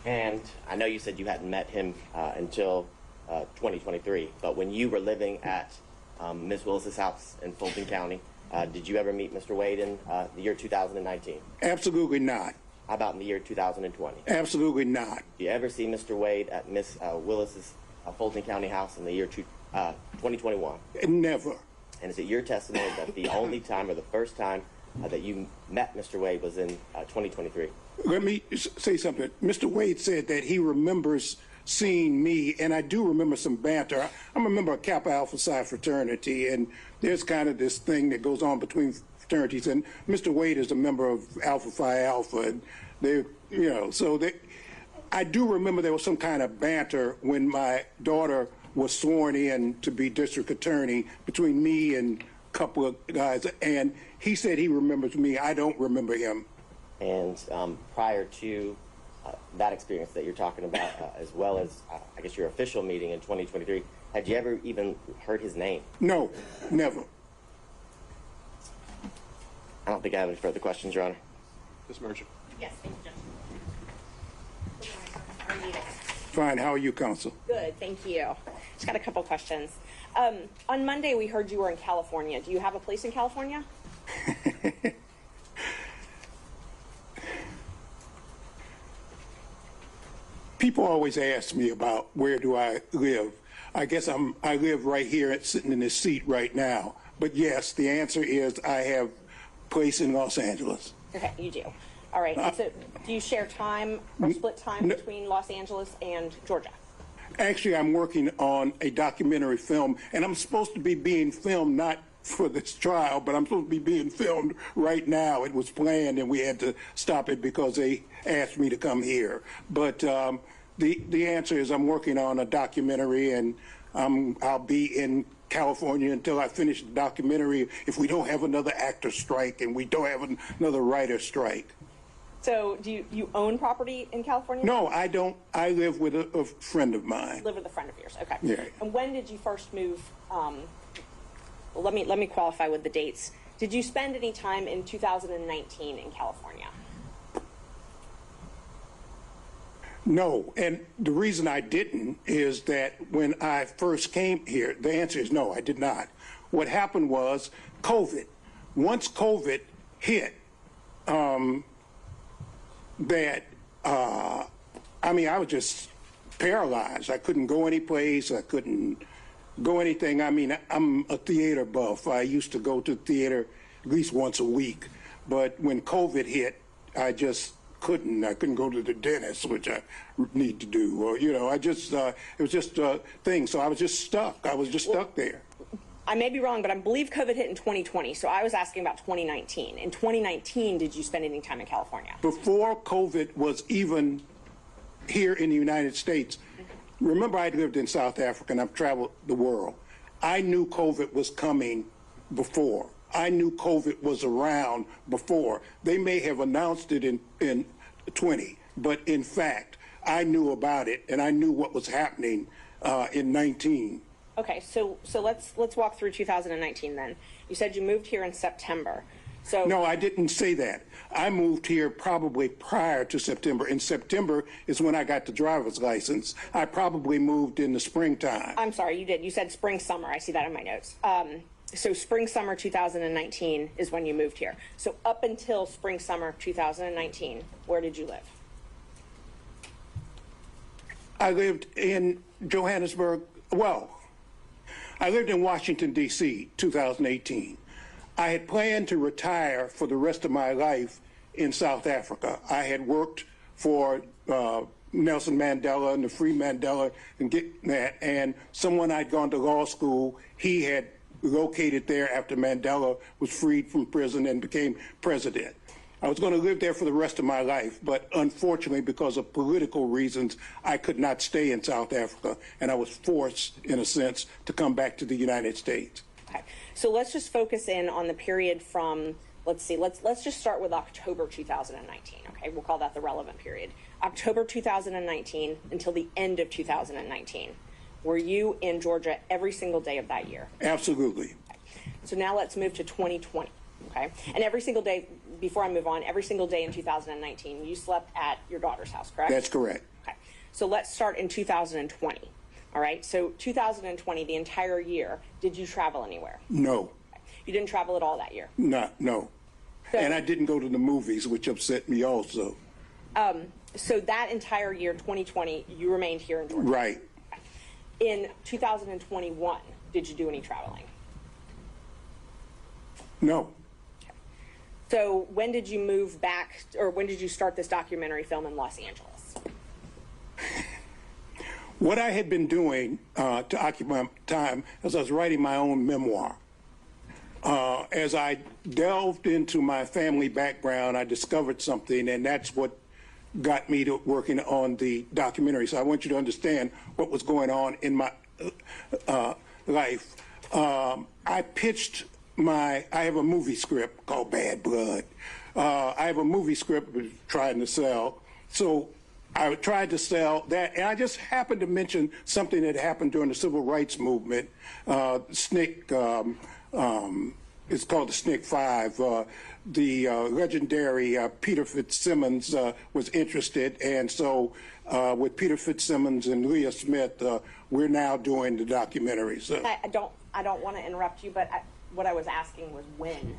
And I know you said you hadn't met him until 2023, but when you were living at Ms. Willis's house in Fulton County, did you ever meet Mr. Wade in the year 2019? Absolutely not. How about in the year 2020? Absolutely not. Did you ever see Mr. Wade at Ms. Willis's Fulton County house in the year 2021? Never. And is it your testimony that the only time or the first time that you met Mr. Wade was in 2023? Let me say something. Mr. Wade said that he remembers seeing me, and I do remember some banter. I'm a member of Kappa Alpha Psi fraternity, and there's kind of this thing that goes on between fraternities, and Mr. Wade is a member of Alpha Phi Alpha, and I do remember there was some kind of banter when my daughter was sworn in to be district attorney between me and a couple of guys, and he said he remembers me. I don't remember him. And prior to that experience that you're talking about, as well as, I guess, your official meeting in 2023, had you ever even heard his name? No, never. I don't think I have any further questions, Your Honor. Ms. Merchant. Yes, thank you, Judge. How are you? Fine. How are you, counsel? Good, thank you. Just got a couple questions. On Monday, we heard you were in California. Do you have a place in California? People always ask me about where do I live. I guess I live right here, sitting in this seat right now. But yes, the answer is I have a place in Los Angeles. Okay, you do. All right. So do you share time or split time between Los Angeles and Georgia? Actually, I'm working on a documentary film, and I'm supposed to be being filmed not for this trial, but I'm supposed to be being filmed right now. It was planned, and we had to stop it because they asked me to come here. But the answer is I'm working on a documentary, and I'll be in California until I finish the documentary if we don't have another actor strike and we don't have another writer strike. So do you own property in California? No, I don't. I live with a friend of mine. Live with a friend of yours. Okay. Yeah. And when did you first move? Well, let me qualify with the dates. Did you spend any time in 2019 in California? No, and the reason I didn't is that when I first came here, the answer is no, I did not. What happened was COVID. Once COVID hit, I was just paralyzed. I couldn't go any place. I couldn't go anything. I mean, I'm a theater buff. I used to go to theater at least once a week. But when COVID hit, I just couldn't. I couldn't go to the dentist, which I need to do. Or, it was just a thing. So I was just stuck. I was just stuck there. I may be wrong, but I believe COVID hit in 2020. So I was asking about 2019. In 2019, did you spend any time in California? Before COVID was even here in the United States, remember I lived in South Africa and I've traveled the world. I knew COVID was coming before. I knew COVID was around before. They may have announced it in 20, but in fact, I knew about it and I knew what was happening in 19. Okay, so let's walk through 2019 then. You said you moved here in September. So no, I didn't say that. I moved here probably prior to September. In September is when I got the driver's license. I probably moved in the springtime. I'm sorry, you did. You said spring, summer. I see that in my notes. So spring, summer 2019 is when you moved here. So up until spring, summer 2019, where did you live? I lived in Johannesburg. Well, I lived in Washington, D.C., 2018. I had planned to retire for the rest of my life in South Africa. I had worked for Nelson Mandela and the Free Mandela and get that. And someone I'd gone to law school, he had located there after Mandela was freed from prison and became president. I was going to live there for the rest of my life, but unfortunately, because of political reasons, I could not stay in South Africa, and I was forced, in a sense, to come back to the United States. Okay, so let's just focus in on the period from, let's just start with October 2019, okay? We'll call that the relevant period. October 2019 until the end of 2019. Were you in Georgia every single day of that year? Absolutely. Okay. So now let's move to 2020, okay? And every single day, before I move on, every single day in 2019, you slept at your daughter's house, correct? That's correct. Okay. So let's start in 2020, all right? So 2020, the entire year, did you travel anywhere? No. Okay. You didn't travel at all that year? No. So, and I didn't go to the movies, which upset me also. So that entire year, 2020, you remained here in Georgia? Right. In 2021, did you do any traveling? No. Okay. So when did you move back, or when did you start this documentary film in Los Angeles? What I had been doing to occupy time is I was writing my own memoir. As I delved into my family background, I discovered something, and that's what got me to working on the documentary. So I want you to understand what was going on in my life. I pitched I have a movie script called Bad Blood. I have a movie script we're trying to sell. So I tried to sell that, and I just happened to mention something that happened during the civil rights movement. SNCC, it's called the SNCC 5. The legendary Peter Fitzsimmons was interested, and so with Peter Fitzsimmons and Leah Smith, we're now doing the documentary. So I don't want to interrupt you, but what I was asking was when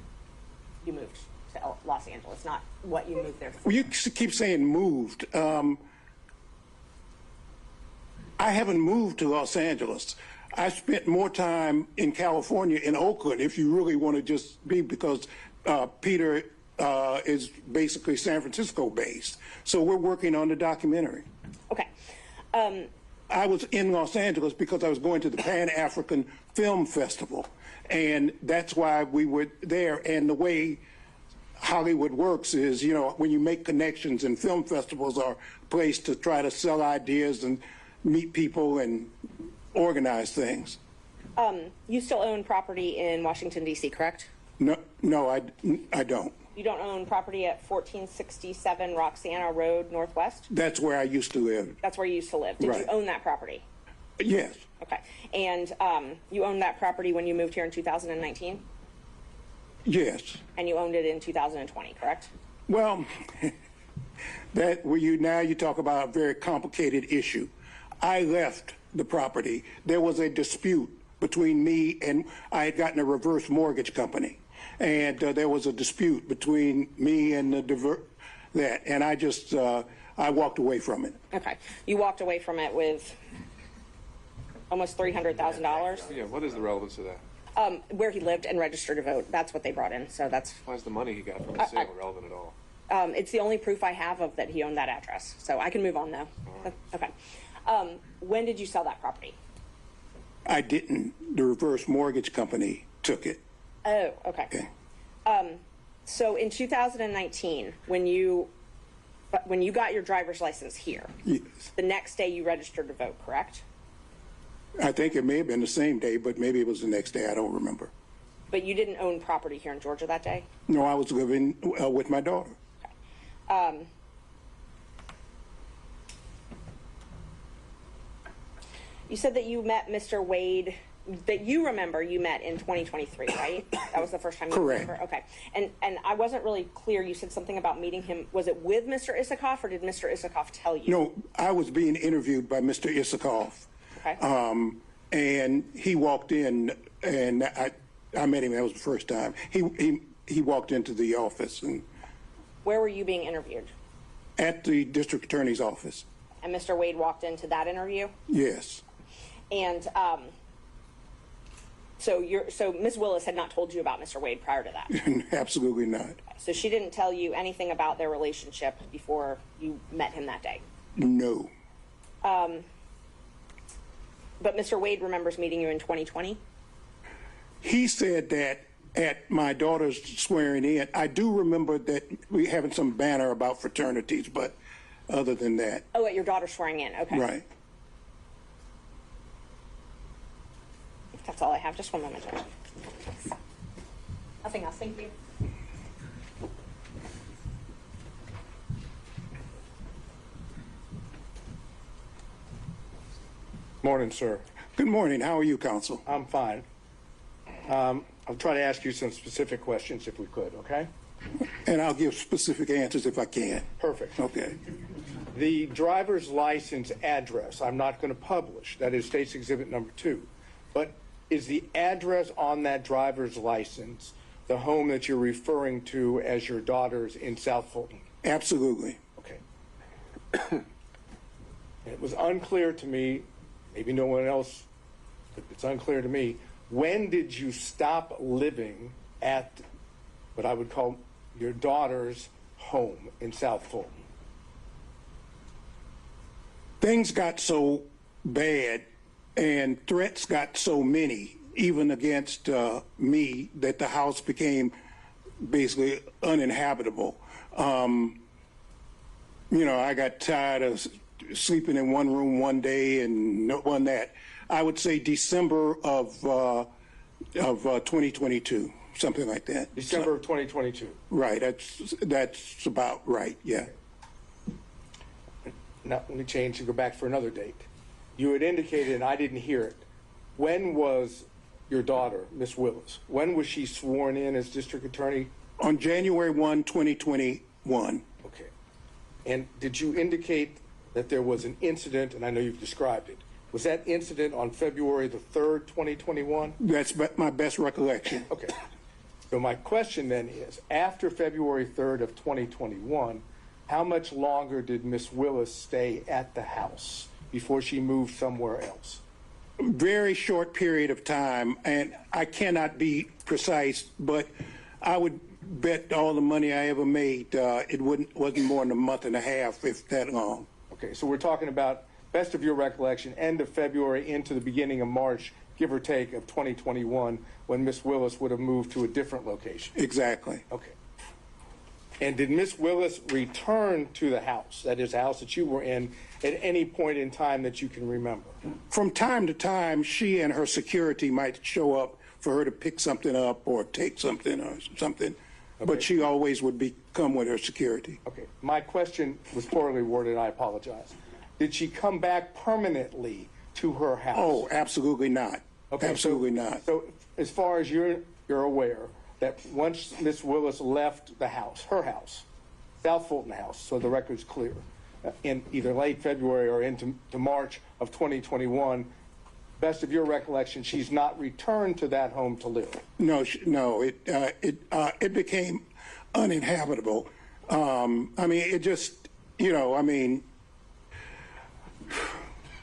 you moved to Los Angeles, not what you moved there for. Well, you keep saying moved. I haven't moved to Los Angeles. I spent more time in California, in Oakland, if you really want to just be, because Peter is basically San Francisco based. So we're working on the documentary. Okay. I was in Los Angeles because I was going to the Pan-African Film Festival, and that's why we were there. And the way Hollywood works is, you know, when you make connections, and film festivals are a place to try to sell ideas and meet people and organize things. You still own property in Washington, D.C., correct? No, I don't. You don't own property at 1467 Roxana Road Northwest? That's where I used to live. That's where you used to live. Did you Right. own that property? Yes. Okay. And you owned that property when you moved here in 2019? Yes. And you owned it in 2020, correct? Well, now you talk about a very complicated issue. I left the property. There was a dispute between me, and I had gotten a reverse mortgage company, and there was a dispute between me and and I just I walked away from it. Okay. You walked away from it with almost $300,000? Yeah, what is the relevance of that? Where he lived and registered to vote. That's what they brought in. So that's. Why is the money he got from the sale relevant at all? It's the only proof I have of that he owned that address. So I can move on now. Right. Okay. When did you sell that property? I didn't. The reverse mortgage company took it. Oh, okay. So in 2019, when you got your driver's license here, Yes. the next day you registered to vote, correct? I think it may have been the same day, but maybe it was the next day. I don't remember. But you didn't own property here in Georgia that day? No, I was living with my daughter. You said that you met Mr. Wade, that you remember you met in 2023, right? That was the first time you Correct. remember? Okay. And I wasn't really clear. You said something about meeting him. Was it with Mr. Isikoff, or did Mr. Isikoff tell you? No, I was being interviewed by Mr. Isikoff. Okay. And he walked in, and I met him. That was the first time. He walked into the office, and Where were you being interviewed? at the district attorney's office. And Mr. Wade walked into that interview? Yes. And so Ms. Willis had not told you about Mr. Wade prior to that? Absolutely not. So she didn't tell you anything about their relationship before you met him that day? No. But Mr. Wade remembers meeting you in 2020? He said that at my daughter's swearing in. I do remember that we having some banner about fraternities, but other than that. Oh, at your daughter swearing in, okay. Right. That's all I have. Just one moment, Judge. Nothing else. Thank you. Morning, sir. Good morning. How are you, counsel? I'm fine. I'll try to ask you some specific questions if we could, okay? And I'll give specific answers if I can. Perfect. Okay. The driver's license address, I'm not going to publish. That is State's Exhibit Number 2. But is the address on that driver's license the home that you're referring to as your daughter's in South Fulton? Absolutely. Okay. It was unclear to me, maybe no one else, but it's unclear to me, when did you stop living at what I would call your daughter's home in South Fulton? Things got so bad and threats got so many, even against me, that the house became basically uninhabitable. I got tired of sleeping in one room one day and one that. I would say December of 2022, something like that. December of 2022. Right. That's about right. Yeah. Now, let me change and go back for another date. You had indicated, and I didn't hear it, when was your daughter, Miss Willis, when was she sworn in as district attorney? On January 1, 2021. Okay. And did you indicate that there was an incident, and I know you've described it, was that incident on February the 3rd, 2021? That's my best recollection. Okay. So my question then is, after February 3rd of 2021, how much longer did Miss Willis stay at the house before she moved somewhere else? Very short period of time, and I cannot be precise, but I would bet all the money I ever made, it wasn't more than a month and a half, if that long. Okay, so we're talking about, best of your recollection, end of February into the beginning of March, give or take, of 2021, when Miss Willis would have moved to a different location. Exactly. Okay. And did Miss Willis return to the house, that is, the house that you were in, at any point in time that you can remember? From time to time, she and her security might show up for her to pick something up or take something or something, but she always would come with her security. Okay, my question was poorly worded, I apologize. Did she come back permanently to her house? Oh, absolutely not. Okay, absolutely not. So as far as you're aware, that once Miss Willis left the house, her house, South Fulton House, so the record's clear, in either late February or into March of 2021, best of your recollection, she's not returned to that home to live. No, it became uninhabitable. I mean, it just, I mean,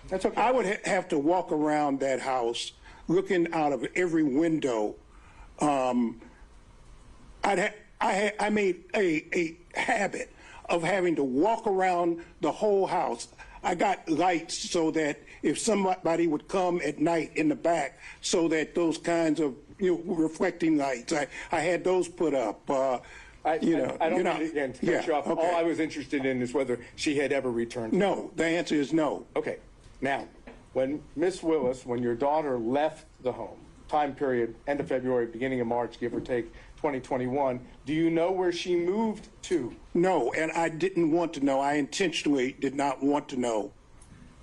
that's okay. I would have to walk around that house looking out of every window. I made a habit of having to walk around the whole house. I got lights so that if somebody would come at night in the back, so that those kinds of reflecting lights, I had those put up. I don't mean again to cut you off. Okay. All I was interested in is whether she had ever returned. No, the answer is no. Okay. Now, when Miss Willis, when your daughter left the home, time period, end of February, beginning of March, give or take, 2021, do you know where she moved to? No, and I didn't want to know. I intentionally did not want to know,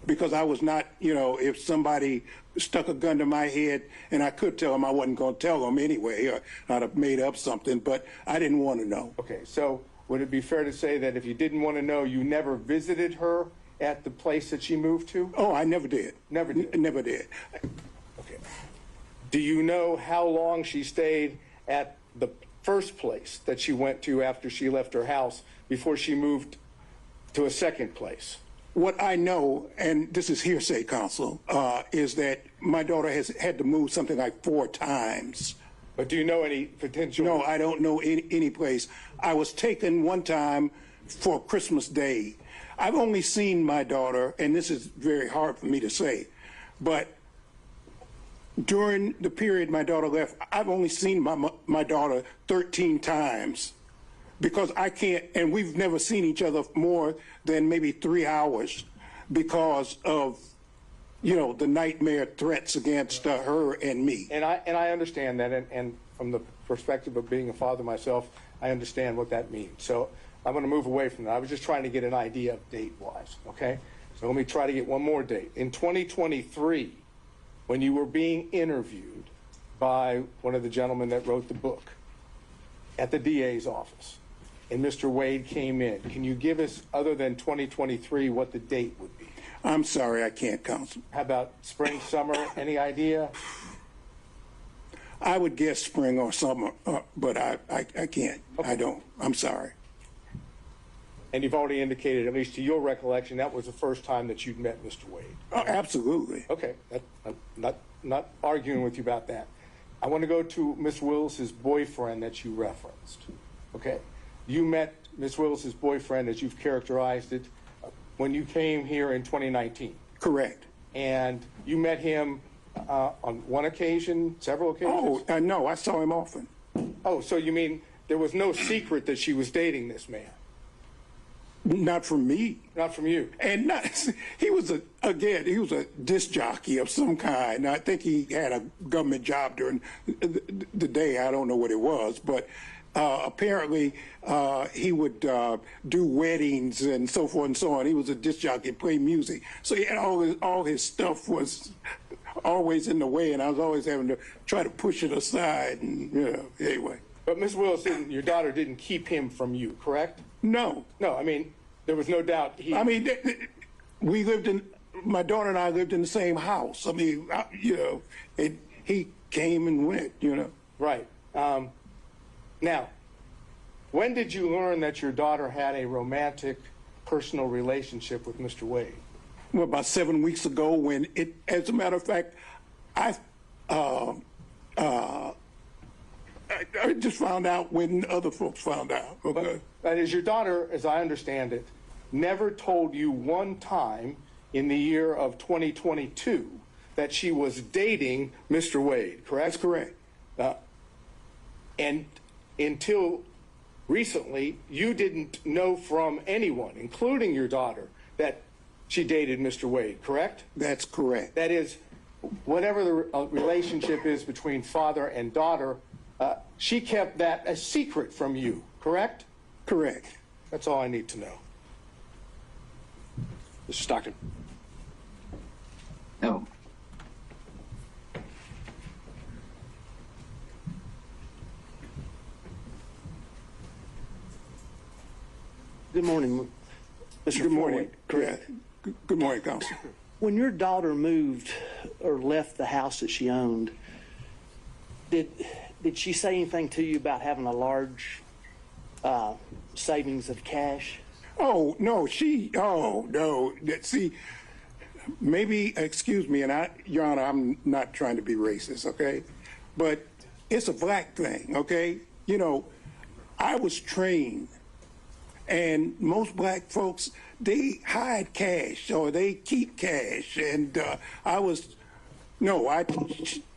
because I was not, if somebody stuck a gun to my head and I could tell them, I wasn't going to tell them anyway, or I'd have made up something, but I didn't want to know. Okay, so would it be fair to say that if you didn't want to know, you never visited her at the place that she moved to? Oh, I never did. Never did? Never did. Okay. Do you know how long she stayed at the first place that she went to after she left her house before she moved to a second place? What I know, and this is hearsay, counsel, is that my daughter has had to move something like 4 times. But do you know any potential? No, I don't know any place. I was taken one time for Christmas Day. I've only seen my daughter, and this is very hard for me to say, but during the period my daughter left, I've only seen my daughter 13 times, because I can't, and we've never seen each other more than maybe 3 hours because of, the nightmare threats against her and me. And I understand that, and from the perspective of being a father myself, I understand what that means. So I'm going to move away from that. I was just trying to get an idea of date-wise, okay? So let me try to get one more date. In 2023, when you were being interviewed by one of the gentlemen that wrote the book at the DA's office, and Mr. Wade came in, can you give us, other than 2023, what the date would be? I'm sorry, I can't, counsel. How about spring, summer, any idea? I would guess spring or summer, but I can't. Okay. I don't. I'm sorry. And you've already indicated, at least to your recollection, that was the first time that you'd met Mr. Wade. Oh, absolutely. Okay, I'm not arguing with you about that. I want to go to Miss Willis's boyfriend that you referenced. Okay, you met Miss Willis's boyfriend, as you've characterized it, when you came here in 2019. Correct. And you met him on one occasion, several occasions? Oh, no, I saw him often. Oh, so you mean there was no secret that she was dating this man? Not from me. Not from you. And he was a disc jockey of some kind. I think he had a government job during the day. I don't know what it was, but apparently he would do weddings and so forth and so on. He was a disc jockey, play music. So he had all his stuff was always in the way, and I was always having to try to push it aside. And anyway. But Ms. Willis, your daughter didn't keep him from you, correct? No. No, I mean, there was no doubt he... I mean, my daughter and I lived in the same house. I mean, he came and went, Right. Now, when did you learn that your daughter had a romantic, personal relationship with Mr. Wade? Well, about 7 weeks ago, when I just found out when other folks found out. Okay. But is your daughter, as I understand it, never told you one time in the year of 2022 that she was dating Mr. Wade, correct? That's correct. And until recently, you didn't know from anyone, including your daughter, that she dated Mr. Wade, correct? That's correct. That is, whatever the relationship is between father and daughter, she kept that a secret from you, correct? Correct. That's all I need to know. Mr. Stockton. No. Good morning, Mr. Good morning. Correct. Good morning, Counsel. When your daughter moved or left the house that she owned, did she say anything to you about having a large savings of cash? Oh, no, no. See, maybe, excuse me, and Your Honor, I'm not trying to be racist, okay? But it's a black thing, okay? You know, I was trained, and most black folks, they hide cash or they keep cash. And I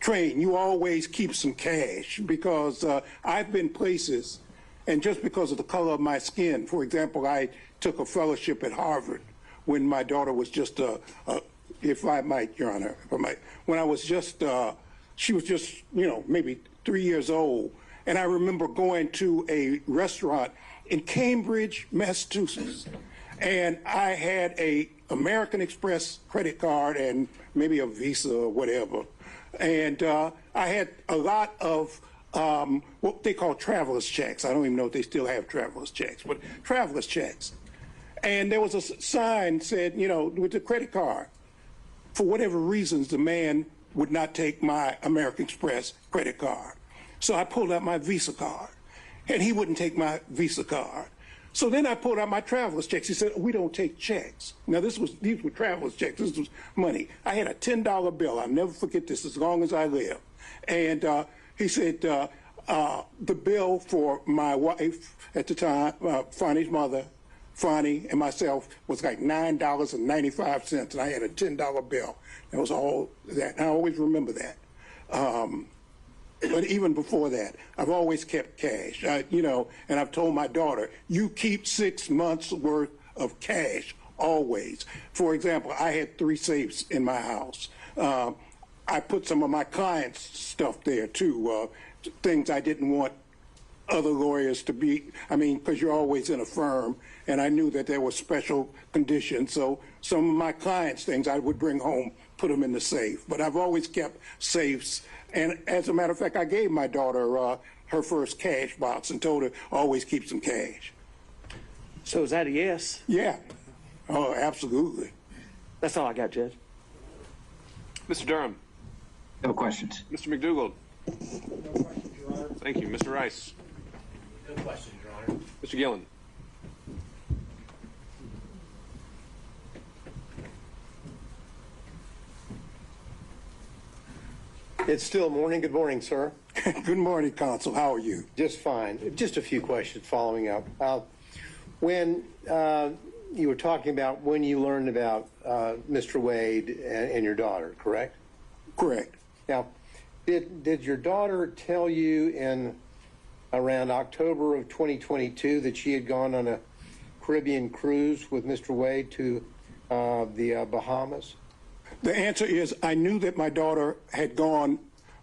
trained, you always keep some cash, because I've been places, and just because of the color of my skin, for example, I took a fellowship at Harvard when my daughter was just, if I might, Your Honor, when I was just, she was just, maybe 3 years old. And I remember going to a restaurant in Cambridge, Massachusetts, and I had a American Express credit card and maybe a Visa or whatever. And I had a lot of what they call traveler's checks. I don't even know if they still have traveler's checks, but traveler's checks. And there was a sign said, with the credit card. For whatever reasons, the man would not take my American Express credit card. So I pulled out my Visa card, and he wouldn't take my Visa card. So then I pulled out my traveler's checks. He said, we don't take checks. Now, these were traveler's checks. This was money. I had a $10 bill. I'll never forget this as long as I live. And he said, the bill for my wife at the time, Fani's mother, Fani, and myself was like $9.95, and I had a $10 bill. That was all that. And I always remember that. But even before that, I've always kept cash, and I've told my daughter, you keep 6 months worth of cash always. For example, I had 3 safes in my house. I put some of my clients' stuff there too, things I didn't want other lawyers to be, because you're always in a firm, and I knew that there were special conditions. So some of my clients' things I would bring home, put them in the safe. But I've always kept safes. And as a matter of fact, I gave my daughter her first cash box and told her always keep some cash. So is that a yes? Yeah. Oh, absolutely. That's all I got, Judge. Mr. Durham. No questions. Mr. McDougald. No questions, Your Honor. Thank you. Mr. Rice. No questions, Your Honor. Mr. Gillen. It's still morning. Good morning, sir. Good morning, Counsel. How are you? Just fine. Just a few questions following up. When you were talking about when you learned about Mr. Wade and your daughter, correct? Correct. Now, did your daughter tell you in around October of 2022 that she had gone on a Caribbean cruise with Mr. Wade to the Bahamas? The answer is I knew that my daughter had gone,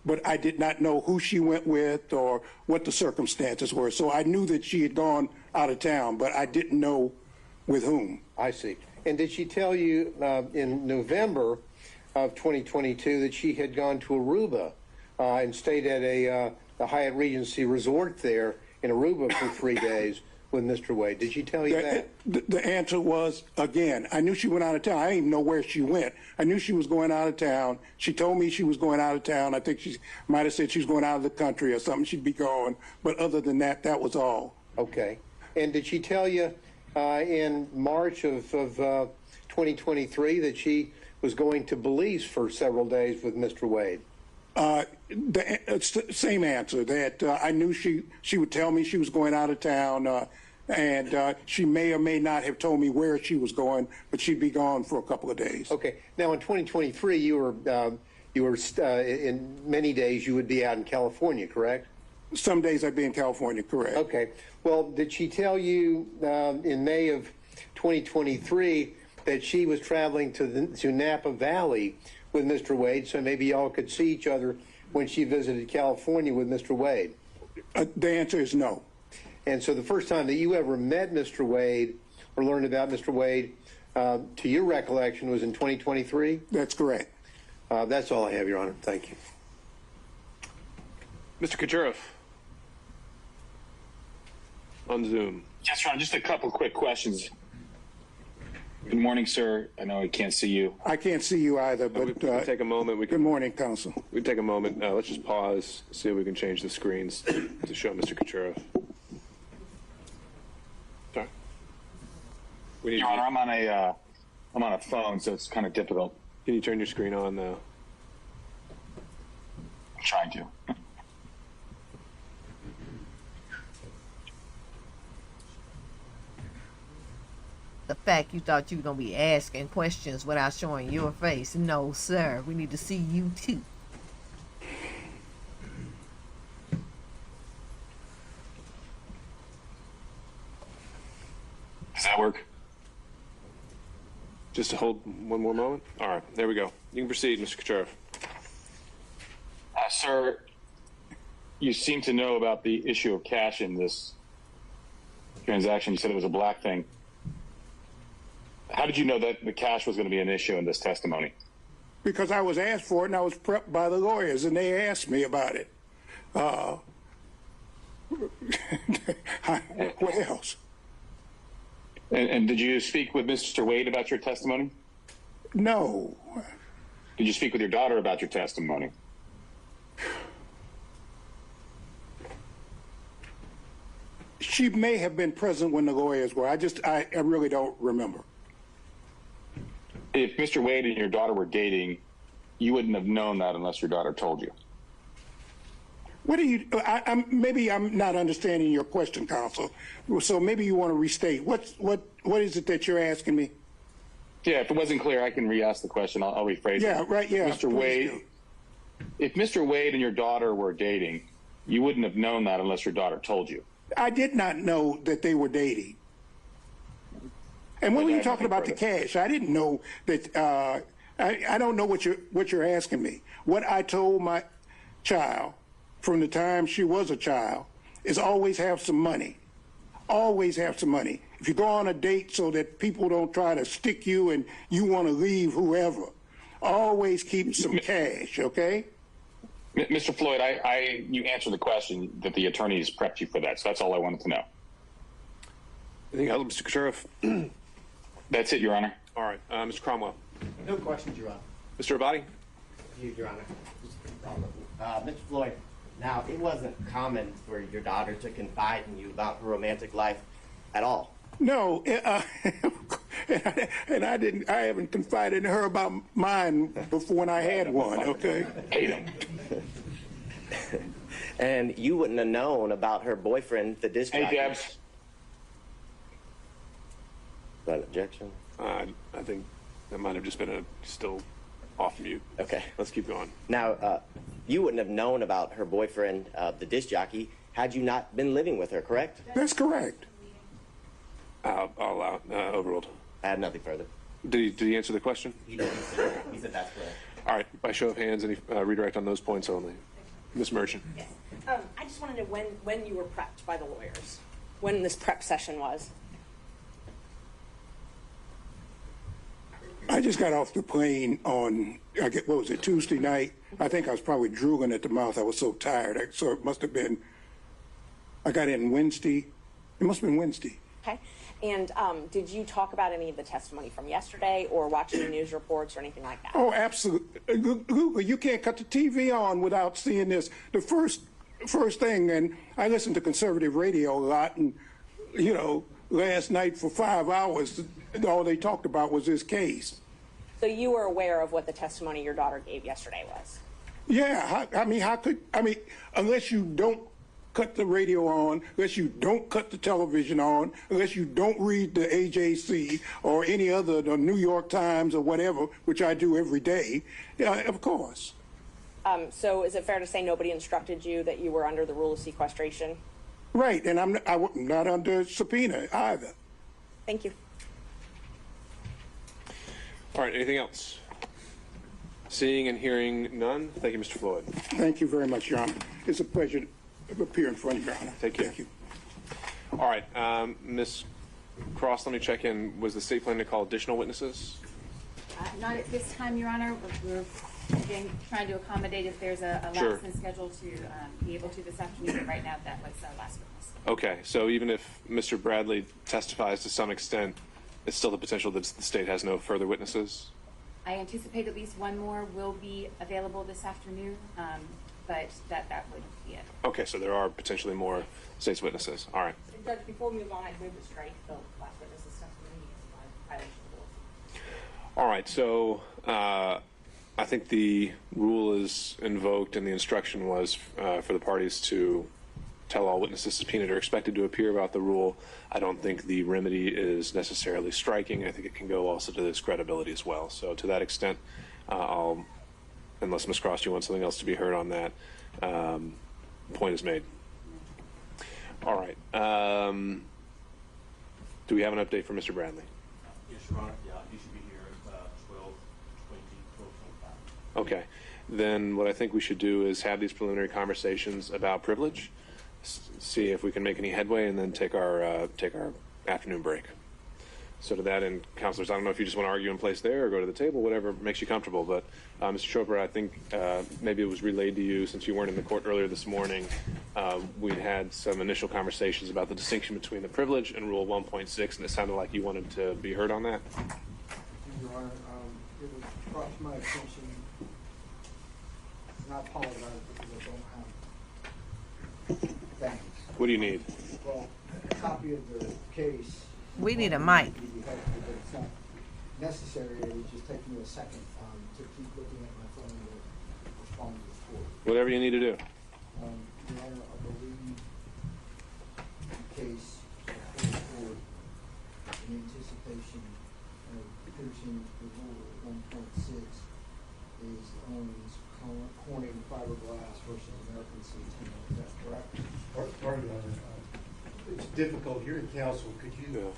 but I did not know who she went with or what the circumstances were. So I knew that she had gone out of town, but I didn't know with whom. I see. And did she tell you in November of 2022 that she had gone to Aruba and stayed at the Hyatt Regency Resort there in Aruba for 3 days with Mr. Wade? Did she tell you that? The answer was, again, I knew she went out of town. I didn't even know where she went. I knew she was going out of town. She told me she was going out of town. I think she might have said she was going out of the country or something. She'd be going. But other than that, that was all. Okay. And did she tell you in March of 2023 that she was going to Belize for several days with Mr. Wade? Same answer, that I knew she would tell me she was going out of town, and she may or may not have told me where she was going, but she'd be gone for a couple of days. Okay. Now, in 2023, you were in many days you would be out in California, correct? Some days I'd be in California, correct. Okay. Well, did she tell you in May of 2023 that she was traveling to Napa Valley with Mr. Wade, so maybe y'all could see each other when she visited California with Mr. Wade? The answer is no. And so the first time that you ever met Mr. Wade or learned about Mr. Wade, to your recollection, was in 2023? That's correct. That's all I have, Your Honor. Thank you. Mr. Kucherov, on Zoom. Yes, Ron, just a couple quick questions. Good morning, sir. I know I can't see you. I can't see you either, but we can take a moment. Good morning, counsel. We can take a moment. Let's just pause, see if we can change the screens to show Mr. Kucherov. Sorry. Your Honor, I'm on a phone, so it's kind of difficult. Can you turn your screen on though? I'm trying to. The fact you thought you were going to be asking questions without showing your face. No, sir. We need to see you too. Does that work? Just to hold one more moment? All right, there we go. You can proceed, Mr. Kucherov. Sir, you seem to know about the issue of cash in this transaction. You said it was a black thing. How did you know that the cash was going to be an issue in this testimony? Because I was asked for it, and I was prepped by the lawyers, and they asked me about it. What else? And did you speak with Mr. Wade about your testimony? No. Did you speak with your daughter about your testimony? She may have been present when the lawyers were. I really don't remember. If Mr. Wade and your daughter were dating, you wouldn't have known that unless your daughter told you. What do you? Maybe I'm not understanding your question, counsel. So maybe you want to restate. What is it that you're asking me? Yeah, if it wasn't clear, I can re-ask the question. I'll rephrase it. Yeah, right. Yeah, Mr. Wade. If Mr. Wade and your daughter were dating, you wouldn't have known that unless your daughter told you. I did not know that they were dating. And when you're talking about the cash, I didn't know that. I don't know what you're asking me. What I told my child from the time she was a child is always have some money. Always have some money. If you go on a date so that people don't try to stick you and you want to leave whoever, always keep some cash, okay? Mr. Floyd, you answered the question that the attorneys prepped you for that, so that's all I wanted to know. Anything else, Mr. Kucherov? That's it, Your Honor. All right, Mr. Cromwell. No questions, Your Honor. Mr. Abadi? Your Honor. Mr. Floyd, now, it wasn't common for your daughter to confide in you about her romantic life at all. No, and I didn't. I haven't confided in her about mine before when I had one. Okay. And you wouldn't have known about her boyfriend, the disc jockey. Hey, Debs. An objection? I think that might have just been still off mute. Okay. Let's keep going. Now, you wouldn't have known about her boyfriend, the disc jockey, had you not been living with her, correct? That's correct. I'll allow overruled. I have nothing further. Did he answer the question? He did. He said that's correct. All right. By show of hands, any redirect on those points only. Ms. Merchant. Yes. I just want to know when you were prepped by the lawyers, when this prep session was. I just got off the plane on, what was it, Tuesday night? I think I was probably drooling at the mouth. I was so tired. So it must have been, I got in Wednesday. It must have been Wednesday. Okay. And did you talk about any of the testimony from yesterday or watch any news reports or anything like that? Oh, absolutely. Google, you can't cut the TV on without seeing this. The first thing, and I listen to conservative radio a lot, and, you know, last night for 5 hours, all they talked about was this case. So you were aware of what the testimony your daughter gave yesterday was? Yeah, unless you don't cut the radio on, unless you don't cut the television on, unless you don't read the AJC or any other, the New York Times or whatever, which I do every day, yeah, of course. So is it fair to say nobody instructed you that you were under the rule of sequestration? Right, and I'm not under subpoena either. Thank you. All right, anything else? Seeing and hearing none, thank you, Mr. Floyd. Thank you very much, Your Honor. It's a pleasure to appear in front of you, Your Honor. Take care. Thank you. All right, Ms. Cross, let me check in. Was the state planning to call additional witnesses? Not at this time, Your Honor. We're again trying to accommodate if there's a lapse in schedule to be able to this afternoon. But right now, that was our last witness. Okay, so even if Mr. Bradley testifies to some extent, it's still the potential that the state has no further witnesses? I anticipate at least one more will be available this afternoon, but that would be it. Okay, so there are potentially more state's witnesses. All right. Judge, before we move on, I'd move to strike the last witness's testimony as a violation of the rules. All right, so I think the rule is invoked and the instruction was for the parties to tell all witnesses subpoenaed or expected to appear about the rule. I don't think the remedy is necessarily striking. I think it can go also to this credibility as well. So to that extent, unless Ms. Cross, you want something else to be heard on that, point is made. All right. Do we have an update for Mr. Bradley? Yes, Your Honor. Yeah, he should be here at 12:25. Okay. Then what I think we should do is have these preliminary conversations about privilege, see if we can make any headway, and then take our afternoon break. So to that end, counselors, I don't know if you just want to argue in place there or go to the table, whatever makes you comfortable. But Mr. Chopra, I think maybe it was relayed to you since you weren't in the court earlier this morning. We'd had some initial conversations about the distinction between the privilege and Rule 1.6, and it sounded like you wanted to be heard on that. Your Honor, it was brought to my attention, and I apologize because I don't have things. What do you need? Well, a copy of the case. We need a mic. Would be helpful, but it's not necessary. It would just take me a second to keep looking at my phone to respond to the court. Whatever you need to do. Your Honor, I believe the case before the court in anticipation of piercing the rule 1.6 is Owens Corning Fiberglass versus American Centennial. Is that correct? Pardon, Your Honor. It's difficult hearing counsel. Could you?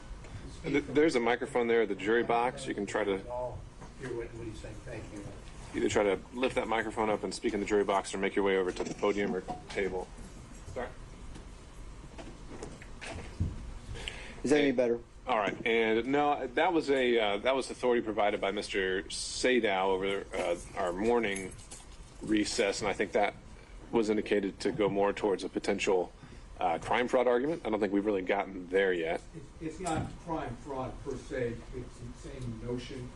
There's a microphone there at the jury box. You can try to Hear what he's saying. Thank you. either try to lift that microphone up and speak in the jury box or make your way over to the podium or table. Sorry. Is that any better? All right, and no, that was authority provided by Mr. Sadow over our morning recess, and I think that was indicated to go more towards a potential crime fraud argument. I don't think we've really gotten there yet. It's not crime fraud per se. It's the same notion.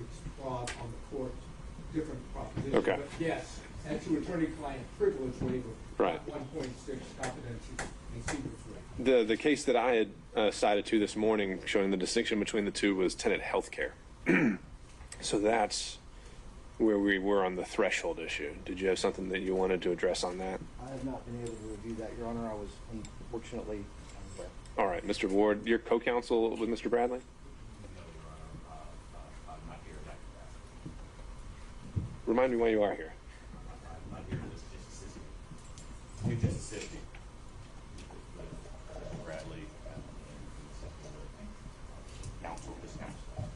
It's fraud on the court, different proposition. Okay. But yes, and to attorney-client privilege waiver. Right. 1.6 confidential and secret threat. The case that I had cited to this morning showing the distinction between the two was tenant health care. So that's where we were on the threshold issue. Did you have something that you wanted to address on that? I have not been able to review that, Your Honor. I was unfortunately unaware. All right, Mr. Ward, you're co-counsel with Mr. Bradley? I'm not here in that capacity. Remind me why you are here. I'm here just assisting. You just assisting. Bradley and counsel, this counsel.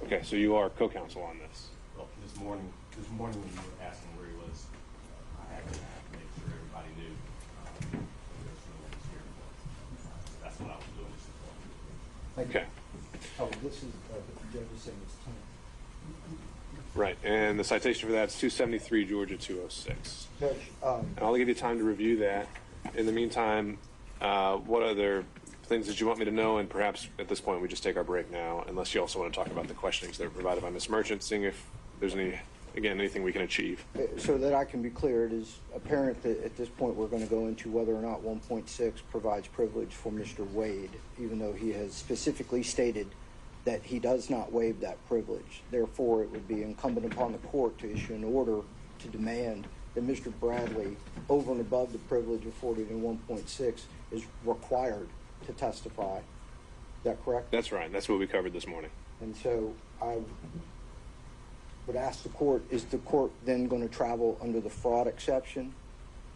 Okay, so you are co-counsel on this. Well, this morning when you were asking where he was, I had to make sure everybody knew there was no one here. That's what I was doing this morning. Okay. Oh, this is, the judge is saying it's 10. Right, and the citation for that is 273 Georgia 206. Judge, And I'll give you time to review that. In the meantime, what other things did you want me to know? And perhaps at this point we just take our break now, unless you also want to talk about the questionings that were provided by Ms. Merchant, seeing if there's anything we can achieve. So that I can be clear, it is apparent that at this point we're going to go into whether or not 1.6 provides privilege for Mr. Wade, even though he has specifically stated that he does not waive that privilege. Therefore, it would be incumbent upon the court to issue an order to demand that Mr. Bradley, over and above the privilege afforded in 1.6, is required to testify. Is that correct? That's right. That's what we covered this morning. And so I would ask the court, is the court then going to travel under the fraud exception?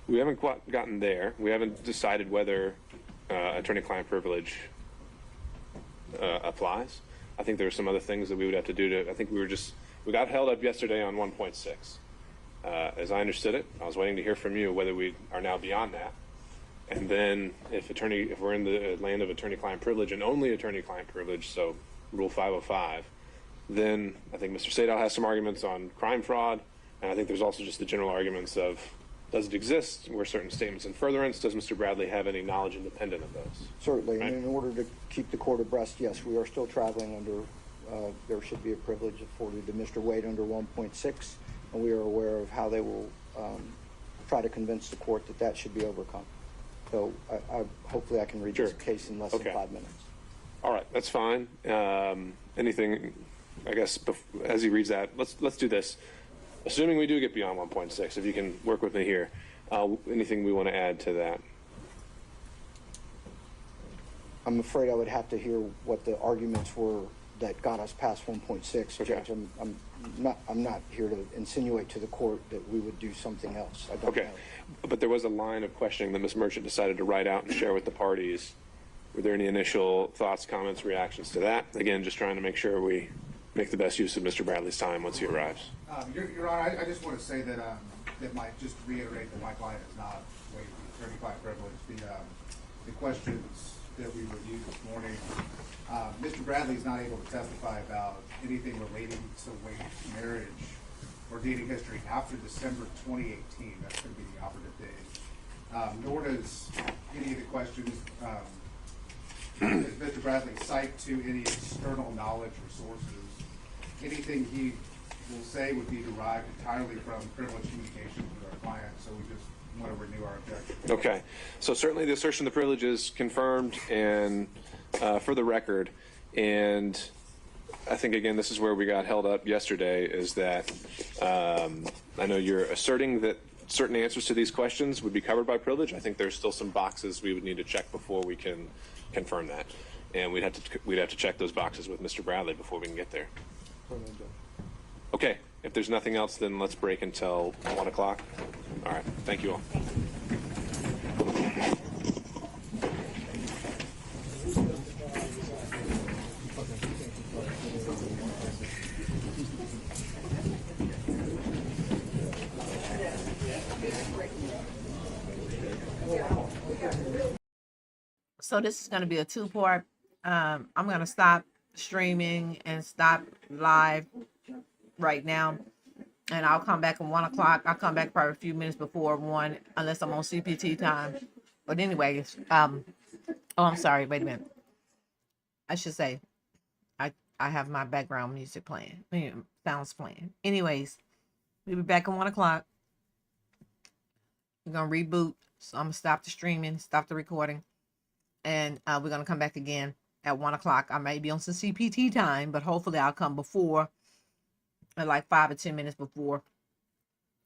We haven't quite gotten there. We haven't decided whether attorney-client privilege applies. I think there are some other things that we would have to do to, I think we got held up yesterday on 1.6. As I understood it, I was waiting to hear from you whether we are now beyond that. And then if we're in the land of attorney-client privilege and only attorney-client privilege, so Rule 505, then I think Mr. Sadal has some arguments on crime fraud, and I think there's also just the general arguments of, does it exist? Were certain statements in furtherance? Does Mr. Bradley have any knowledge independent of those? Certainly, right? and in order to keep the court abreast, yes, we are still traveling under, there should be a privilege afforded to Mr. Wade under 1.6, and we are aware of how they will try to convince the court that that should be overcome. So hopefully I can read this case in less than 5 minutes. All right, that's fine. Anything, I guess, as he reads that, let's do this. Assuming we do get beyond 1.6, if you can work with me here, anything we want to add to that? I'm afraid I would have to hear what the arguments were that got us past 1.6. Okay. Judge, I'm not here to insinuate to the court that we would do something else. I don't know. But there was a line of questioning that Ms. Merchant decided to write out and share with the parties. Were there any initial thoughts, comments, reactions to that? Again, just trying to make sure we make the best use of Mr. Bradley's time once he arrives. Your Honor, I just want to say that just to reiterate that my client has not waived the attorney-client privilege. The questions that we reviewed this morning, Mr. Bradley is not able to testify about anything relating to Wade's marriage or dating history after December 2018. That's going to be the operative date. Nor does any of the questions does Mr. Bradley cite to any external knowledge or sources. Anything he will say would be derived entirely from privileged communication with our client, so we just want to renew our objection. Okay, so certainly the assertion of the privilege is confirmed and for the record, and I think, again, this is where we got held up yesterday, is that I know you're asserting that certain answers to these questions would be covered by privilege. I think there's still some boxes we would need to check before we can confirm that, and we'd have to check those boxes with Mr. Bradley before we can get there. Okay, if there's nothing else, then let's break until 1 o'clock. All right, thank you all. So this is going to be a two-part. I'm going to stop streaming and stop live right now, and I'll come back at 1 o'clock. I'll come back probably a few minutes before 1, unless I'm on CPT time. But anyways, oh, I'm sorry. Wait a minute. I should say, I have my background music playing, sounds playing. Anyways, we'll be back at 1 o'clock. We're gonna reboot, so I'm gonna stop the streaming, stop the recording, and we're gonna come back again at 1 o'clock. I may be on some CPT time, but hopefully I'll come before, like 5 or 10 minutes before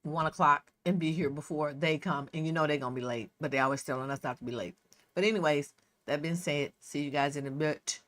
1 o'clock, and be here before they come. And you know they're gonna be late, but they always telling us not to be late. But anyways, that being said, see you guys in a bit.